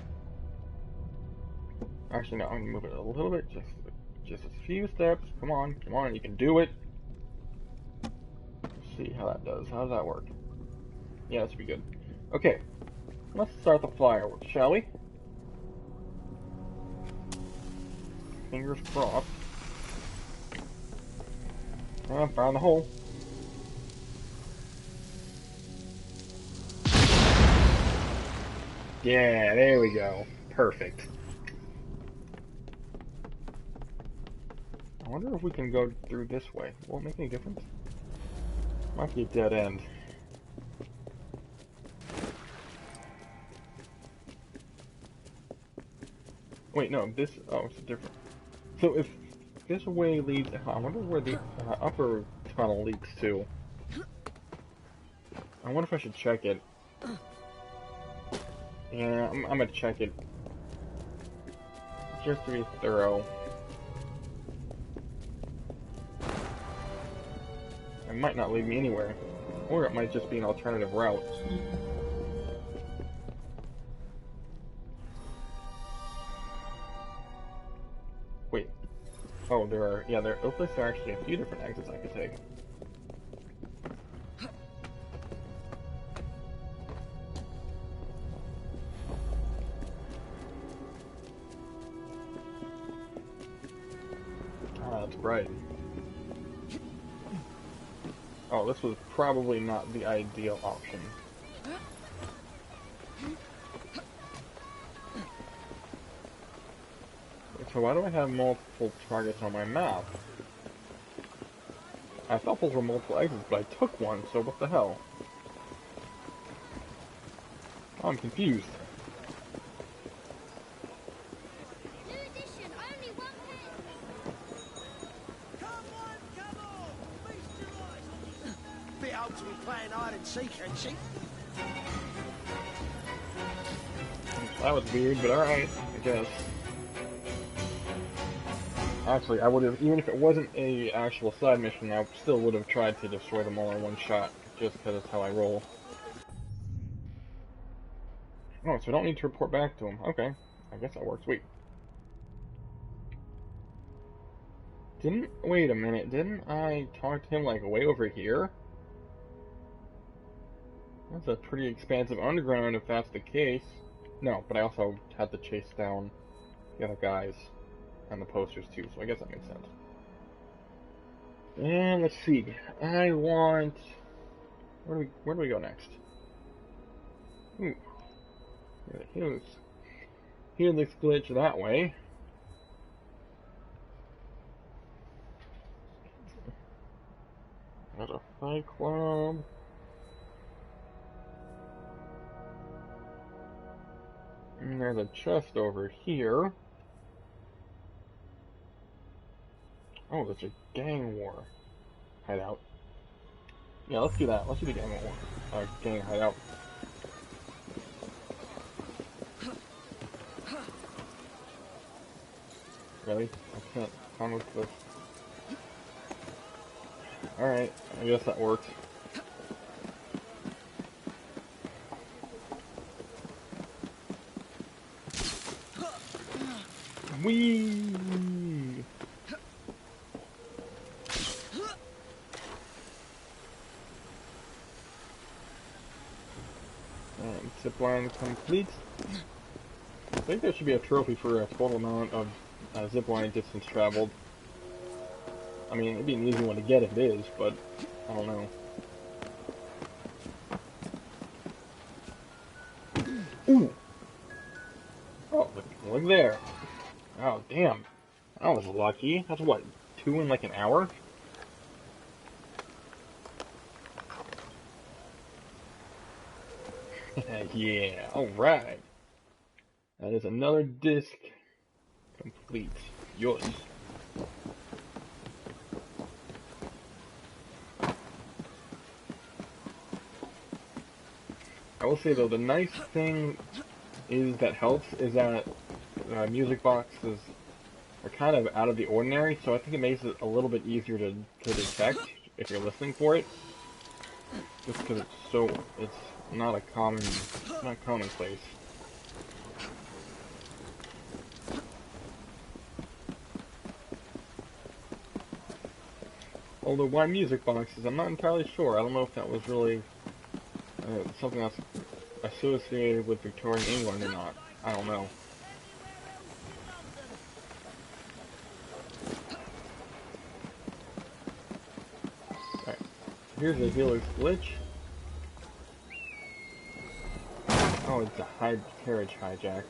Actually, no, I'm gonna move it a little bit, just a few steps. Come on, you can do it. Let's see how that does. How does that work? Yeah, that should be good. Okay, let's start the fireworks, shall we? Fingers crossed. Found the hole. Yeah, there we go. Perfect. I wonder if we can go through this way. Will it make any difference? Might be a dead end. Wait, no, this... Oh, it's different. So if this way leads... I wonder where the upper tunnel leads to. I wonder if I should check it. Yeah, I'm gonna check it. Just to be thorough. It might not lead me anywhere. Or it might just be an alternative route. Wait. Oh, there looks like there are actually a few different exits I could take. that's bright. Oh, this was probably not the ideal option. So why do I have multiple targets on my map? I thought those were multiple exits, but I took one, so what the hell? Oh, I'm confused. Bit old to be playing hide and seek, ain't she? That was weird, but alright, I guess. Actually, I would have, even if it wasn't a actual side mission, I still would have tried to destroy them all in one shot, just because that's how I roll. Oh, so I don't need to report back to him. Okay, I guess that works. Wait. Wait a minute, didn't I talk to him, like, way over here? That's a pretty expansive underground if that's the case. No, but I also had to chase down the other guys and the posters too, so I guess that makes sense. And let's see. I want... Where do we go next? Ooh. Here's this glitch that way. There's a fight club. And there's a chest over here. Oh, there's a gang war hideout. Yeah, let's do that. Let's do the gang war. Gang hideout. Really? I can't come with this. Alright, I guess that worked. Whee! And zipline complete. I think there should be a trophy for a total amount of zipline distance traveled. I mean, it'd be an easy one to get if it is, but I don't know. Ooh! Oh, look there. Oh, damn. I was lucky. That's what, 2 in like an hour? Yeah, alright. That is another disc complete. Yours. I will say though, the nice thing is that helps is that music boxes are kind of out of the ordinary, so I think it makes it a little bit easier to detect if you're listening for it. Just because it's not a not commonplace. Although why music boxes, I'm not entirely sure. I don't know if that was really something that's associated with Victorian England or not. I don't know. Alright, here's a healer's glitch. Oh, it's a carriage hijack.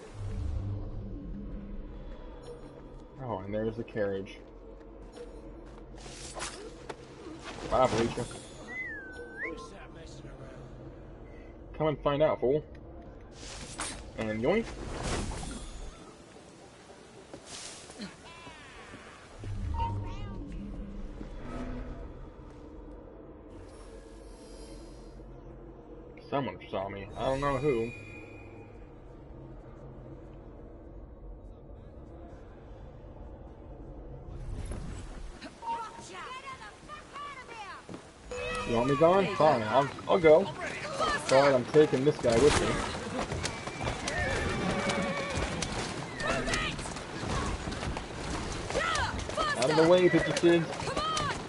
Oh, and there's the carriage. Bye, Felicia. Come and find out, fool. And yoink. Someone saw me. I don't know who. You want me gone? Fine, I'll go. But I'm taking this guy with me. Out of the way, picture kids.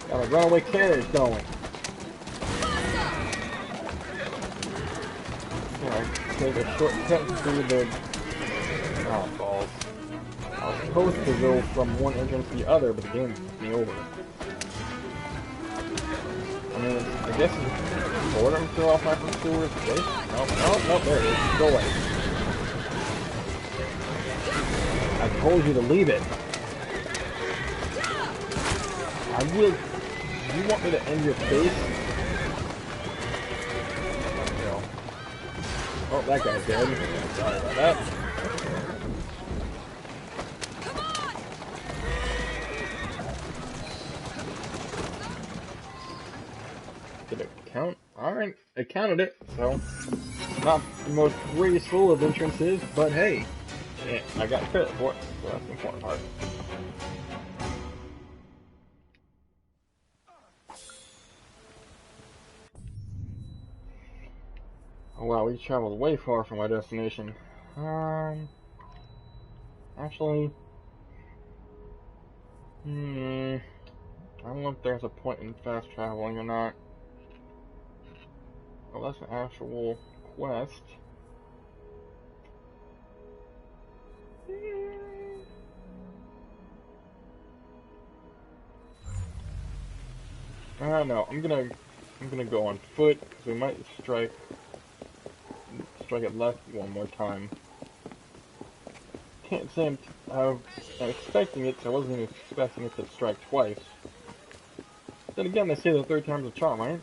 Got a runaway carriage going. Alright, take a shortcut through the... Oh, balls. I was supposed to go from one entrance to the other, but the game took me over. I mean, I guess it's sort of throw off my pursuer's face. Nope, there it is. Go away. I told you to leave it. I will. You want me to end your face? No. Oh, that guy's dead. Sorry about that. Did it count? Alright, it counted it, so not the most graceful of entrances, but hey, yeah, I got credit for it, so that's the important part. Oh wow, we traveled way far from our destination. Actually, I don't know if there's a point in fast traveling or not. Oh, that's an actual quest. No, I'm gonna go on foot because we might strike it left one more time. Can't say I'm expecting it, so I wasn't even expecting it to strike twice. Then again, they say the third time's a charm, right?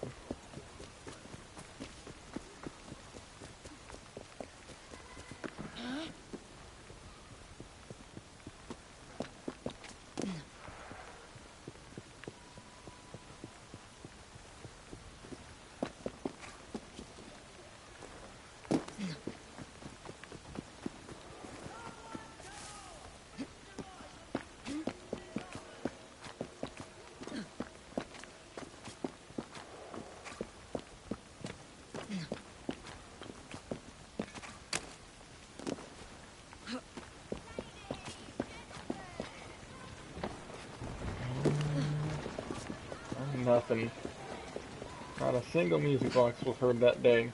Nothing. Not a single music box was heard that day.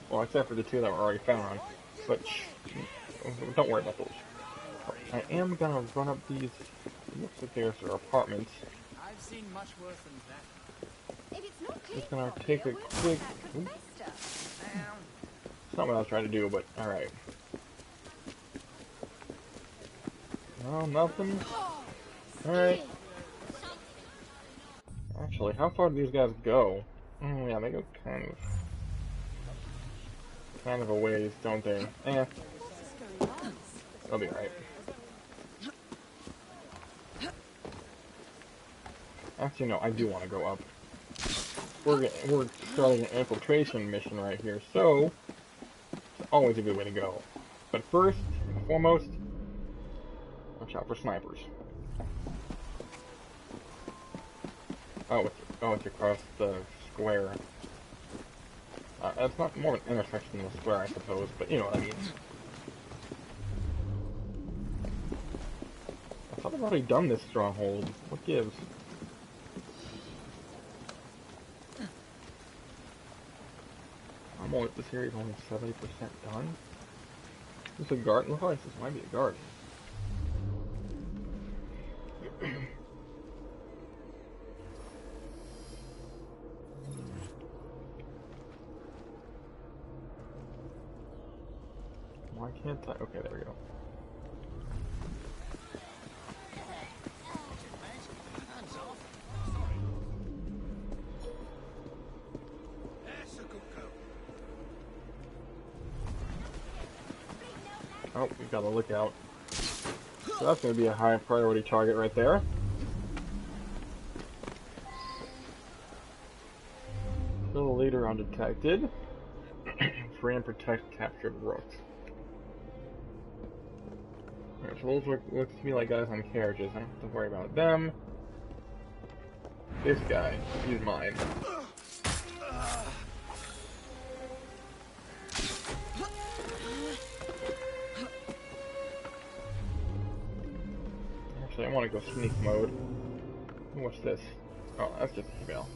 Well, except for the two that were already found. But don't worry about those. I am gonna run up these. Looks like there's their apartments. I've seen much worse than that. If it's not Just gonna take a quick. It's not what I was trying to do, but alright. No, nothing. Alright. Actually, how far do these guys go? Yeah, they go kind of a ways, don't they? They'll be alright. Actually, no, I do want to go up. We're starting an infiltration mission right here, so it's always a good way to go. But first and foremost, watch out for snipers. It's across the square. It's not more of an intersection than a square, I suppose, but you know what I mean. I thought I've already done this stronghold. What gives? I'm only, this area is only 70% done. Is this a garden? Looks like this might be a garden. Why can't I? Okay, there we go. Oh, we got a lookout. So that's going to be a high priority target right there. Kill the leader undetected. Free and protect captured rooks. Alright, so those looks to me like guys on carriages. I don't have to worry about them. This guy, he's mine. Actually, I want to go sneak mode. What's this? Oh, that's just a email.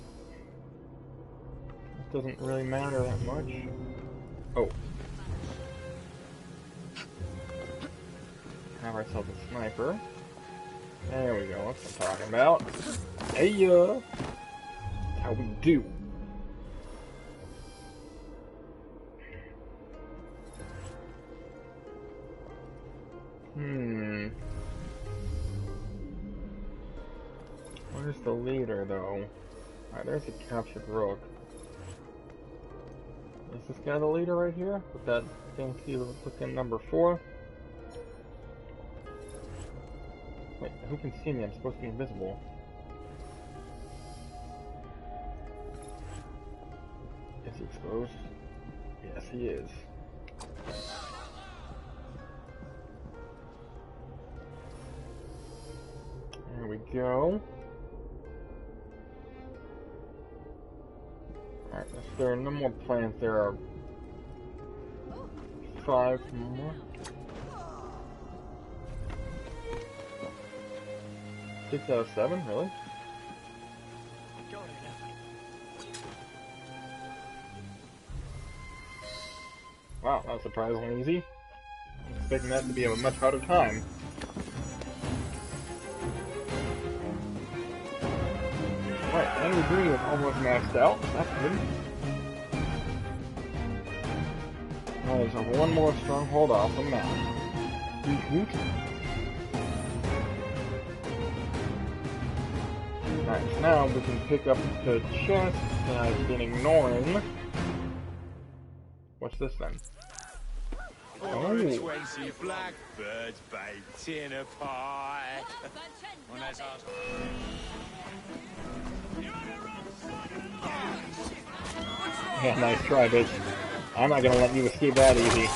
It doesn't really matter that much. Oh. Have ourselves a sniper. There we go, that's what I'm talking about. Hey, how we do. Where's the leader, though? Alright, there's a captured rook. Is this guy the leader right here? With that fancy looking number 4? Wait, who can see me? I'm supposed to be invisible. Is he exposed? Yes, he is. There we go. Alright, if there are no more plans, there are 5 more. 6 out of 7, really? Wow, that was surprisingly easy. I'm expecting that to be a much harder time. Right, enemy green is almost maxed out. That's good. Now there's one more stronghold off the map. Alright, so now we can pick up the chest that I've been ignoring. What's this then? Oh. 20 blackbirds baked in a pie. Yeah, nice try, bitch. I'm not gonna let you escape that easy.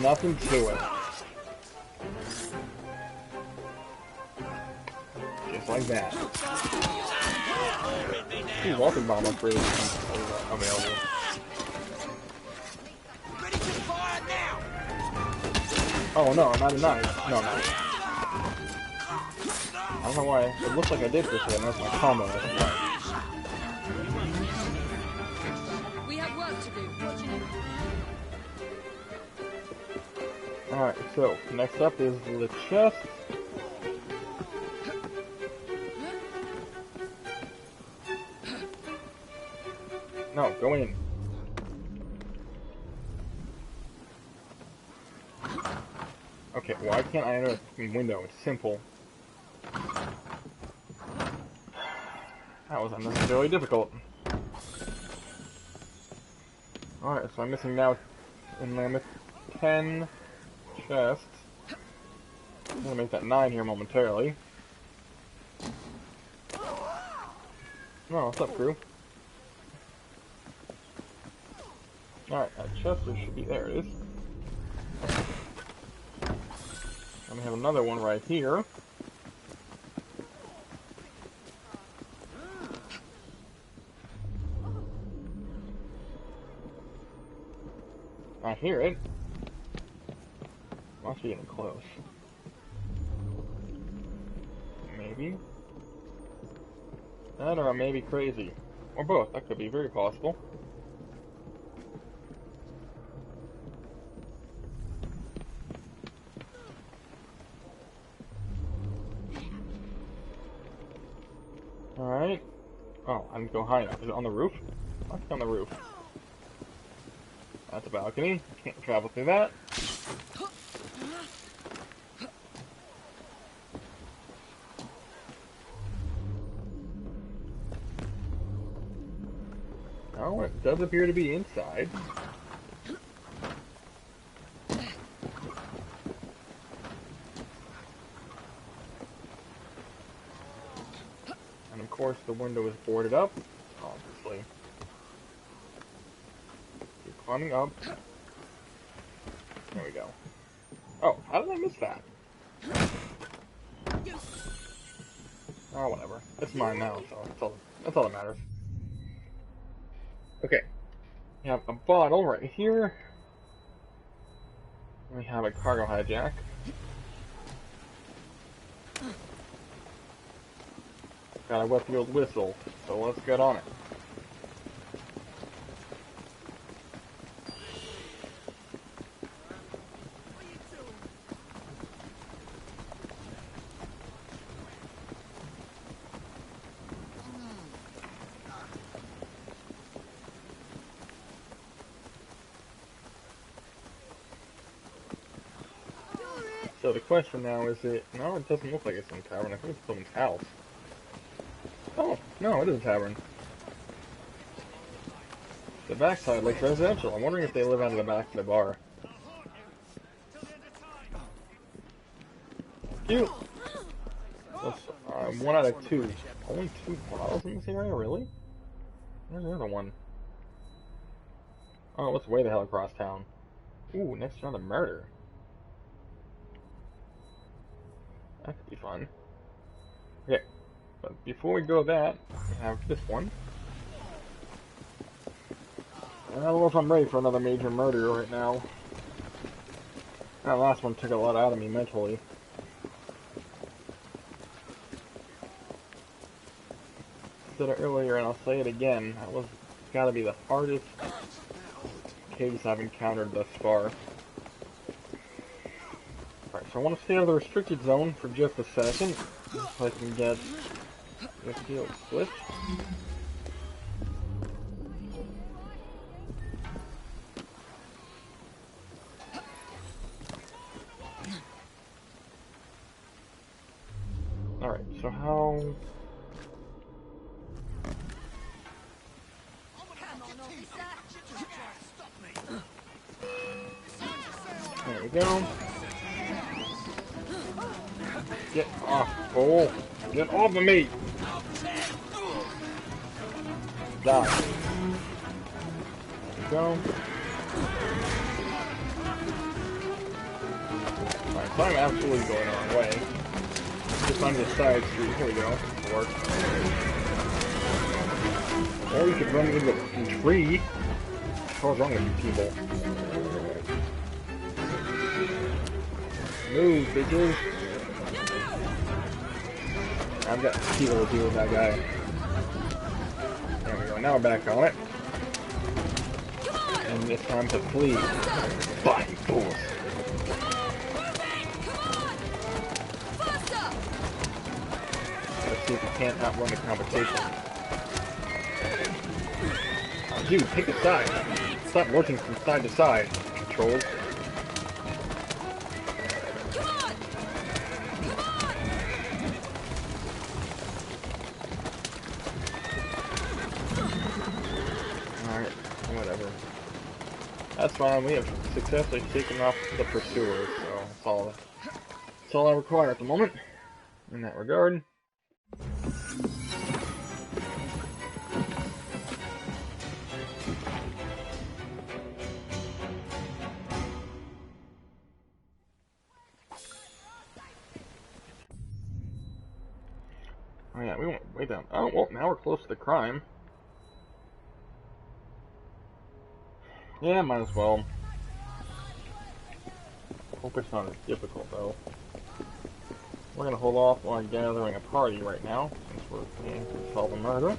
Nothing to it. Just like that. Ooh, walking bomb upgrade available. Oh no, not a knife. No, no. I don't know why. It looks like I did this one. That's my combo. That's why. We have work to do. Alright, so next up is the chest. No, go in. Okay, why can't I enter the window? It's simple. That was unnecessarily difficult. Alright, so I'm missing now in limit 10 chests. I'm gonna make that 9 here momentarily. Oh, what's up, crew? Alright, that chest should be there. It is. And we have another one right here. I hear it. Must be getting close. Maybe. That or I may be crazy. Or both. That could be very possible. Alright. Oh, I didn't go high enough. Is it on the roof? What's on the roof? That's a balcony. Can't travel through that. Oh, it does appear to be inside. And of course the window is boarded up, obviously. Keep climbing up. There we go. Oh, how did I miss that? Oh, whatever. It's mine now, so that's all that matters. Okay. We have a bottle right here. We have a cargo hijack. Got a wet field whistle, so let's get on it. So the question now is it... No, it doesn't look like it's in a tavern. I think it's someone's house. Oh, no, it is a tavern. The backside looks residential. I'm wondering if they live out of the back of the bar. Cute! That's 1 out of 2. Only 2 bottles in this area, really? Where's the other one? Oh, it's way the hell across town. Ooh, next round of murder. That could be fun. Okay, but before we go that, we have this one. I don't know if I'm ready for another major murder right now. That last one took a lot out of me mentally. I said it earlier, and I'll say it again. That was gotta be the hardest case I've encountered thus far. Alright, so I want to stay out of the restricted zone for just a second, so I can get this field split. Alright, so how... There we go. Get off, fool! Get off of me! Die. There we go. Alright, so I'm absolutely going the wrong way. Just on this side street. Here we go. Work. Or you could run into a tree. What's wrong with you people? Move, bitches! I've got people to deal with that guy. There we go. Now we're back on it. And it's time to flee. Bye, fools! Let's see if we can't outrun the competition. Oh, dude, pick a side. Stop lurching from side to side, trolls. Alright, whatever. That's fine, we have successfully taken off the pursuers, so that's all I require at the moment, in that regard. Oh yeah, we went way down. Oh, well, now we're close to the crime. Yeah, might as well. Hope it's not as difficult, though. We're gonna hold off on gathering a party right now, since we're aiming to solve a murder.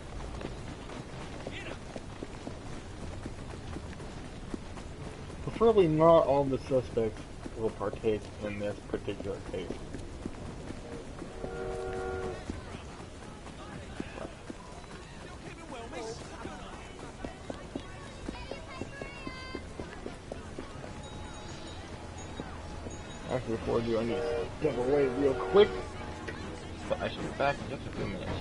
Preferably not all the suspects will partake in this particular case. Actually, before I do, I need to step away real quick. But I should be back in just a few minutes.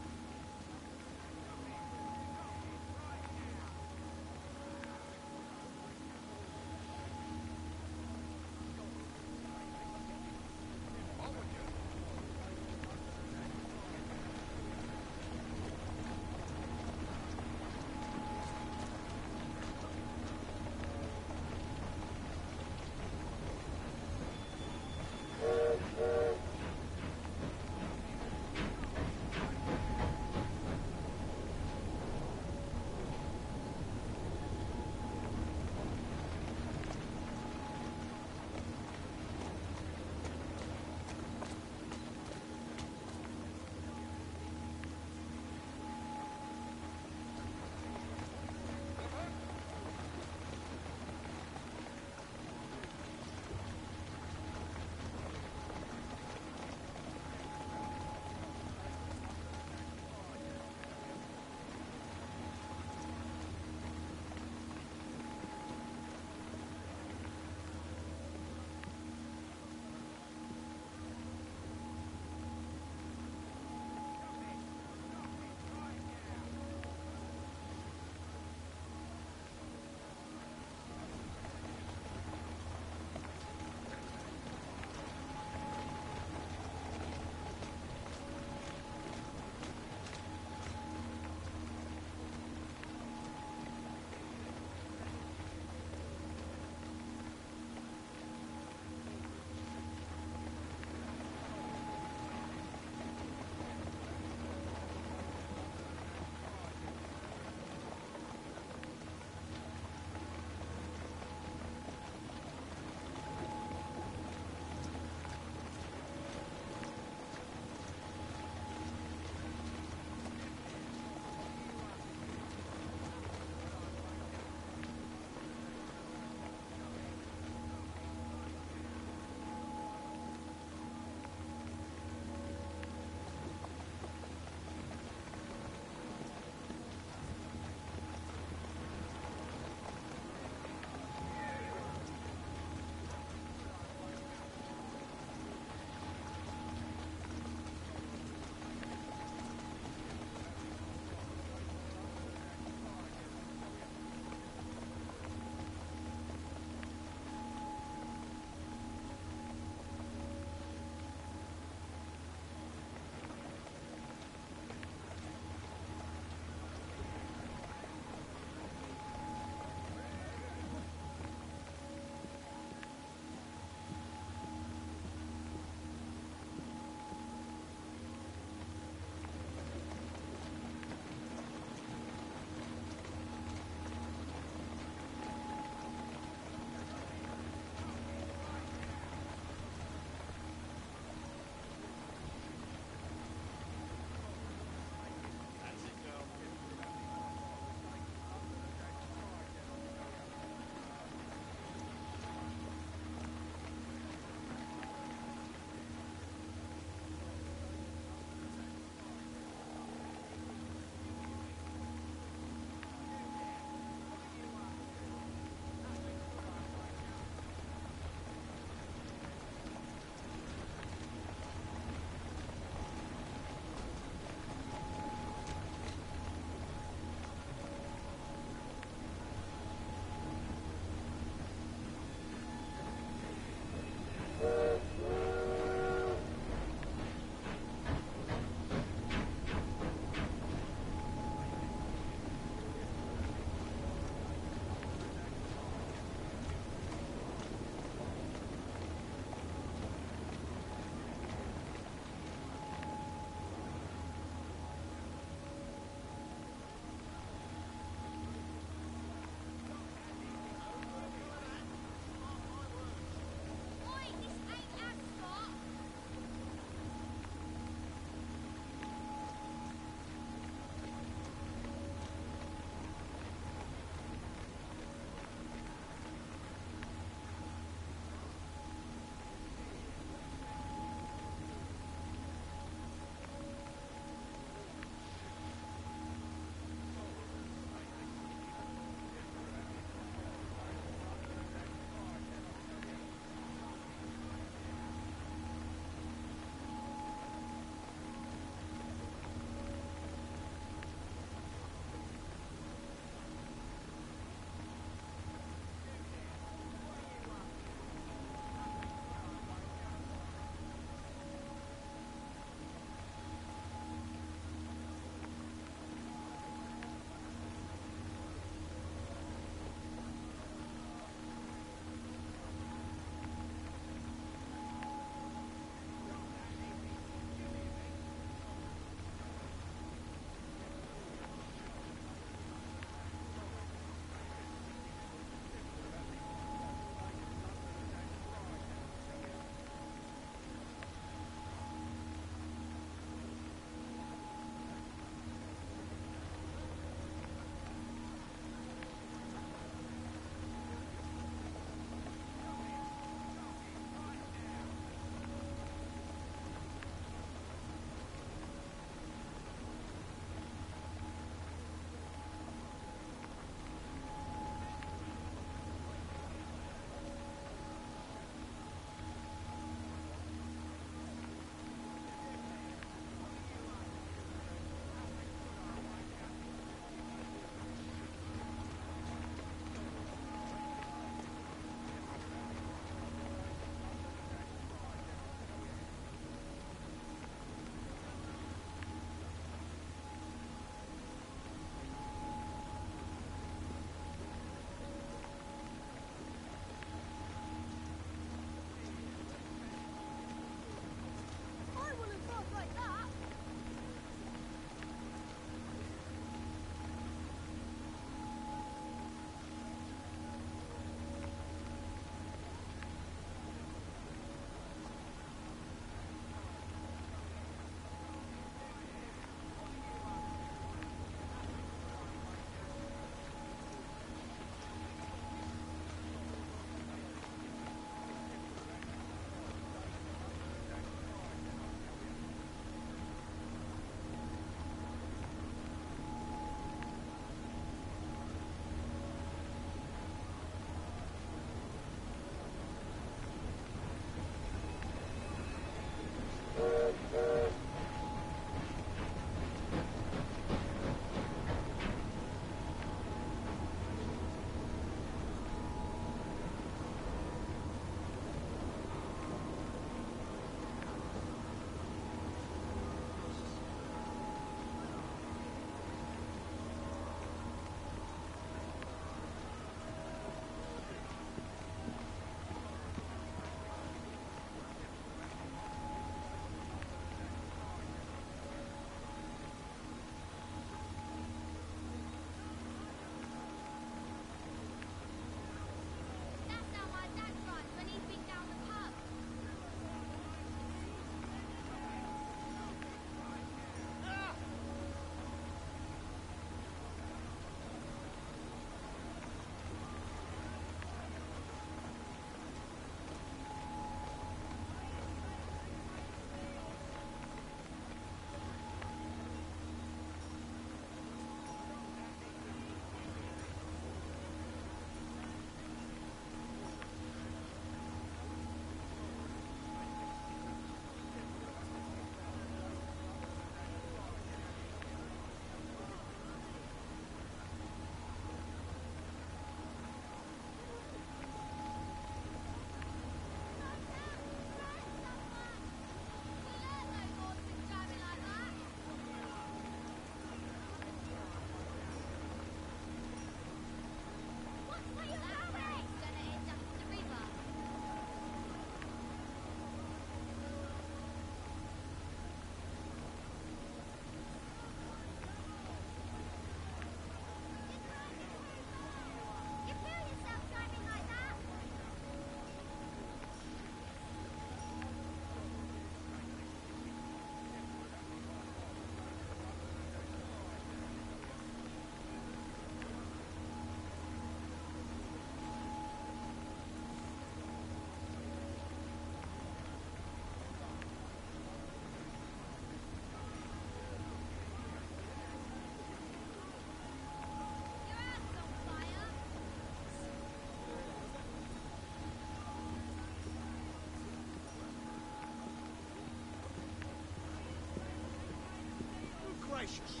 gracious.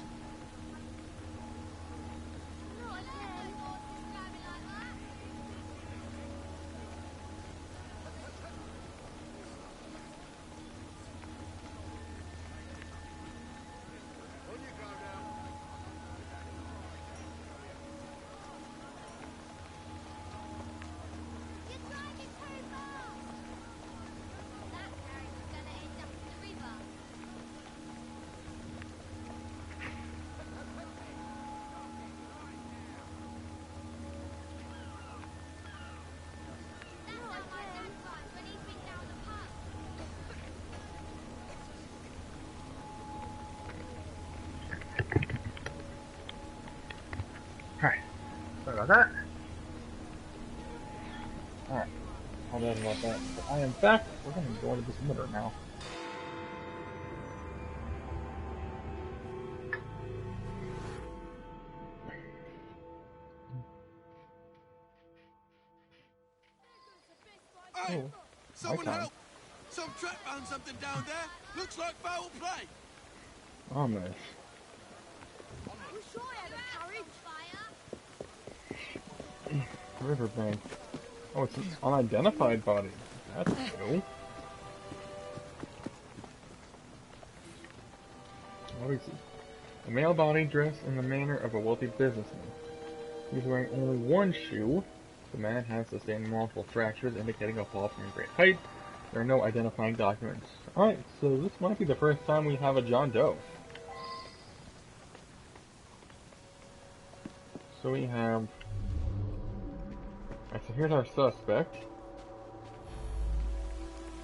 Alright, sorry about that. Alright, hold on about that. So I am back. We're gonna go into this litter now. Hey, Oh, someone nighttime. help! Some trap found something down there. Looks like foul play. Ominous. We sure had a carriage. Riverbank. Oh, it's an unidentified body. That's new. What is it? A male body dressed in the manner of a wealthy businessman. He's wearing only one shoe. The man has sustained multiple fractures, indicating a fall from great height. There are no identifying documents. Alright, so this might be the first time we have a John Doe. So we have... Alright, so here's our suspect.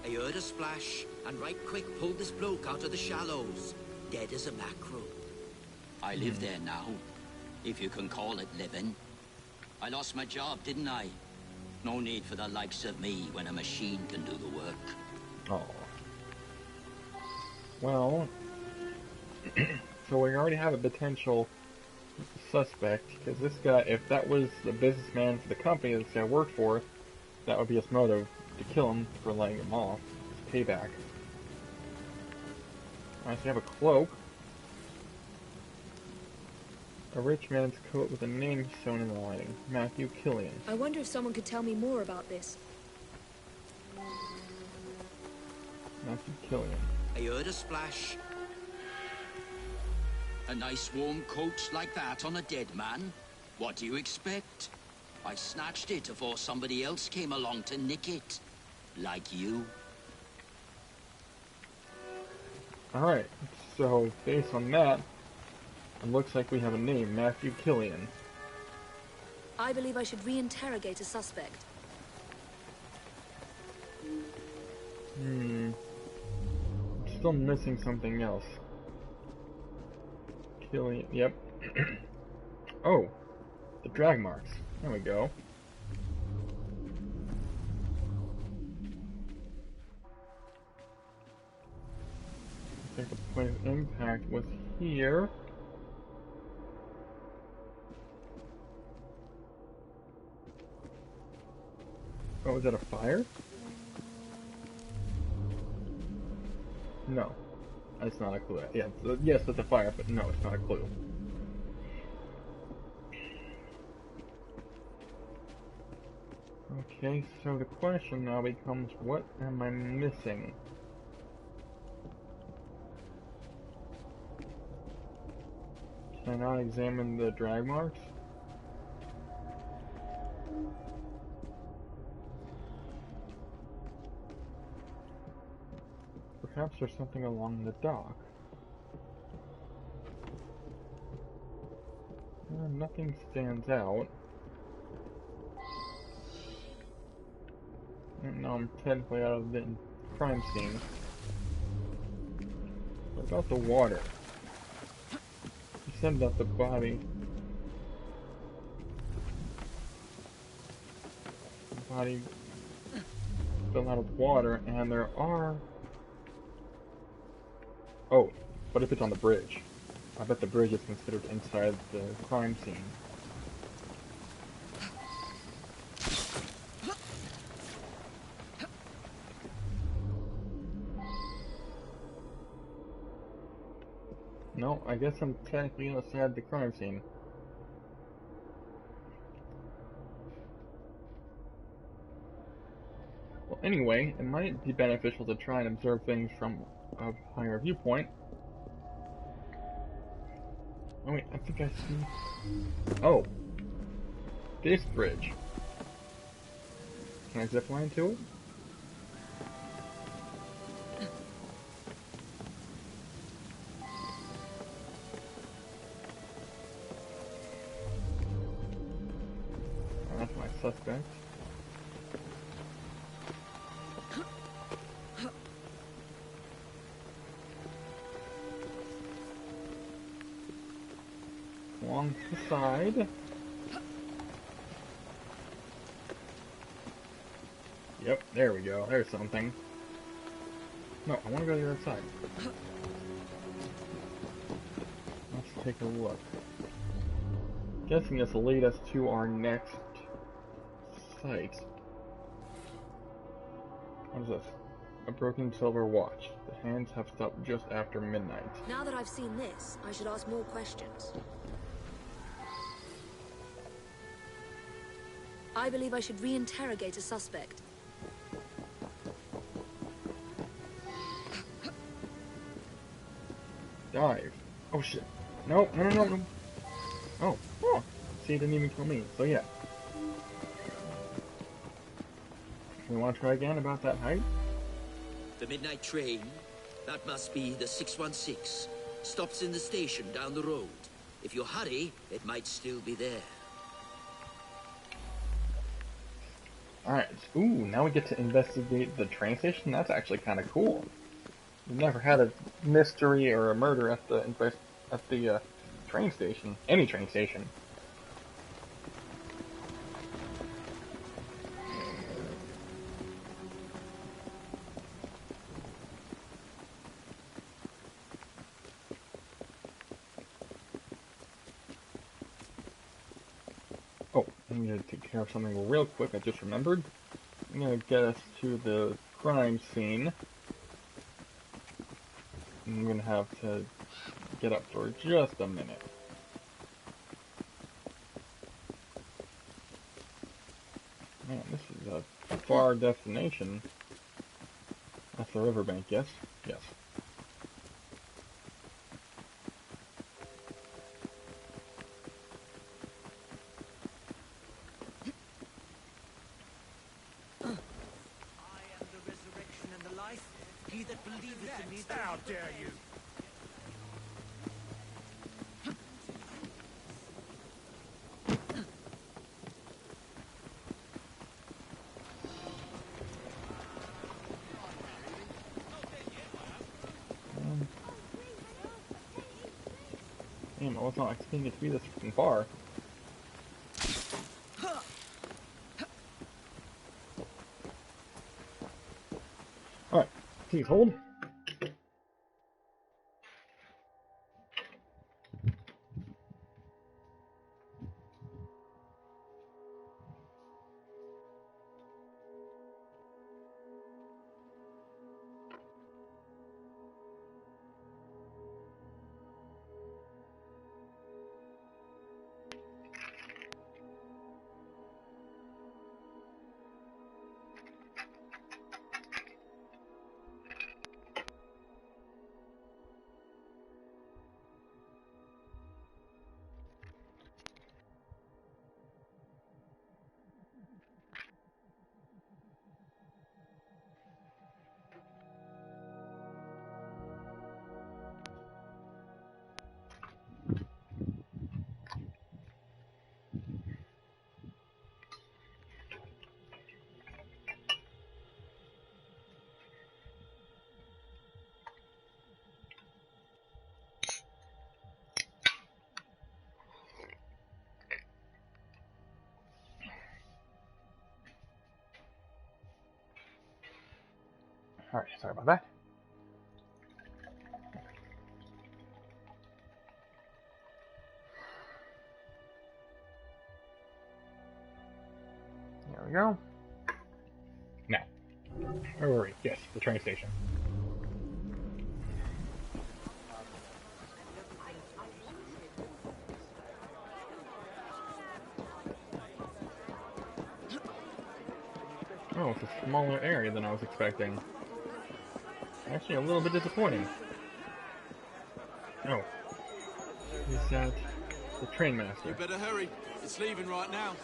I heard a splash, and right quick pulled this bloke out of the shallows. Dead as a mackerel. I live there now, if you can call it living. I lost my job, didn't I? No need for the likes of me when a machine can do the work. Oh. Well, so we already have a potential suspect, because this guy, if that was the businessman for the company this guy worked for, that would be his motive, to kill him for letting him off. His payback. Alright, so we have a cloak. A rich man's coat with a name shown in the lining. Matthew Killian. I wonder if someone could tell me more about this. Matthew Killian. I heard a splash. A nice warm coat like that on a dead man? What do you expect? I snatched it before somebody else came along to nick it. Like you. Alright, so based on that, it looks like we have a name, Matthew Killian. I believe I should re-interrogate a suspect. I'm still missing something else. Killian, yep. Oh, the drag marks. There we go. I think the point of impact was here. Oh, is that a fire? No. That's not a clue. Yeah, yes, it's a fire, but no, it's not a clue. Okay, so the question now becomes, what am I missing? Can I not examine the drag marks? Perhaps there's something along the dock. Nothing stands out. No, I'm technically out of the crime scene. What about the water? You said that the body fell out of water, and there are... Oh, what if it's on the bridge? I bet the bridge is considered inside the crime scene. No, I guess I'm technically inside the crime scene. Well, anyway, it might be beneficial to try and observe things from a higher viewpoint. Oh wait, I think I see... Oh! This bridge. Can I zipline to it? Oh, that's my suspect. Along the side. Yep, there we go. There's something. No, I want to go to the other side. Let's take a look. Guessing this will lead us to our next site. What is this? A broken silver watch. The hands have stopped just after midnight. Now that I've seen this, I should ask more questions. I believe I should re-interrogate a suspect. Dive. Oh shit. No, no, no, no, no. Oh, oh. See, it didn't even kill me. So yeah. We want to try again about that height? The midnight train? That must be the 616. Stops in the station down the road. If you hurry, it might still be there. Alright, ooh, now we get to investigate the train station? That's actually kind of cool. We've never had a mystery or a murder at the train station. Any train station. Oh, I'm gonna take care of something real quick. I just remembered. I'm gonna get us to the crime scene. I'm gonna have to get up for just a minute. Man, this is a far destination. That's the riverbank, yes? Yes. I am the resurrection and the life. He that believeth in me... How dare you! Damn, I was not expecting it to be this freaking far. Alright, please hold. Alright, sorry about that. There we go. Now, where were we? Yes, the train station. smaller area than I was expecting. Actually, a little bit disappointing. Oh. Is that the train master? You better hurry. It's leaving right now.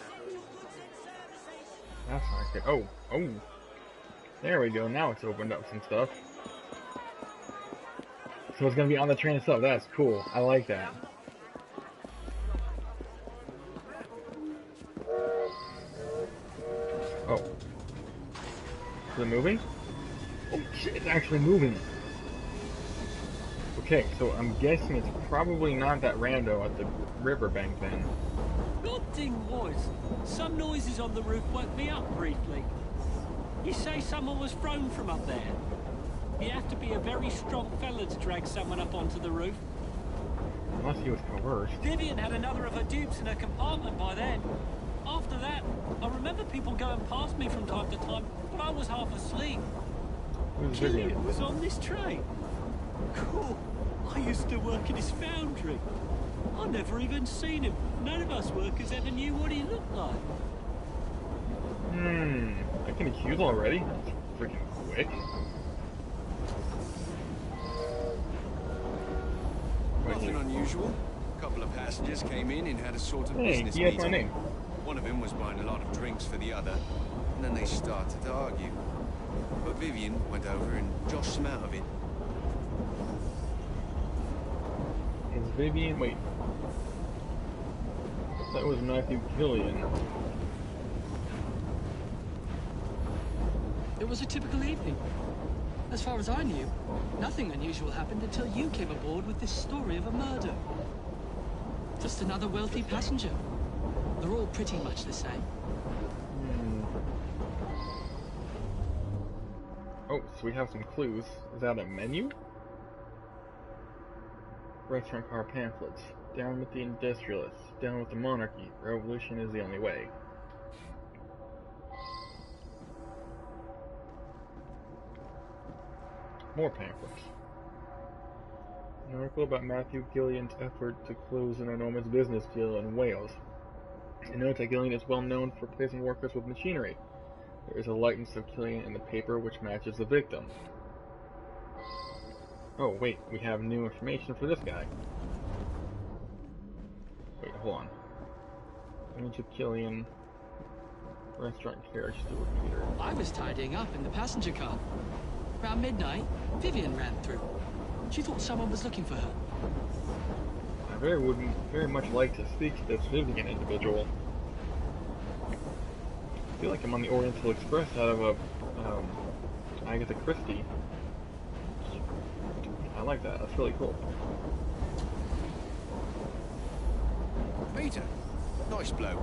That's not good. Oh, oh. There we go. Now it's opened up some stuff. So it's gonna be on the train itself. That's cool. I like that. Oh. Is it moving? Oh shit, it's actually moving. Okay, so I'm guessing it's probably not that rando at the riverbank then. Good thing was, some noises on the roof woke me up briefly. You say someone was thrown from up there? You have to be a very strong fella to drag someone up onto the roof. Unless he was coerced. Vivian had another of her dupes in her compartment by then. After that, I remember people going past me from time to time, but I was half asleep. Who's Vivian? Killian was on this train. Cool. I used to work in his foundry. I never even seen him. None of us workers ever knew what he looked like. I can accuse already? That's freaking quick. Nothing unusual. A couple of passengers came in and had a sort of business he has meeting. my name. One of them was buying a lot of drinks for the other, and then they started to argue. But Vivian went over and joshed them out of it. Is Vivian... wait. That was Matthew Gillian. It was a typical evening. As far as I knew, nothing unusual happened until you came aboard with this story of a murder. Just another wealthy passenger. They're all pretty much the same. Oh, so we have some clues. Is that a menu? Restaurant car pamphlets. Down with the industrialists. Down with the monarchy. Revolution is the only way. More pamphlets. An article about Matthew Gillian's effort to close an enormous business deal in Wales. It notes that Gillian is well known for placing workers with machinery. There is a likeness of Gillian in the paper which matches the victim. Oh, wait, we have new information for this guy. Wait, hold on. Image of Gillian. Restaurant carriage steward Peter. I was tidying up in the passenger car. Around midnight, Vivian ran through. She thought someone was looking for her. I would very much like to speak to this Vivian individual. I feel like I'm on the Oriental Express out of a Agatha Christie. I like that. That's really cool. Peter, nice bloke.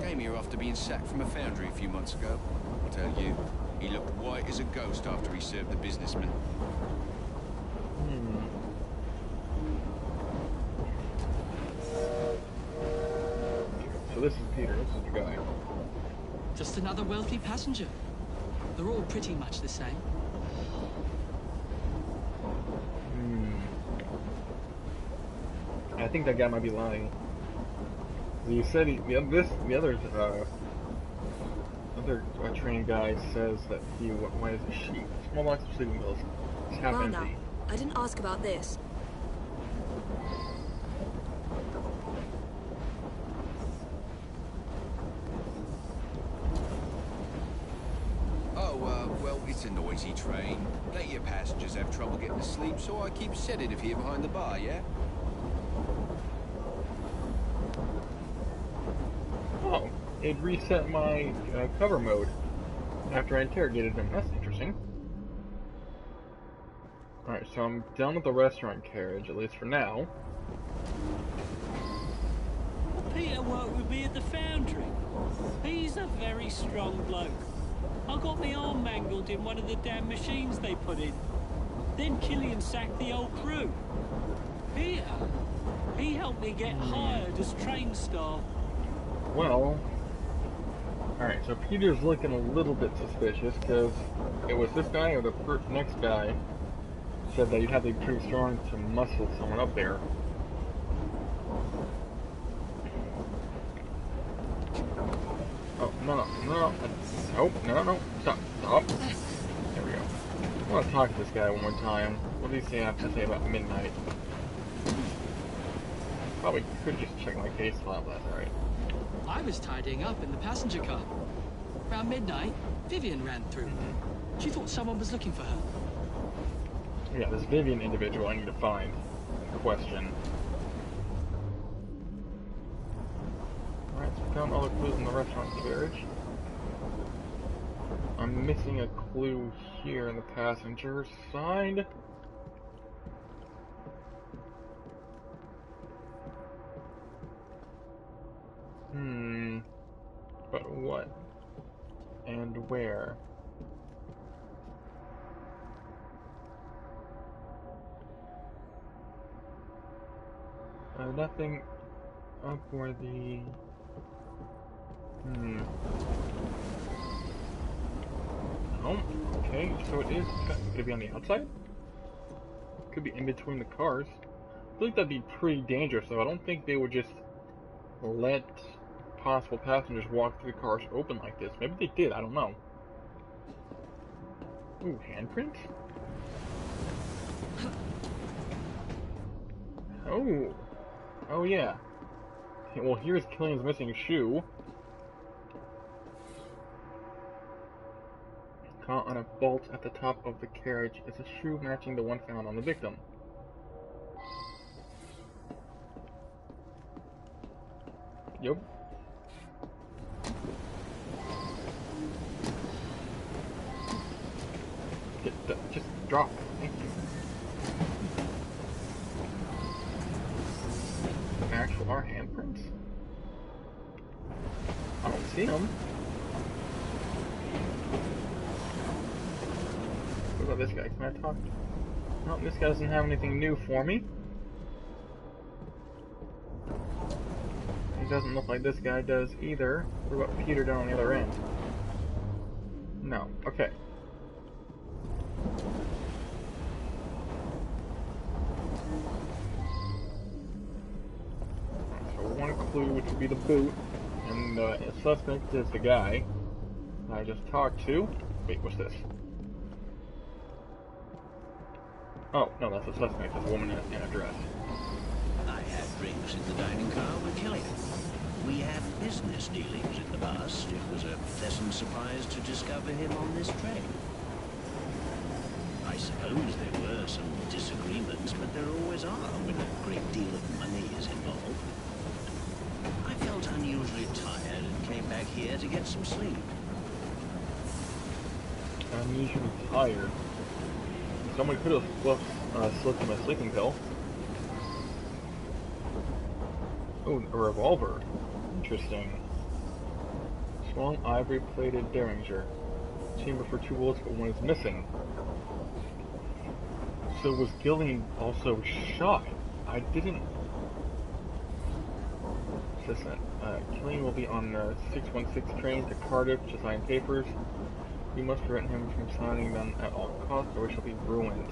Came here after being sacked from a foundry a few months ago. I'll tell you, he looked white as a ghost after he served the businessman. So this is Peter. This is the guy. Just another wealthy passenger. They're all pretty much the same. I think that guy might be lying. You said the other train guy says that he wanted a sheet, small box of sleeping pills. It's half Well, empty. now, I didn't ask about this. Well, it's a noisy train. Plenty of passengers have trouble getting to sleep, so I keep a sedative here behind the bar, yeah? Oh, it reset my cover mode after I interrogated him. That's interesting. Alright, so I'm done with the restaurant carriage, at least for now. Peter worked with me at the foundry. He's a very strong bloke. I got my arm mangled in one of the damn machines they put in. Then Killian sacked the old crew. Peter, he helped me get hired as train staff. Well, alright, so Peter's looking a little bit suspicious, because it was this guy or the next guy said that you'd have to be pretty strong to muscle someone up there. Oh, no. Oh, no. Stop. There we go. I want to talk to this guy one more time. What does he have to say about midnight? Probably could just check my case file, that's alright. I was tidying up in the passenger car. Around midnight, Vivian ran through. She thought someone was looking for her. Yeah, this Vivian individual I need to find. Question. Alright, so we found all the clues in the restaurant carriage. I'm missing a clue here in the passenger side. But what? And where? Nothing up where the... Oh, okay, so it is gonna be on the outside? Could be in between the cars. I feel like that'd be pretty dangerous, though. I don't think they would just let possible passengers walk through the cars open like this. Maybe they did, I don't know. Ooh, handprints? Oh! Oh yeah. Well, here's Killian's missing shoe. Caught on a bolt at the top of the carriage is a shoe matching the one found on the victim. Yup. Just drop. Thank you. Actual are handprints? I don't see them. What about this guy? Can I talk? No, this guy doesn't have anything new for me. He doesn't look like this guy does either. What about Peter down on the other end? No. Okay. So one clue, which would be the boot, and the suspect is the guy I just talked to. Wait, what's this? Oh, no, that's a suspect. That's a woman in a dress. I had drinks in the dining car with Killian. We have business dealings in the past. It was a pleasant surprise to discover him on this train. I suppose there were some disagreements, but there always are when a great deal of money is involved. I felt unusually tired and came back here to get some sleep. Unusually tired? Someone could have slipped him a sleeping pill. Oh, a revolver. Interesting. Small ivory-plated Derringer. Chamber for 2 bullets, but one is missing. So was Gillian also shot? I didn't... Assistant. Gillian will be on the 616 train to Cardiff to sign papers. We must prevent him from signing them at all costs, or we shall be ruined.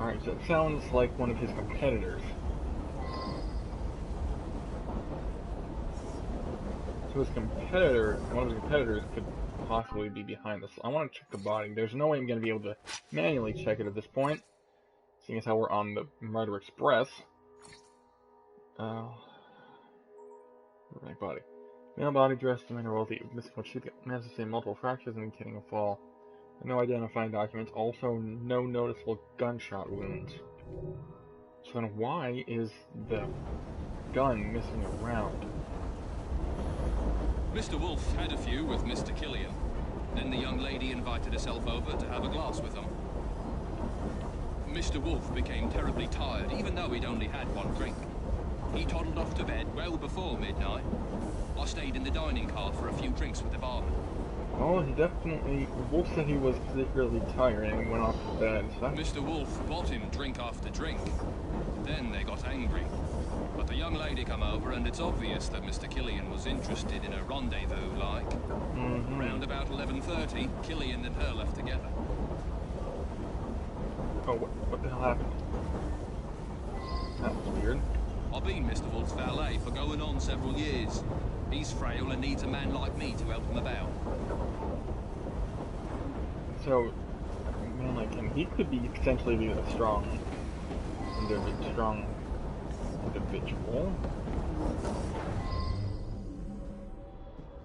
Alright, so it sounds like one of his competitors. So his competitor, one of his competitors could possibly be behind this. I want to check the body. There's no way I'm going to be able to manually check it at this point, seeing as how we're on the Murder Express. Right body. Male body dressed in a wealthy, missing one sheath, managed to sustain multiple fractures and indicating a fall. No identifying documents, also no noticeable gunshot wounds. So then why is the gun missing a round? Mr. Wolfe had a few with Mr. Killian. Then the young lady invited herself over to have a glass with them. Mr. Wolfe became terribly tired, even though he'd only had one drink. He toddled off to bed well before midnight. I stayed in the dining car for a few drinks with the barman. Oh, he definitely... Wolfe said he was particularly tired and he went off to bed. So Mr. Wolfe bought him drink after drink. Then they got angry. But the young lady come over, and it's obvious that Mr. Killian was interested in a rendezvous, like. Around about 11:30, Killian and her left together. Oh, what the hell happened? That was weird. I've been Mr. Wolfe's valet for going on several years. He's frail and needs a man like me to help him about. So, a man like him, he could be potentially be a strong individual.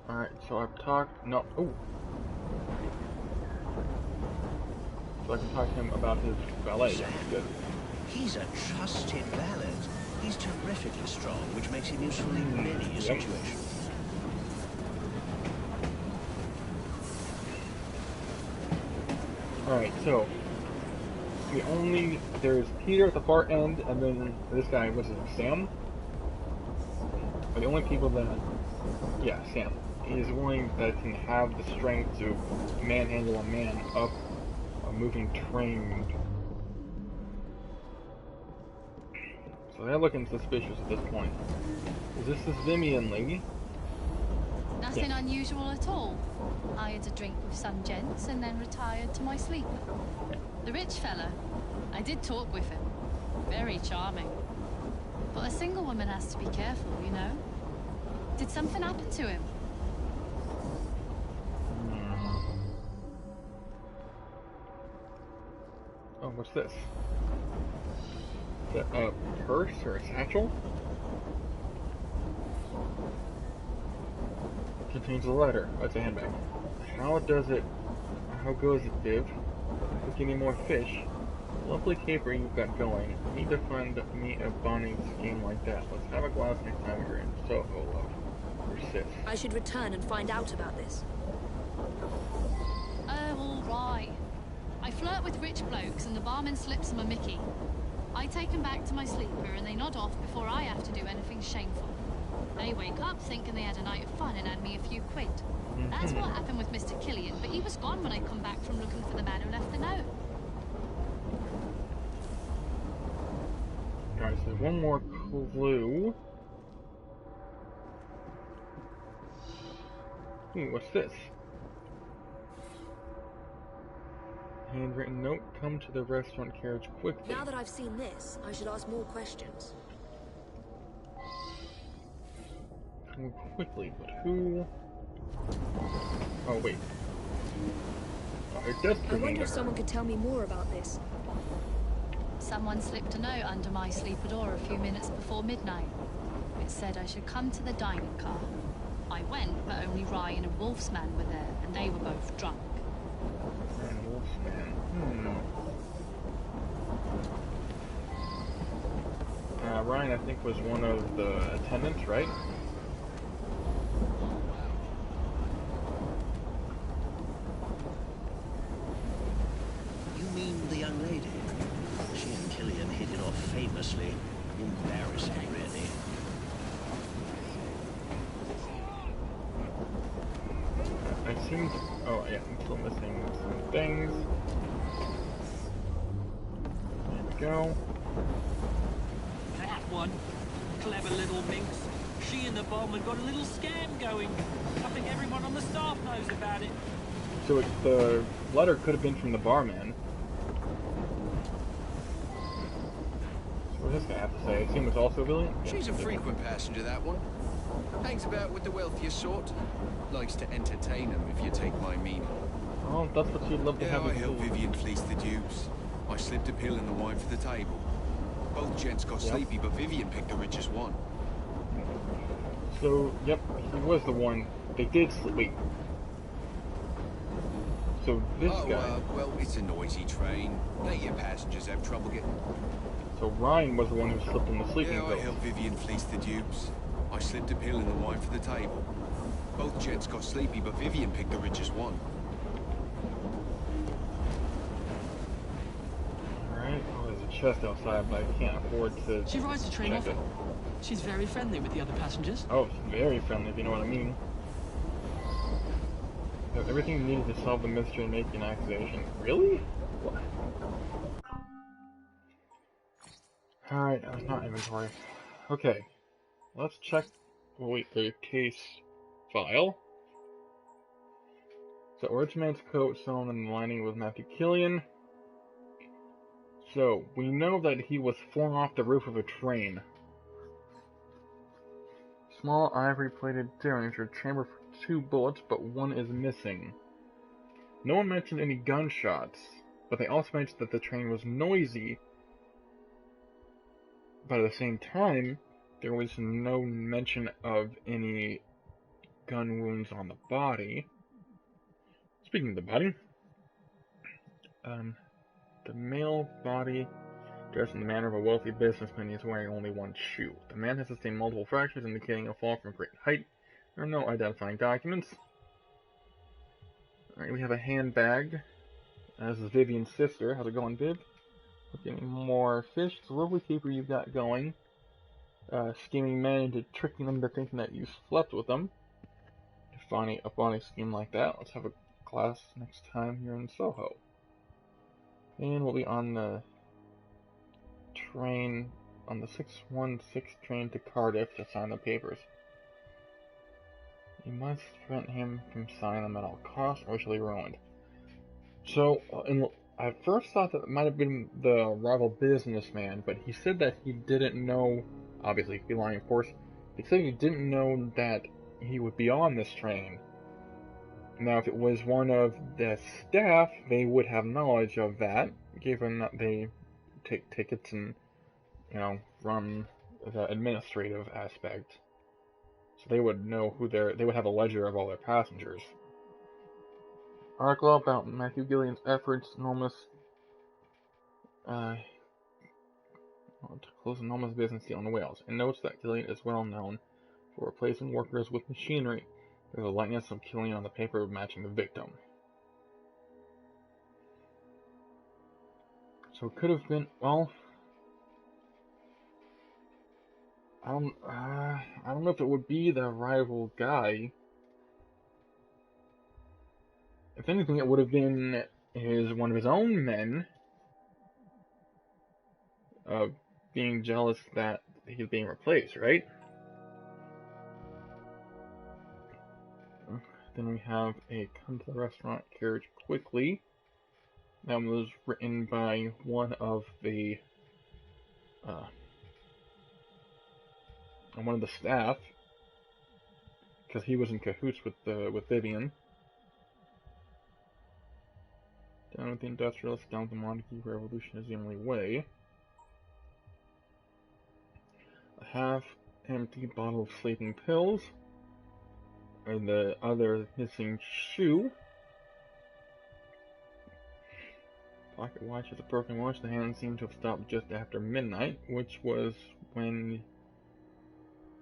Alright, so I've talked, no, oh. So I can talk to him about his valet. Good. He's a trusted valet. He's terrifically strong, which makes him useful in many situations. Alright, so there's Peter at the far end, and then this guy, what's his name, Sam? Are the only people that, yeah, Sam, is willing that can have the strength to manhandle a man up a moving train. So they're looking suspicious at this point. Is this Vivian lady? Nothing unusual at all. I had a drink with some gents and then retired to my sleeper. The rich fella, I did talk with him. Very charming. But a single woman has to be careful, you know? Did something happen to him? Oh, what's this? Is that a purse or a satchel? Contains a letter. Oh, it's a handbag. How goes it, Viv? Look, any more fish? Lovely caper you've got going. Need to find me a bonding scheme like that. Let's have a glass next time you're in Soho, love. Persist. I should return and find out about this. Oh, all right. I flirt with rich blokes and the barman slips them a mickey. I take them back to my sleeper and they nod off before I have to do anything shameful. They wake up thinking they had a night of fun and had me a few quid. That's what happened with Mr. Killian, but he was gone when I come back from looking for the man who left the note. Alright, so one more clue. What's this? Handwritten note, come to the restaurant carriage quickly. Now that I've seen this, I should ask more questions. Come quickly, but who? Oh, wait. Oh, it does I wonder if someone could tell me more about this. Someone slipped a note under my sleeper door a few minutes before midnight. It said I should come to the dining car. I went, but only Ryan and Wolfsman were there, and they were both drunk. Ryan and Wolfsman. Ryan, I think, was one of the attendants, right? You mean the young lady? She and Killian hit it off famously. Embarrassing, really. I seem to... Oh, yeah, I'm still missing some things. There we go. That one. Clever little minx. She and the barman got a little scam going. I think everyone on the staff knows about it. So the letter could have been from the barman. So what does this guy have to say? I assume it's also Billy? She's a frequent passenger, that one. Hangs about with the wealthier sort. Likes to entertain them, if you take my meaning. Oh, that's what you'd love to have. I helped Vivian fleece the dupes. I slipped a pill in the wine for the table. Both gents got sleepy, but Vivian picked the richest one. So, yep, he was the one. They did sleep. Wait. So this guy... well, it's a noisy train. Let your passengers have trouble getting... So Ryan was the one who slipped in the sleeping I pill. helped Vivian fleece the dupes. I slipped a pill in the wine for the table. Both gents got sleepy, but Vivian picked the richest one. Alright, oh, there's a chest outside, but I can't afford to... She rides the train often. She's very friendly with the other passengers. Oh, very friendly, if you know what I mean. You have everything needed to solve the mystery and make an accusation. Really? What? Alright, that was not inventory. Okay. Let's check the case file. So, Orchman's coat sewn and lining with Matthew Killian. So, we know that he was flung off the roof of a train. Small ivory-plated derringer chamber for 2 bullets, but 1 is missing. No one mentioned any gunshots, but they also mentioned that the train was noisy. But at the same time, there was no mention of any gun wounds on the body. Speaking of the body, the male body, dressed in the manner of a wealthy businessman, is wearing only 1 shoe. The man has sustained multiple fractures, indicating a fall from great height. There are no identifying documents. Alright, we have a handbag. This is Vivian's sister. How's it going, Viv? Getting more fish. It's a lovely keeper you've got going. Scheming men into tricking them to thinking that you slept with them. A funny scheme like that. Let's have a class next time you're in Soho. And we'll be on the train, on the 616 train to Cardiff to sign the papers. You must prevent him from signing them at all costs, or shall be ruined. So, I first thought that it might have been the rival businessman, but he said that he didn't know, obviously, he could be lying, of course. He said he didn't know that he would be on this train. Now, if it was one of the staff, they would have knowledge of that, given that they take tickets and, run the administrative aspect. So they would know they would have a ledger of all their passengers. Article about Matthew Gillian's efforts, to close an enormous business deal in Wales, and notes that Gillian is well known for replacing workers with machinery. There's a likeness of Gillian on the paper matching the victim. So it could have been, well, I don't know if it would be the rival guy. If anything, it would have been one of his own men, being jealous that he's being replaced, right? Then we have a come to the restaurant carriage quickly. That was written by one of the staff, because he was in cahoots with Vivian. Down with the industrialists, down with the monarchy, revolution is the only way. A half-empty bottle of sleeping pills, and the other missing shoe. Pocket watch is a broken watch. The hand seemed to have stopped just after midnight, which was when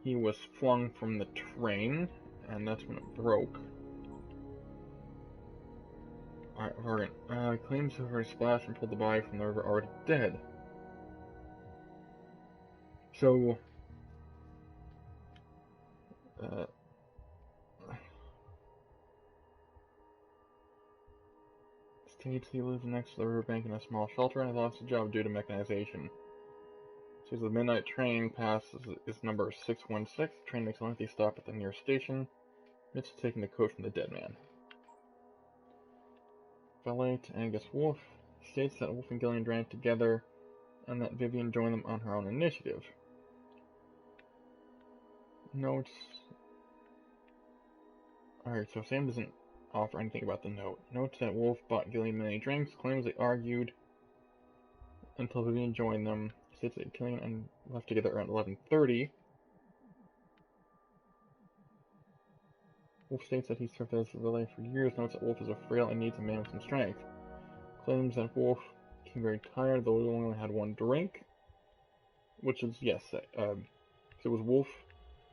he was flung from the train, and that's when it broke. Alright, Morgan. Claims of her splash and pulled the body from the river already dead. So, states he lives next to the riverbank in a small shelter and lost a job due to mechanization. Says the midnight train passes is number 616. The train makes a lengthy stop at the nearest station. It's taking the coat from the dead man. Valet to Angus Wolfe states that Wolfe and Gillian drank together and that Vivian joined them on her own initiative. Notes. Alright, so Sam doesn't offer anything about the note. Notes that Wolfe bought Gillian many drinks, claims they argued until Vivian joined them. States that Gillian and left together around 11:30. Wolfe states that he served as a valet for years. Notes that Wolfe is a frail and needs a man with some strength. Claims that Wolfe became very tired, though he only had 1 drink. Which is, yes, so it was Wolfe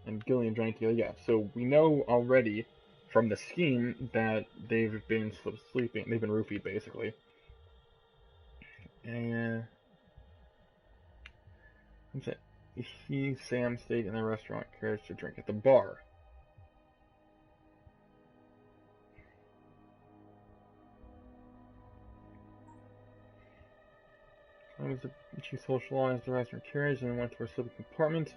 and Gillian drank together, yeah. So we know already from the scheme that they've been sleeping, they've been roofied, basically. And Sam stayed in the restaurant carriage to drink at the bar. She socialized the restaurant carriage and then went to her sleeping compartment.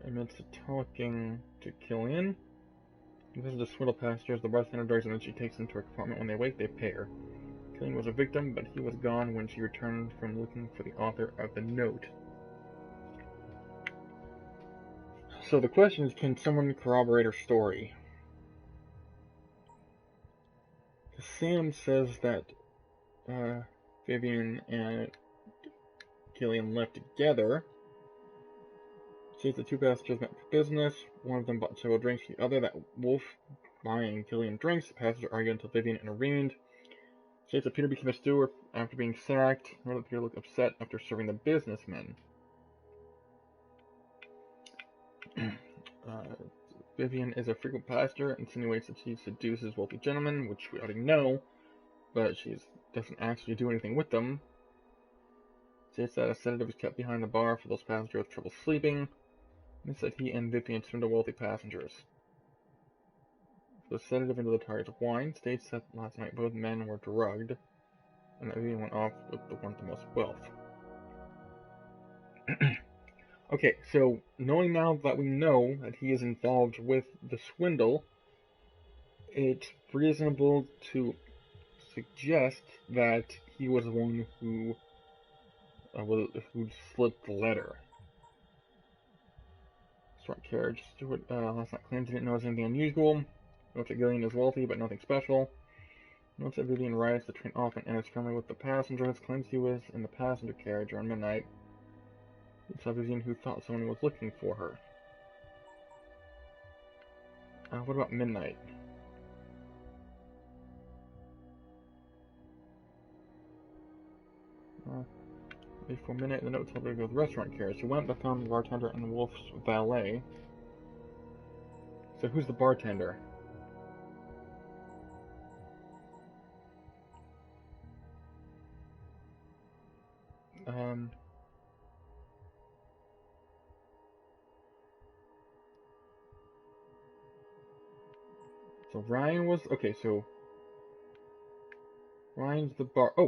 Amidst talking to Gillian, she visits the swindle passengers, the bartender doors, and then she takes them to her compartment. When they wake, they pay her. Gillian was a victim, but he was gone when she returned from looking for the author of the note. So the question is, can someone corroborate her story? Sam says that Vivian and Gillian left together. Says the two passengers met for business. One of them bought several drinks. The other, that Wolf, buying Gillian drinks. The passenger argued until Vivian intervened. States that Peter became a steward after being sacked. Nor that Peter looked upset after serving the businessmen. Vivian is a frequent passenger, insinuates that she seduces wealthy gentlemen, which we already know, but she doesn't actually do anything with them. States that a sedative is kept behind the bar for those passengers with trouble sleeping. And said he and Vivian turned to wealthy passengers. The sedative into the target's wine. States that last night both men were drugged, and that Vivian went off with the one with the most wealth. Okay, so knowing now that we know that he is involved with the swindle, it's reasonable to suggest that he was the one who slipped the letter. Restaurant carriage. Stewart last night claims he didn't notice anything unusual. Notes that Gillian is wealthy, but nothing special. Notes that Vivian rides the train often and is friendly with the passengers. Claims he was in the passenger carriage around midnight. He saw Vivian, who thought someone was looking for her. What about midnight? Before midnight, the note told her to go to the restaurant carriage. She went but found the bartender and the Wolf's valet. So who's the bartender? So Ryan was... Okay, so... Ryan's the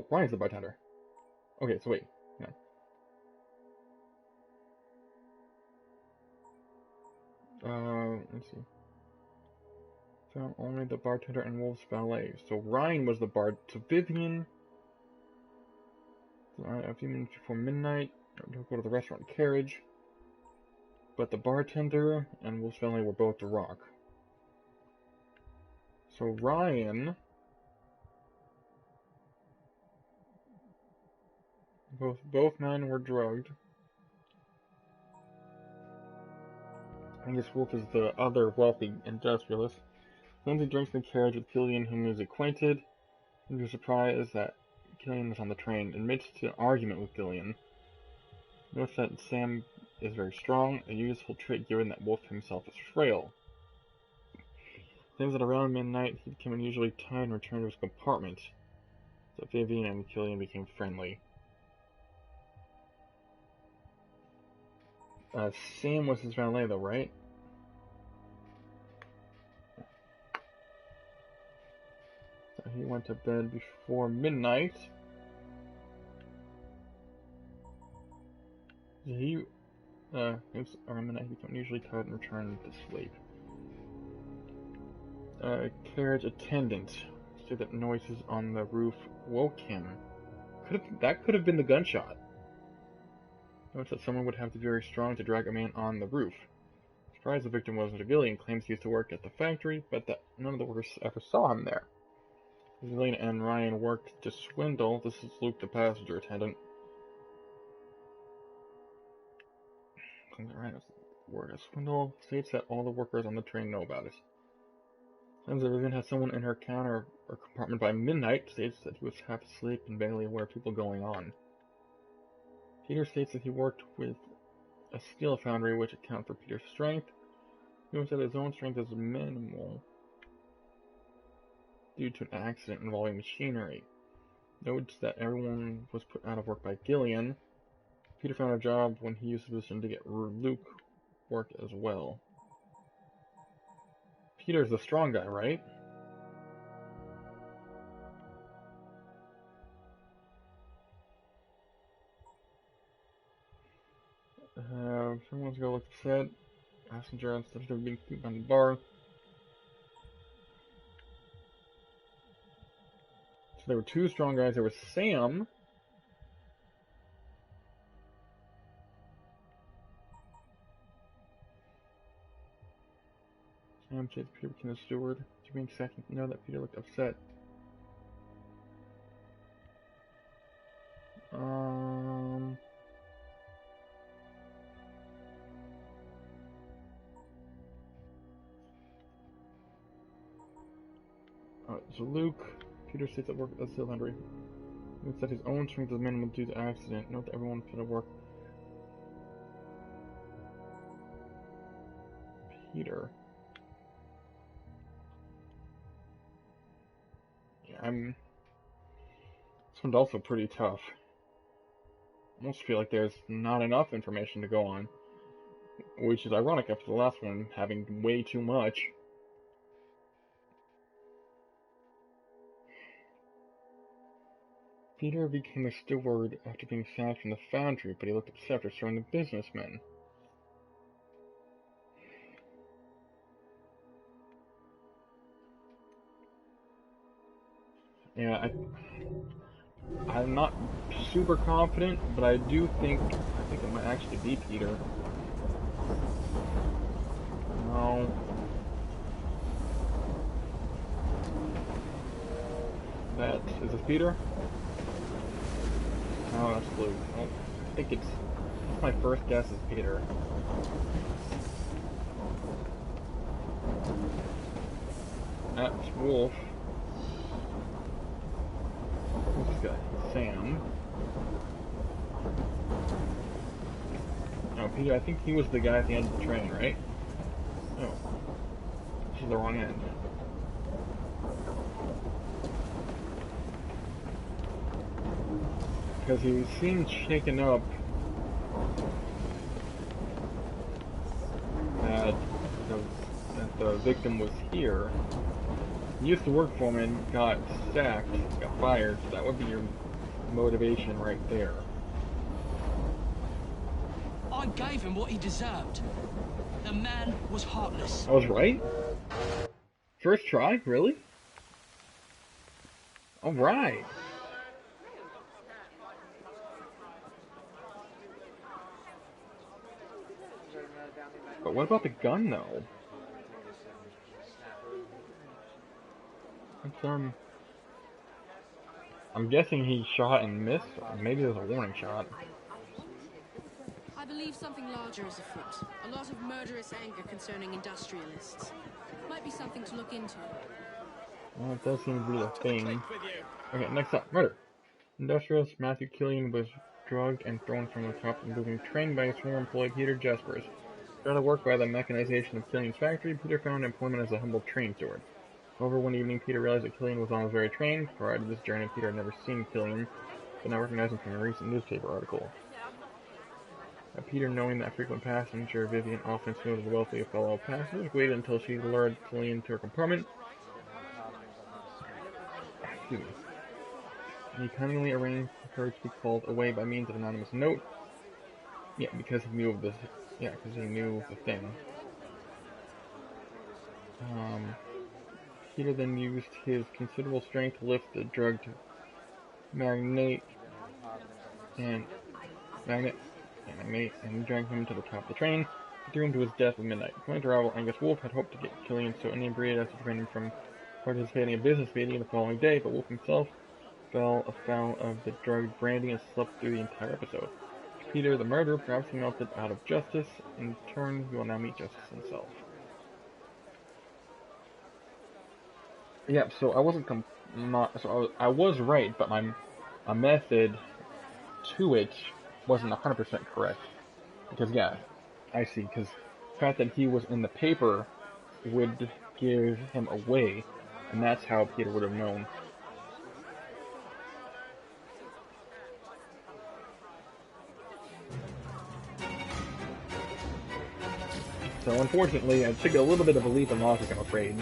Ryan's the bartender. Okay, so wait. No. Let's see. Found only the bartender and Wolf's valet. So Ryan was the So Vivian... A few minutes before midnight, don't go to the restaurant carriage. But the bartender and Wolf's valet were both the Rock. So Ryan... Both men were drugged. I guess Wolf is the other wealthy industrialist. Lindsay drinks in the carriage with Gillian, whom he is acquainted. He was surprised that Gillian was on the train. Admits to an argument with Gillian. Notes that Sam is very strong, a useful trait given that Wolf himself is frail. Claims that around midnight he became unusually tired and returned to his compartment. So Vivian and Gillian became friendly. Sam was his valet though, right? So he went to bed before midnight. He was around midnight he became unusually tired and returned to sleep. Carriage attendant said that noises on the roof woke him. That could have been the gunshot. Notes that someone would have to be very strong to drag a man on the roof. Surprised the victim wasn't a Gillian, claims he used to work at the factory, but that none of the workers ever saw him there. Gillian and Ryan worked to swindle. This is Luke, the passenger attendant. Ryan worked a swindle. States that all the workers on the train know about it. Claims that Vivian had someone in her counter or compartment by midnight. States that he was half asleep and barely aware of people going on. Peter states that he worked with a steel foundry, which accounts for Peter's strength. He notes that his own strength is minimal due to an accident involving machinery. Notes that everyone was put out of work by Gillian. Peter found a job when he used the position to get Luke work as well. Peter's the strong guy, right? Someone's gonna look upset. Passenger instead of being on the bar. So there were two strong guys. There was Sam. Sam says Peter became the steward. After being sacked, you know that Peter looked upset. Alright, so Luke, Peter states at work at the Seal Laundry. He said his own strength is minimal due to accident. Note that everyone fit at work. Peter. Yeah, this one's also pretty tough. I almost feel like there's not enough information to go on. Which is ironic after the last one having way too much. Peter became a steward after being sacked from the foundry, but he looked upset after serving the businessmen. Yeah, I'm not super confident, but I think it might actually be Peter. No. Is this Peter? Oh, that's Luke. Well, I think it's my first guess is Peter. That's Wolf. Who's this guy? Sam. Oh, Peter, I think he was the guy at the end of the train, right? Oh. This is the wrong end. Because he seemed shaken up that the victim was here. He used to work for him and got sacked, got fired, so that would be your motivation right there. I gave him what he deserved. The man was heartless. I was right? First try? Really? Alright. But what about the gun, though? I'm guessing he shot and missed, or maybe there's a warning shot. I believe something larger is afoot. A lot of murderous anger concerning industrialists. Might be something to look into. Well, it does seem to be the thing. Okay, next up, murder. Industrialist Matthew Killian was drugged and thrown from the top of the moving train by his former employee Peter Jaspers. Started work by the mechanization of Killian's factory, Peter found employment as a humble train steward. However, one evening, Peter realized that Killian was on his very train. Prior to this journey, Peter had never seen Killian, but now recognized him from a recent newspaper article. Peter, knowing that frequent passenger Vivian often smoothed the wealthy of fellow passengers, waited until she lured Killian to her compartment. Excuse me. He cunningly arranged for her to be called away by means of an anonymous note. Yeah, because he knew of this. Yeah, because he knew the thing. Peter then used his considerable strength to lift the drugged magnate and he dragged him to the top of the train, threw him to his death at midnight. According to rival Angus Wolf had hoped to get Killian so inebriated as to prevent him from participating in a business meeting the following day, but Wolf himself fell afoul of the drugged brandy and slept through the entire episode. Peter, the murderer, perhaps he melted out of justice. In turn, he will now meet justice himself. Yeah, so I wasn't I was right, but my method to it wasn't 100% correct. Because yeah, I see. Because the fact that he was in the paper would give him away, and that's how Peter would have known. So unfortunately, I took a little bit of a leap in logic, I'm afraid.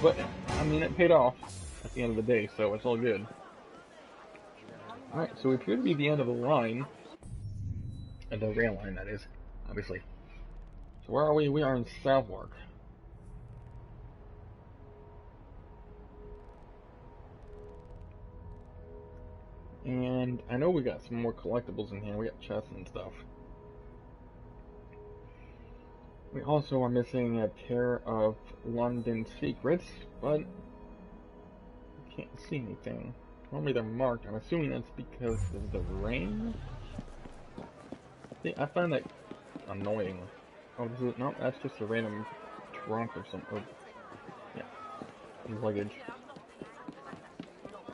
But, I mean, it paid off at the end of the day, so it's all good. Alright, so we appear to be the end of the line. The rail line, that is, obviously. So where are we? We are in Southwark. And I know we got some more collectibles in here. We got chests and stuff. We also are missing a pair of London secrets, but I can't see anything. Normally they're marked. I'm assuming that's because of the rain. See, I find that annoying. Oh, this is no, that's just a random trunk or something. Yeah, luggage.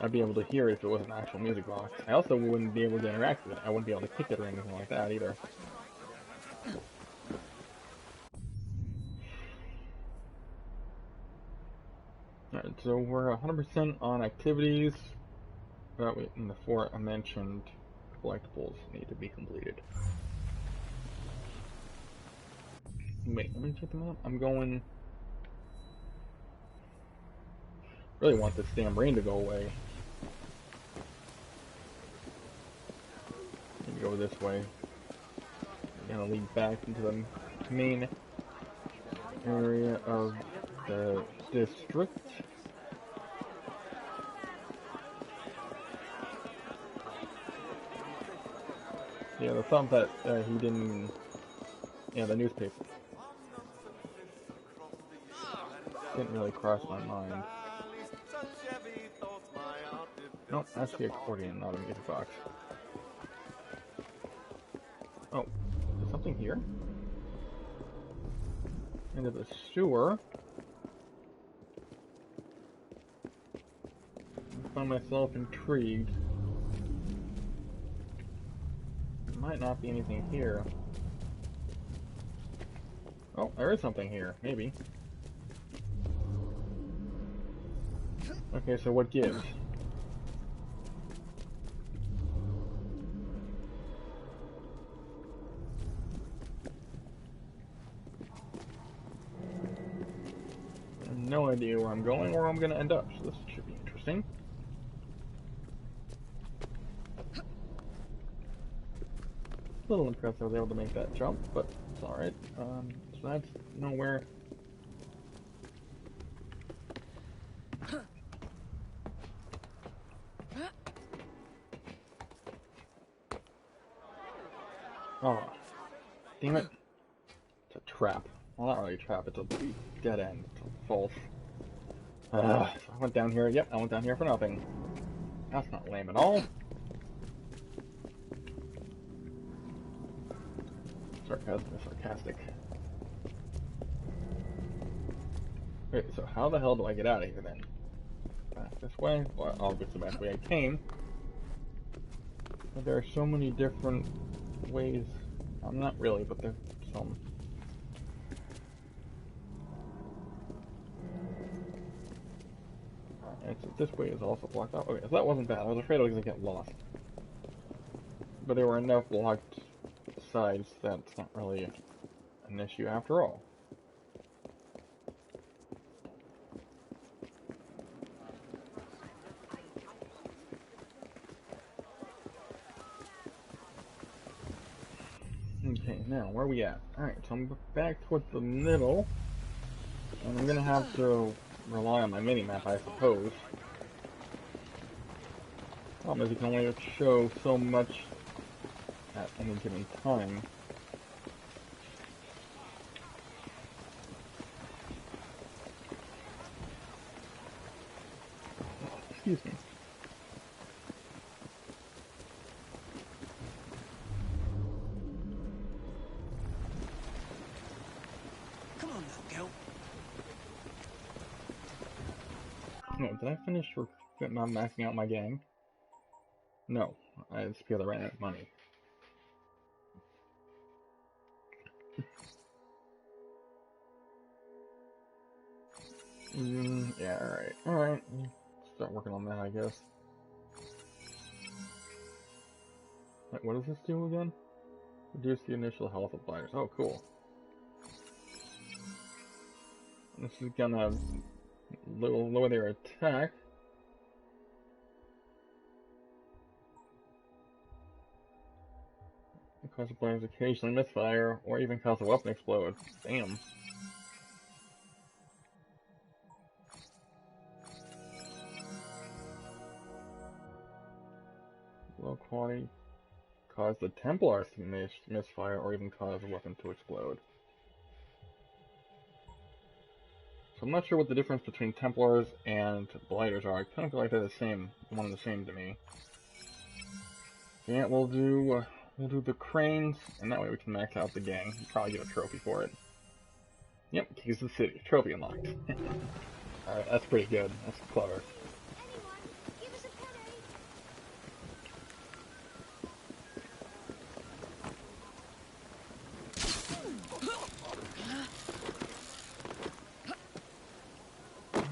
I'd be able to hear it if it was an actual music box. I also wouldn't be able to interact with it. I wouldn't be able to kick it or anything like that either. Alright, so we're 100% on activities, but in the 4 I mentioned collectibles need to be completed. Wait, let me check them out. I'm going... really want this damn rain to go away. Let me go this way. I'm gonna lead back into the main area of the district. Yeah, the thought that he didn't... yeah, the newspaper. Didn't really cross my mind. Nope, that's the accordion, not a music box. Oh, there's something here? Into the sewer. I find myself intrigued. There might not be anything here. Oh, there is something here, maybe. Okay, so what gives? No idea where I'm going or where I'm going to end up, so this should be interesting. A little impressed I was able to make that jump, but it's alright. So that's nowhere. Oh, damn it. It's a trap. Well, not really a trap, it's a dead end. It's a false. So I went down here. Yep, I went down here for nothing. That's not lame at all. Sarcastic. Wait, so how the hell do I get out of here then? Back this way? Well, obviously back the way I came. But there are so many different ways. Not really, but there's some. Alright, so this way is also blocked off. Okay, so that wasn't bad. I was afraid I was going to get lost. But there were enough blocked sides that's not really an issue after all. Okay, now, where are we at? Alright, so I'm back towards the middle. And I'm gonna have to rely on my mini-map, I suppose. Problem is, you can only show so much at any given time. Excuse me. No, did I finish not maxing out my gang? No, it's because I ran out of money. Yeah, alright. Start working on that, I guess. Wait, what does this do again? Reduce the initial health of players. Oh, cool. This is gonna lower their attack. Cause the players occasionally misfire, or even cause a weapon explode. Damn. Low quality. Cause the Templars to misfire, or even cause a weapon to explode. I'm not sure what the difference between Templars and Blighters are. I kind of feel like they're the same, one and the same to me. Yeah, we'll do the cranes, and that way we can max out the gang. We'll probably get a trophy for it. Yep, keys to the city. Trophy unlocked. Alright, that's pretty good. That's clever.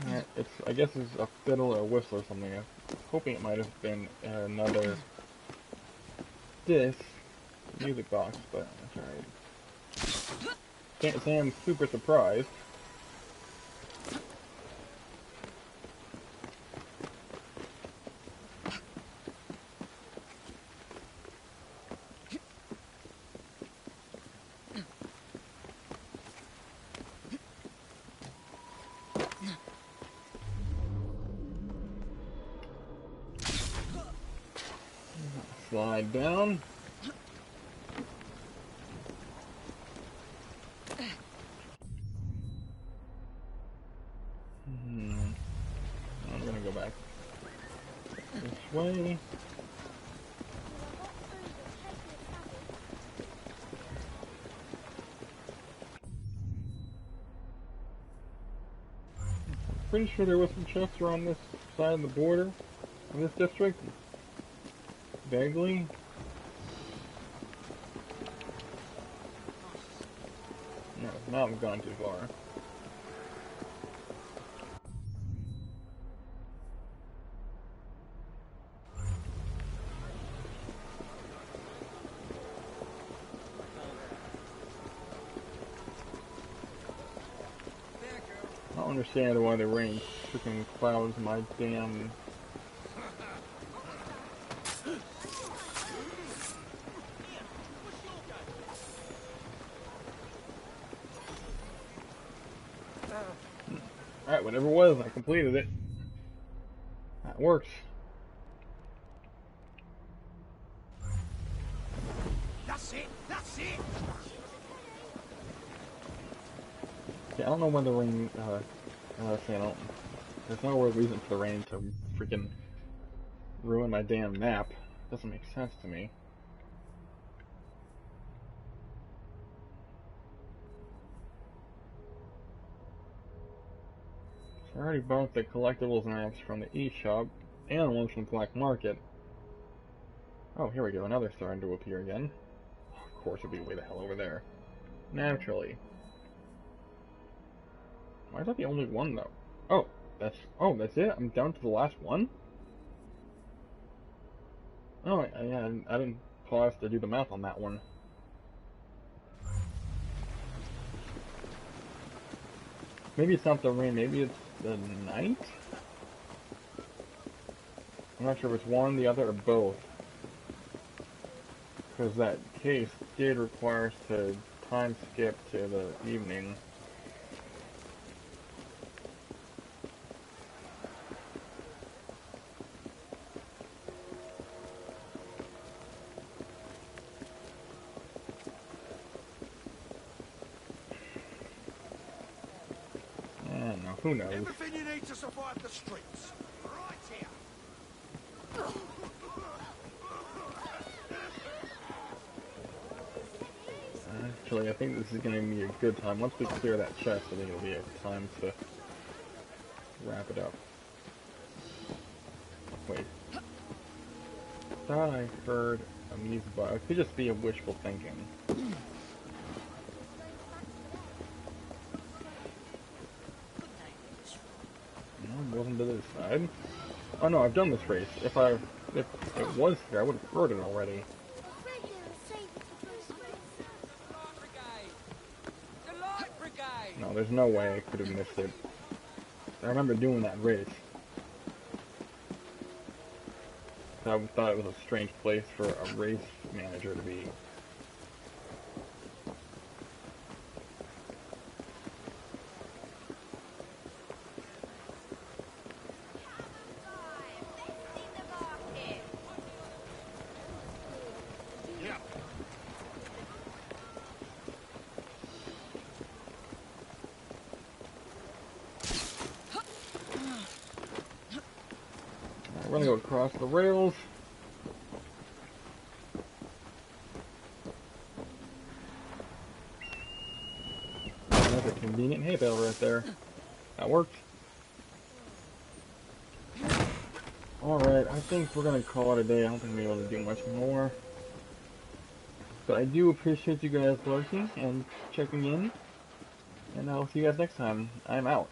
Yeah, I guess it's a fiddle or a whistle or something. I'm hoping it might have been another disc music box, but that's alright. Can't say I'm super surprised. Slide down. I'm gonna go back this way. Pretty sure there was some chests around this side of the border of this district. Vaguely. No, now I've gone too far. I don't understand why the rain freaking clouds my damn... Alright, whatever it was, I completed it. That works. That's it! That's it! Yeah, I don't know when the rain, there's no reason for the rain to freaking ruin my damn map. Doesn't make sense to me. I already bought the collectibles maps from the eShop and the ones from the Black Market. Oh, here we go, now they're starting to appear again. Of course it'll be way the hell over there. Naturally. Why is that the only one, though? Oh, that's it? I'm down to the last one? Oh, yeah, I didn't pause to do the math on that one. Maybe it's not the rain, maybe it's the night? I'm not sure if it's one, the other, or both. Because that case did require us to time skip to the evening. Who knows? Everything you need to survive the streets. Right here. Actually, I think this is going to be a good time. Once we clear that chest, I think it'll be a time to wrap it up. Wait. I thought I heard a music box. It could just be a wishful thinking. Wasn't to this side. Oh no, I've done this race. If it was here, I would have heard it already. No, there's no way I could have missed it. I remember doing that race. I thought it was a strange place for a race manager to be. We're gonna go across the rails. That's a convenient hay bale right there. That worked. Alright, I think we're gonna call it a day. I don't think we'll be able to do much more. But I do appreciate you guys lurking and checking in. And I'll see you guys next time. I'm out.